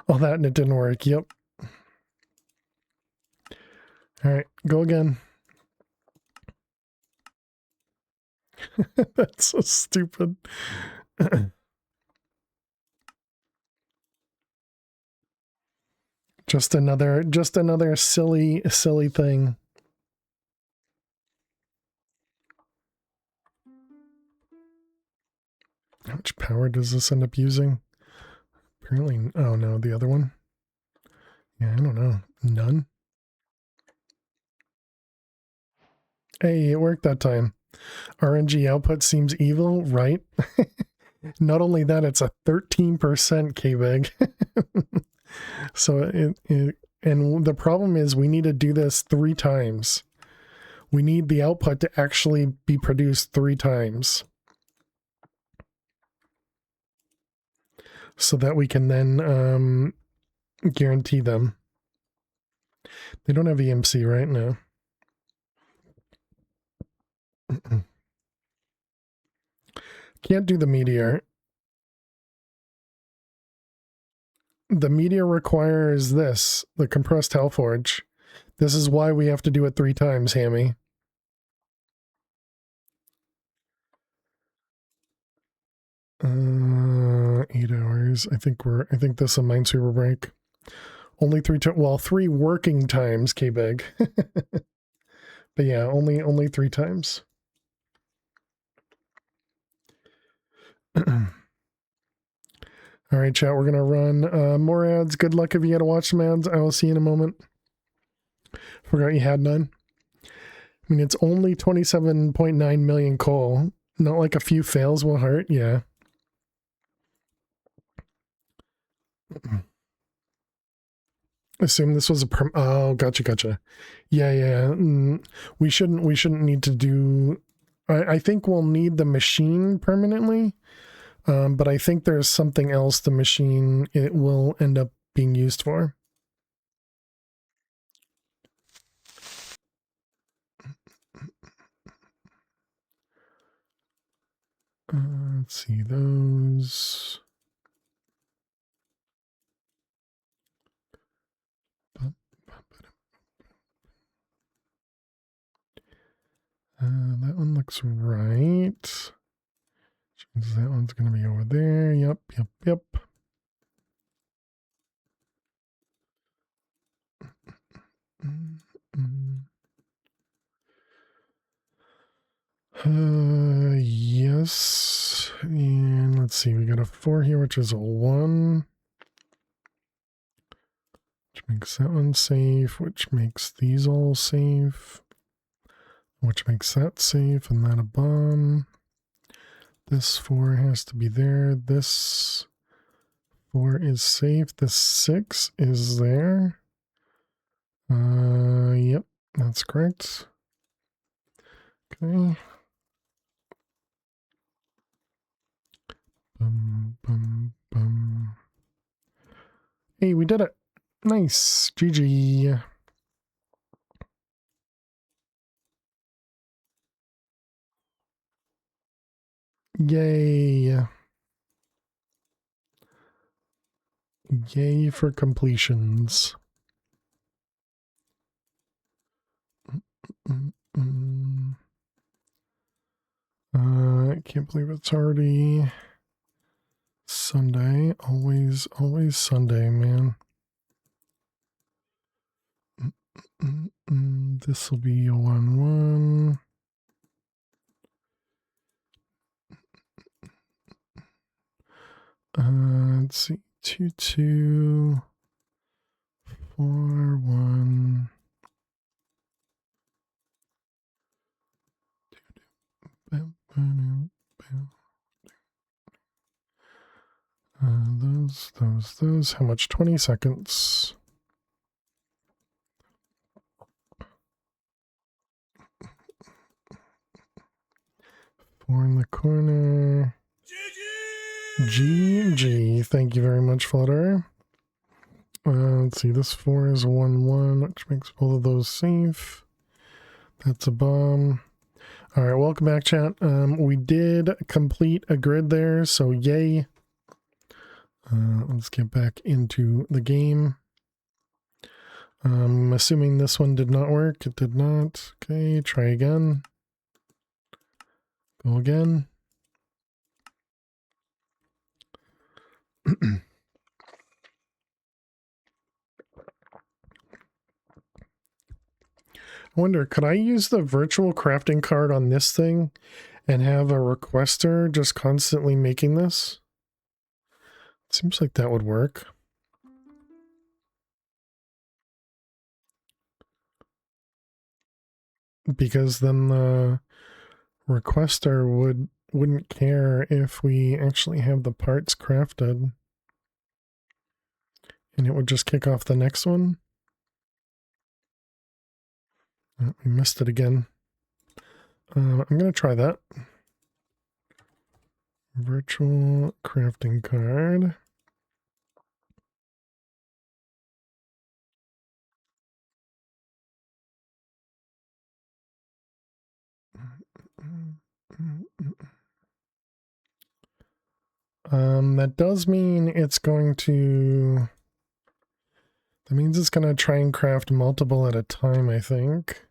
All that and it didn't work. Yep. All right, go again. That's so stupid. just another silly thing. How much power does this end up using? Apparently, oh no, the other one. Yeah, I don't know. None. Hey, it worked that time. RNG output seems evil, right? Not only that, it's a 13% KBIG. So and the problem is we need to do this 3 times. We need the output to actually be produced 3 times. So that we can then guarantee them. They don't have EMC right now. Can't do the meteor. The meteor requires this, the compressed Hellforge. This is why we have to do it 3 times, Hammy. Uh, 8 hours. I think this is a Minesweeper break. Only 3 working times, K-Big. But yeah, only 3 times. All right, chat, we're going to run more ads. Good luck if you got to watch some ads. I will see you in a moment. Forgot you had none. I mean, it's only 27.9 million coal. Not like a few fails will hurt. Yeah. Assume this was a oh, gotcha. Yeah. We shouldn't need to do. I think we'll need the machine permanently. But I think there's something else the machine it will end up being used for. Let's see those. That one looks right. That one's going to be over there. Yep, yep, yep. Yes. And let's see, we got a 4 here, which is a 1. Which makes that one safe, which makes these all safe. Which makes that safe and that a bomb. This 4 has to be there. This 4 is safe. This 6 is there. Yep, that's correct. Okay. Bum, bum, bum. Hey, we did it. Nice. GG. Yay. Yay for completions. I can't believe it's already Sunday. Always Sunday, man. This will be a 1-1. Let's see. 2-2. 4-1. Those. How much? 20 seconds. Four in the corner. GG. Thank you very much, Flutter. Let's see. This 4 is a 1-1, which makes both of those safe. That's a bomb. All right, welcome back, chat. We did complete a grid there, so yay. Let's get back into the game. I'm assuming this one did not work. It did not. Okay, try again. Go again. I wonder, could I use the virtual crafting card on this thing and have a requester just constantly making this? Seems like that would work. Because then the requester wouldn't care if we actually have the parts crafted. And it would just kick off the next one. Oh, we missed it again. I'm going to try that. Virtual crafting card. That does mean it's going to... That means it's going to try and craft multiple at a time, I think.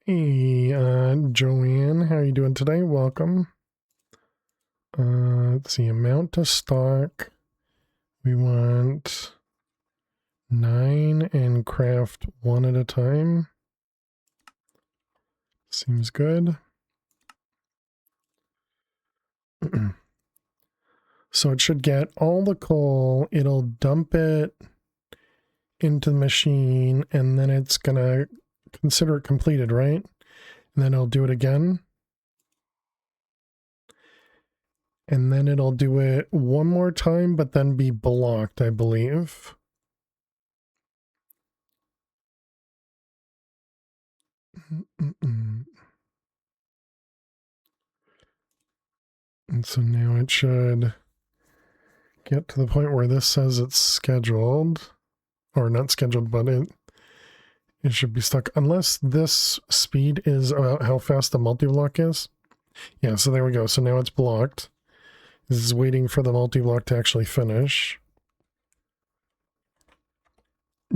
Hey, Joanne, how are you doing today? Welcome. Let's see, amount to stock. We want 9 and craft 1 at a time. Seems good. So it should get all the coal, it'll dump it into the machine, and then it's gonna consider it completed, right? And then it'll do it again. And then it'll do it one more time, but then be blocked, I believe. And so now it should get to the point where this says it's scheduled. Or not scheduled, but it should be stuck. Unless this speed is about how fast the multi-block is. Yeah, so there we go. So now it's blocked. This is waiting for the multi-block to actually finish.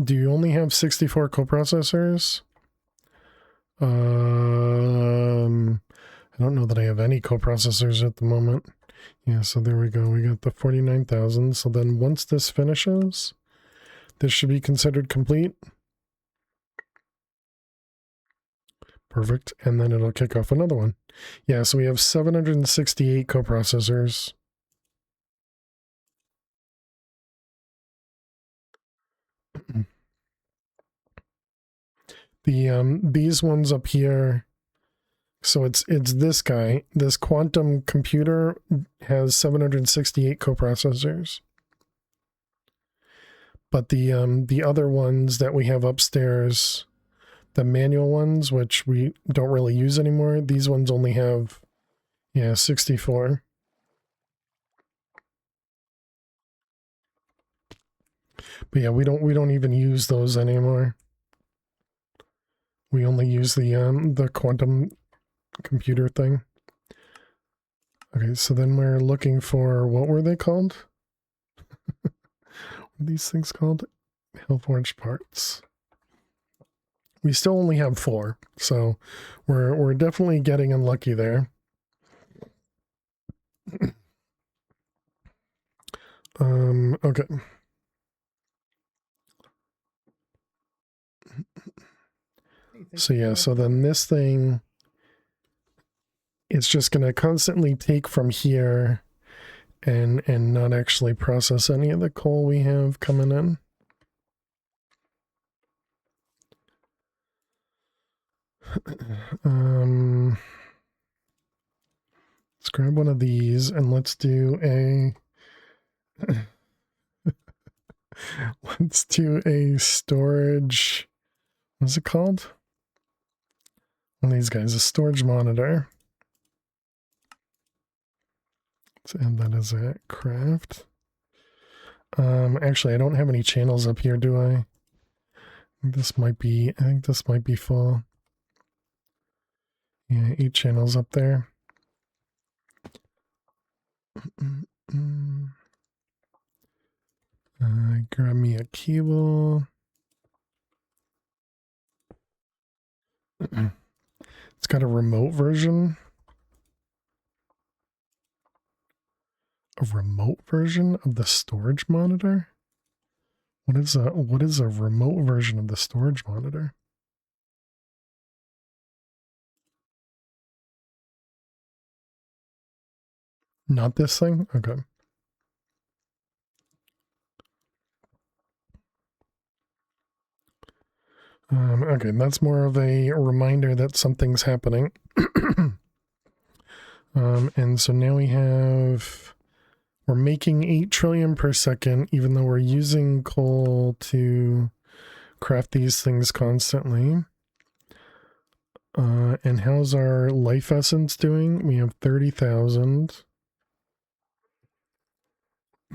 Do you only have 64 coprocessors? I don't know that I have any coprocessors at the moment. Yeah, so there we go. We got the 49,000. So then once this finishes, this should be considered complete. Perfect. And then it'll kick off another one. Yeah, so we have 768 coprocessors. These ones up here, so it's this guy. This quantum computer has 768 coprocessors. But the other ones that we have upstairs, the manual ones, which we don't really use anymore, these ones only have 64. But yeah, we don't even use those anymore. We only use the quantum computer thing. Okay, so then we're looking for, what were they called? What are these things called? Hellforged parts. We still only have 4, so we're definitely getting unlucky there. Okay. So yeah, so then this thing, it's just going to constantly take from here and not actually process any of the coal we have coming in. Let's grab one of these and let's do a let's do a storage. What's it called? One of these guys, a storage monitor. Let's add that as a craft. Actually, I don't have any channels up here, do I? I think this might be full. Yeah, 8 channels up there. Grab me a cable. It's got a remote version. A remote version of the storage monitor? What is a remote version of the storage monitor? Not this thing? Okay. Okay, that's more of a reminder that something's happening. And so now we're making 8 trillion per second, even though we're using coal to craft these things constantly. And how's our life essence doing? We have 30,000.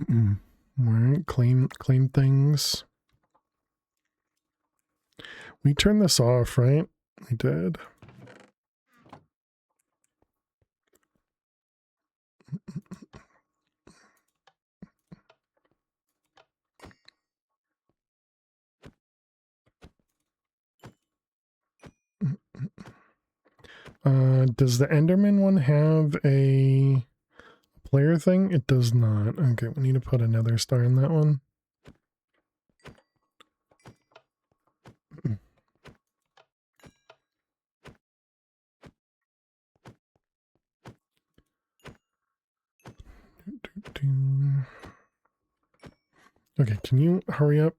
All right, claim things. We turned this off, right? We did. Does the Enderman one have a player thing? It does not. Okay, we need to put another star in that one. Okay, can you hurry up?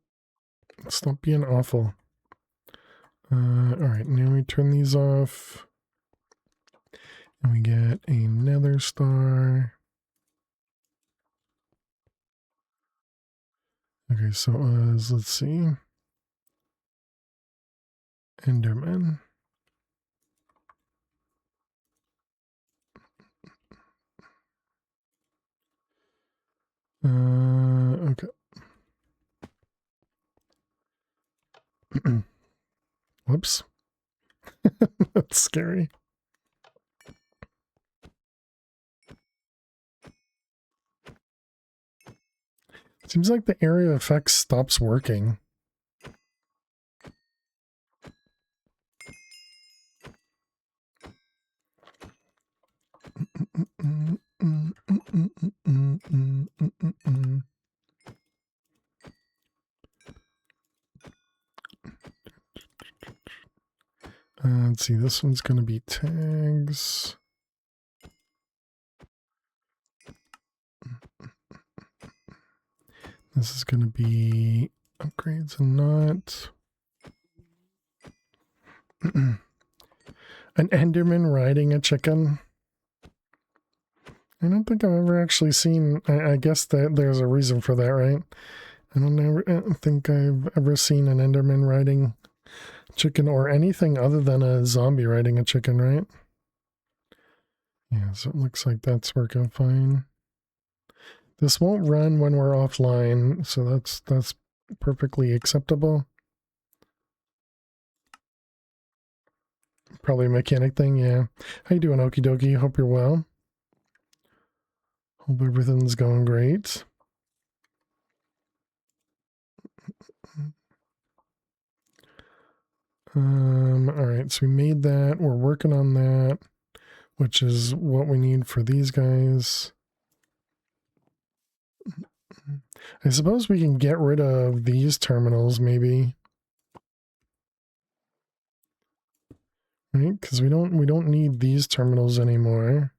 Stop being awful. Alright, now we turn these off. And we get another star. Okay, so let's see. Enderman. Okay. Whoops. That's scary. Seems like the area effect stops working. Let's see, this one's going to be tags. This is going to be upgrades and not. An Enderman riding a chicken. I don't think I've ever actually seen. I guess that there's a reason for that, right? I don't think I've ever seen an Enderman riding chicken or anything other than a zombie riding a chicken, right? Yeah, so it looks like that's working fine. This won't run when we're offline, so that's perfectly acceptable. Probably a mechanic thing, yeah. How you doing, okie dokie? Hope you're well. Hope everything's going great. Alright, so we made that. We're working on that, which is what we need for these guys. I suppose we can get rid of these terminals, maybe. Right? Because we don't need these terminals anymore.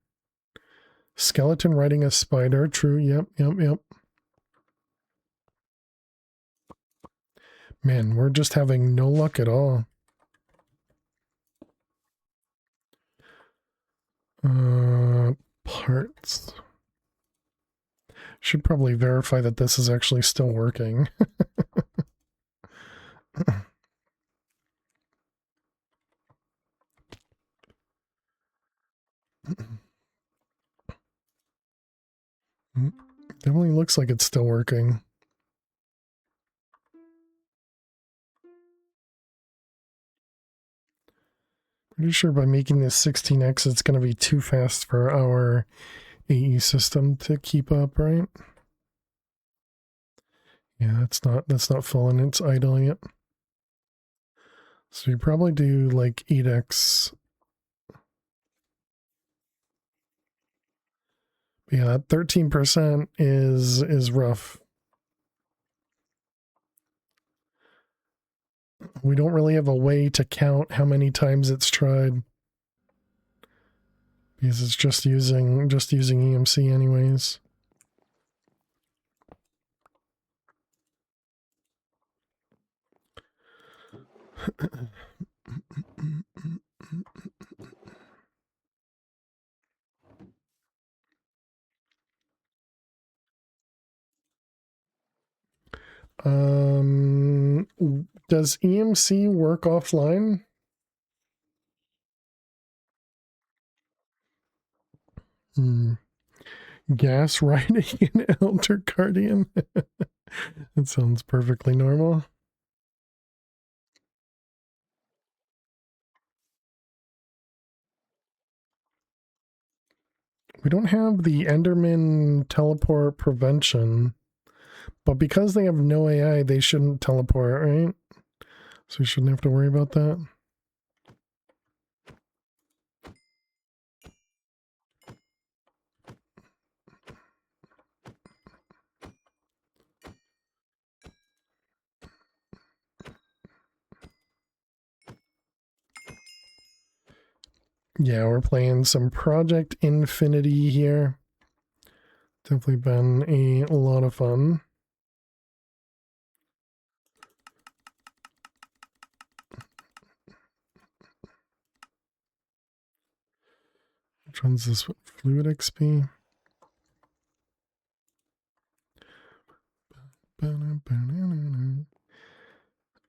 Skeleton riding a spider. True. Yep. Man, we're just having no luck at all. Parts. Should probably verify that this is actually still working. Definitely looks like it's still working. Pretty sure by making this 16x, it's going to be too fast for our AE system to keep up, right? Yeah, that's not full and it's idling it. So you probably do like 8x. Yeah, that 13% is rough. We don't really have a way to count how many times it's tried. Because it's just using EMC anyways. Does EMC work offline? Gas riding an elder guardian. That sounds perfectly normal. We don't have the Enderman teleport prevention, but because they have no AI, they shouldn't teleport, right? So we shouldn't have to worry about that. Yeah, we're playing some Project Infinity here. Definitely been a lot of fun. Which one's this one? Fluid XP?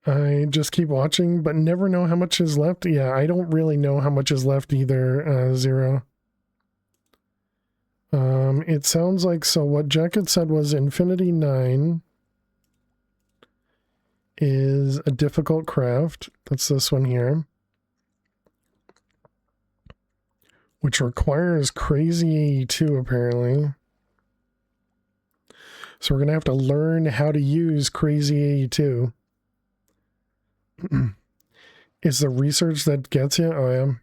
I just keep watching, but never know how much is left. Yeah, I don't really know how much is left either, Zero. It sounds like, so what Jack had said was Infinity 9 is a difficult craft. That's this one here. Which requires crazy AE2 apparently. So we're going to have to learn how to use crazy AE2. Is the research that gets you? Oh, yeah.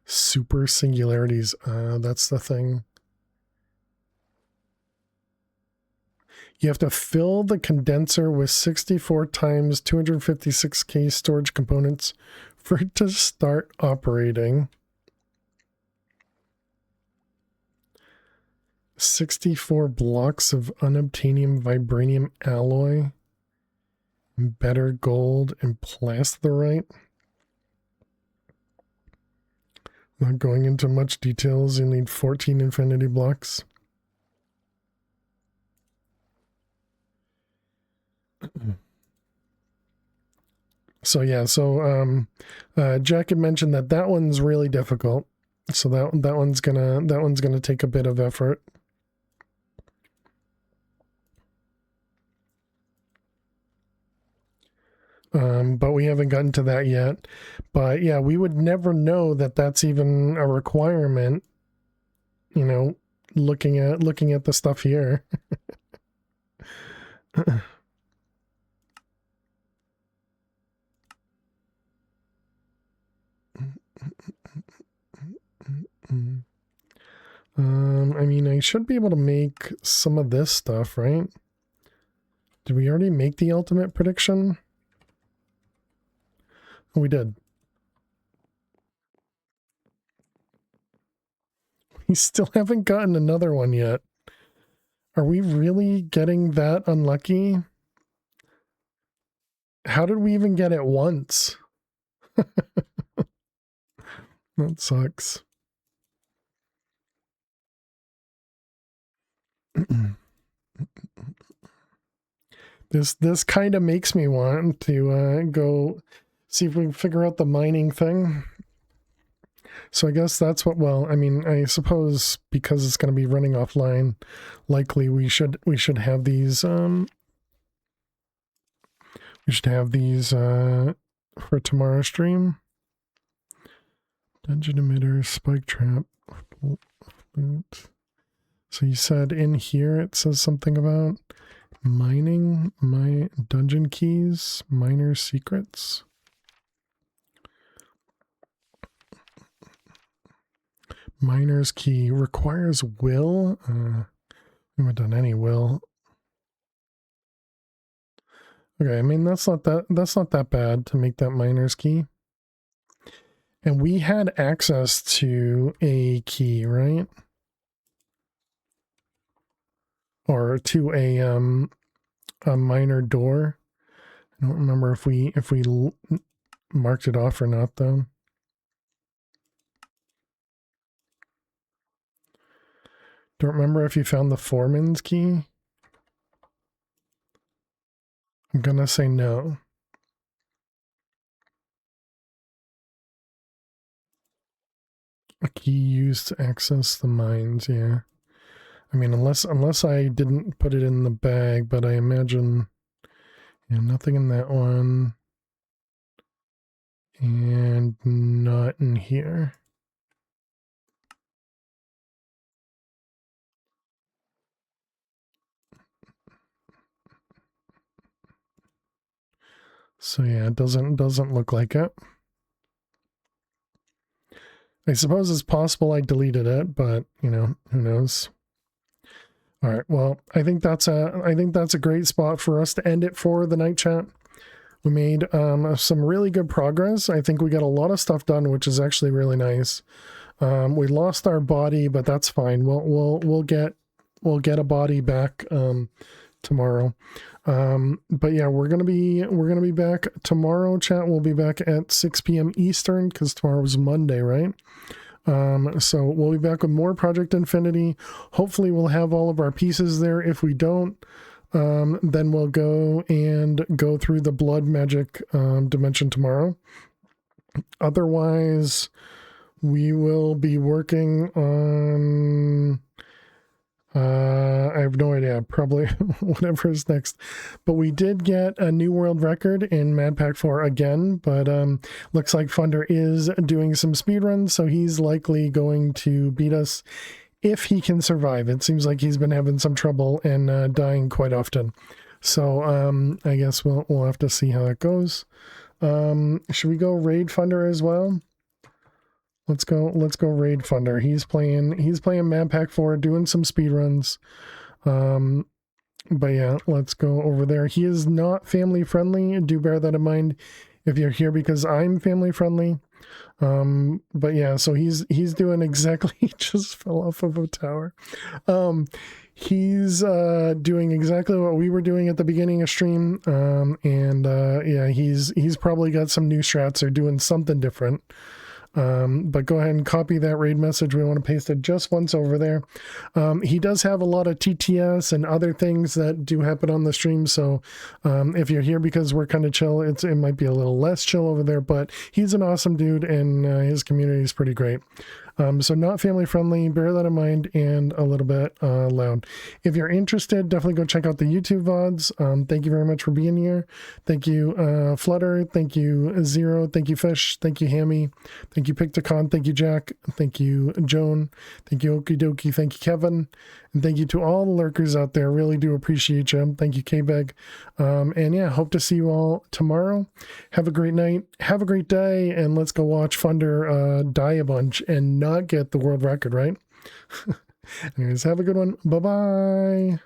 Super singularities. That's the thing. You have to fill the condenser with 64 times 256K storage components for it to start operating. 64 blocks of unobtainium vibranium alloy, better gold, and plastitherite. Not going into much details, you need 14 infinity blocks. So yeah, so Jack had mentioned that one's really difficult. So that one's gonna take a bit of effort. But we haven't gotten to that yet. But yeah, we would never know that that's even a requirement, you know, looking at the stuff here. I mean, I should be able to make some of this stuff, right? Did we already make the ultimate prediction? Oh, we did. We still haven't gotten another one yet. Are we really getting that unlucky? How did we even get it once? That sucks. This kind of makes me want to go see if we can figure out the mining thing. So I guess that's what, well, I mean, I suppose because it's going to be running offline, likely we should have these for tomorrow's stream. Dungeon emitter, spike trap, flute. So you said in here it says something about mining my dungeon keys, miner secrets. Miner's key requires will. We haven't done any will. Okay, I mean that's not that bad to make that miner's key. And we had access to a key, right? Or to a miner door. I don't remember if we marked it off or not though. Don't remember if you found the foreman's key. I'm gonna say no. A key used to access the mines, yeah. I mean, unless I didn't put it in the bag, but I imagine, yeah, nothing in that one. And not in here. So yeah, it doesn't look like it. I suppose it's possible I deleted it, but you know, who knows. All right, well, I think that's a great spot for us to end it for the night chat. We made some really good progress. I think we got a lot of stuff done, which is actually really nice. We lost our body, but that's fine. We'll get a body back tomorrow. But yeah, we're gonna be back tomorrow. Chat. We'll be back at 6 p.m. Eastern because tomorrow's Monday, right? So we'll be back with more Project Infinity. Hopefully we'll have all of our pieces there. If we don't, then we'll go through the blood magic dimension tomorrow. Otherwise, we will be working on I have no idea, probably whatever is next. But we did get a new world record in Mad Pack 4 again, but looks like Funder is doing some speedruns, so he's likely going to beat us if he can survive. It seems like he's been having some trouble and dying quite often. So I guess we'll have to see how that goes. Should we go raid Funder as well? Let's go raid Funder. He's playing Mad Pack 4, doing some speedruns. But yeah, let's go over there. He is not family friendly. Do bear that in mind if you're here, because I'm family friendly. But yeah, so he's doing exactly, he just fell off of a tower. He's doing exactly what we were doing at the beginning of stream. Yeah, he's probably got some new strats or doing something different. But go ahead and copy that raid message. We want to paste it just once over there. He does have a lot of TTS and other things that do happen on the stream. So if you're here because we're kind of chill, it might be a little less chill over there, but he's an awesome dude and his community is pretty great. So not family friendly, bear that in mind, and a little bit loud. If you're interested, definitely go check out the YouTube VODs. Thank you very much for being here. Thank you, Flutter. Thank you, Zero. Thank you, Fish. Thank you, Hammy. Thank you, Pictocon. Thank you, Jack. Thank you, Joan. Thank you, Okidoki. Thank you, Kevin. And thank you to all the lurkers out there. Really do appreciate you. Thank you, K-Beg. And yeah, hope to see you all tomorrow. Have a great night. Have a great day. And let's go watch Funder die a bunch and not get the world record, right? Anyways, have a good one. Bye-bye.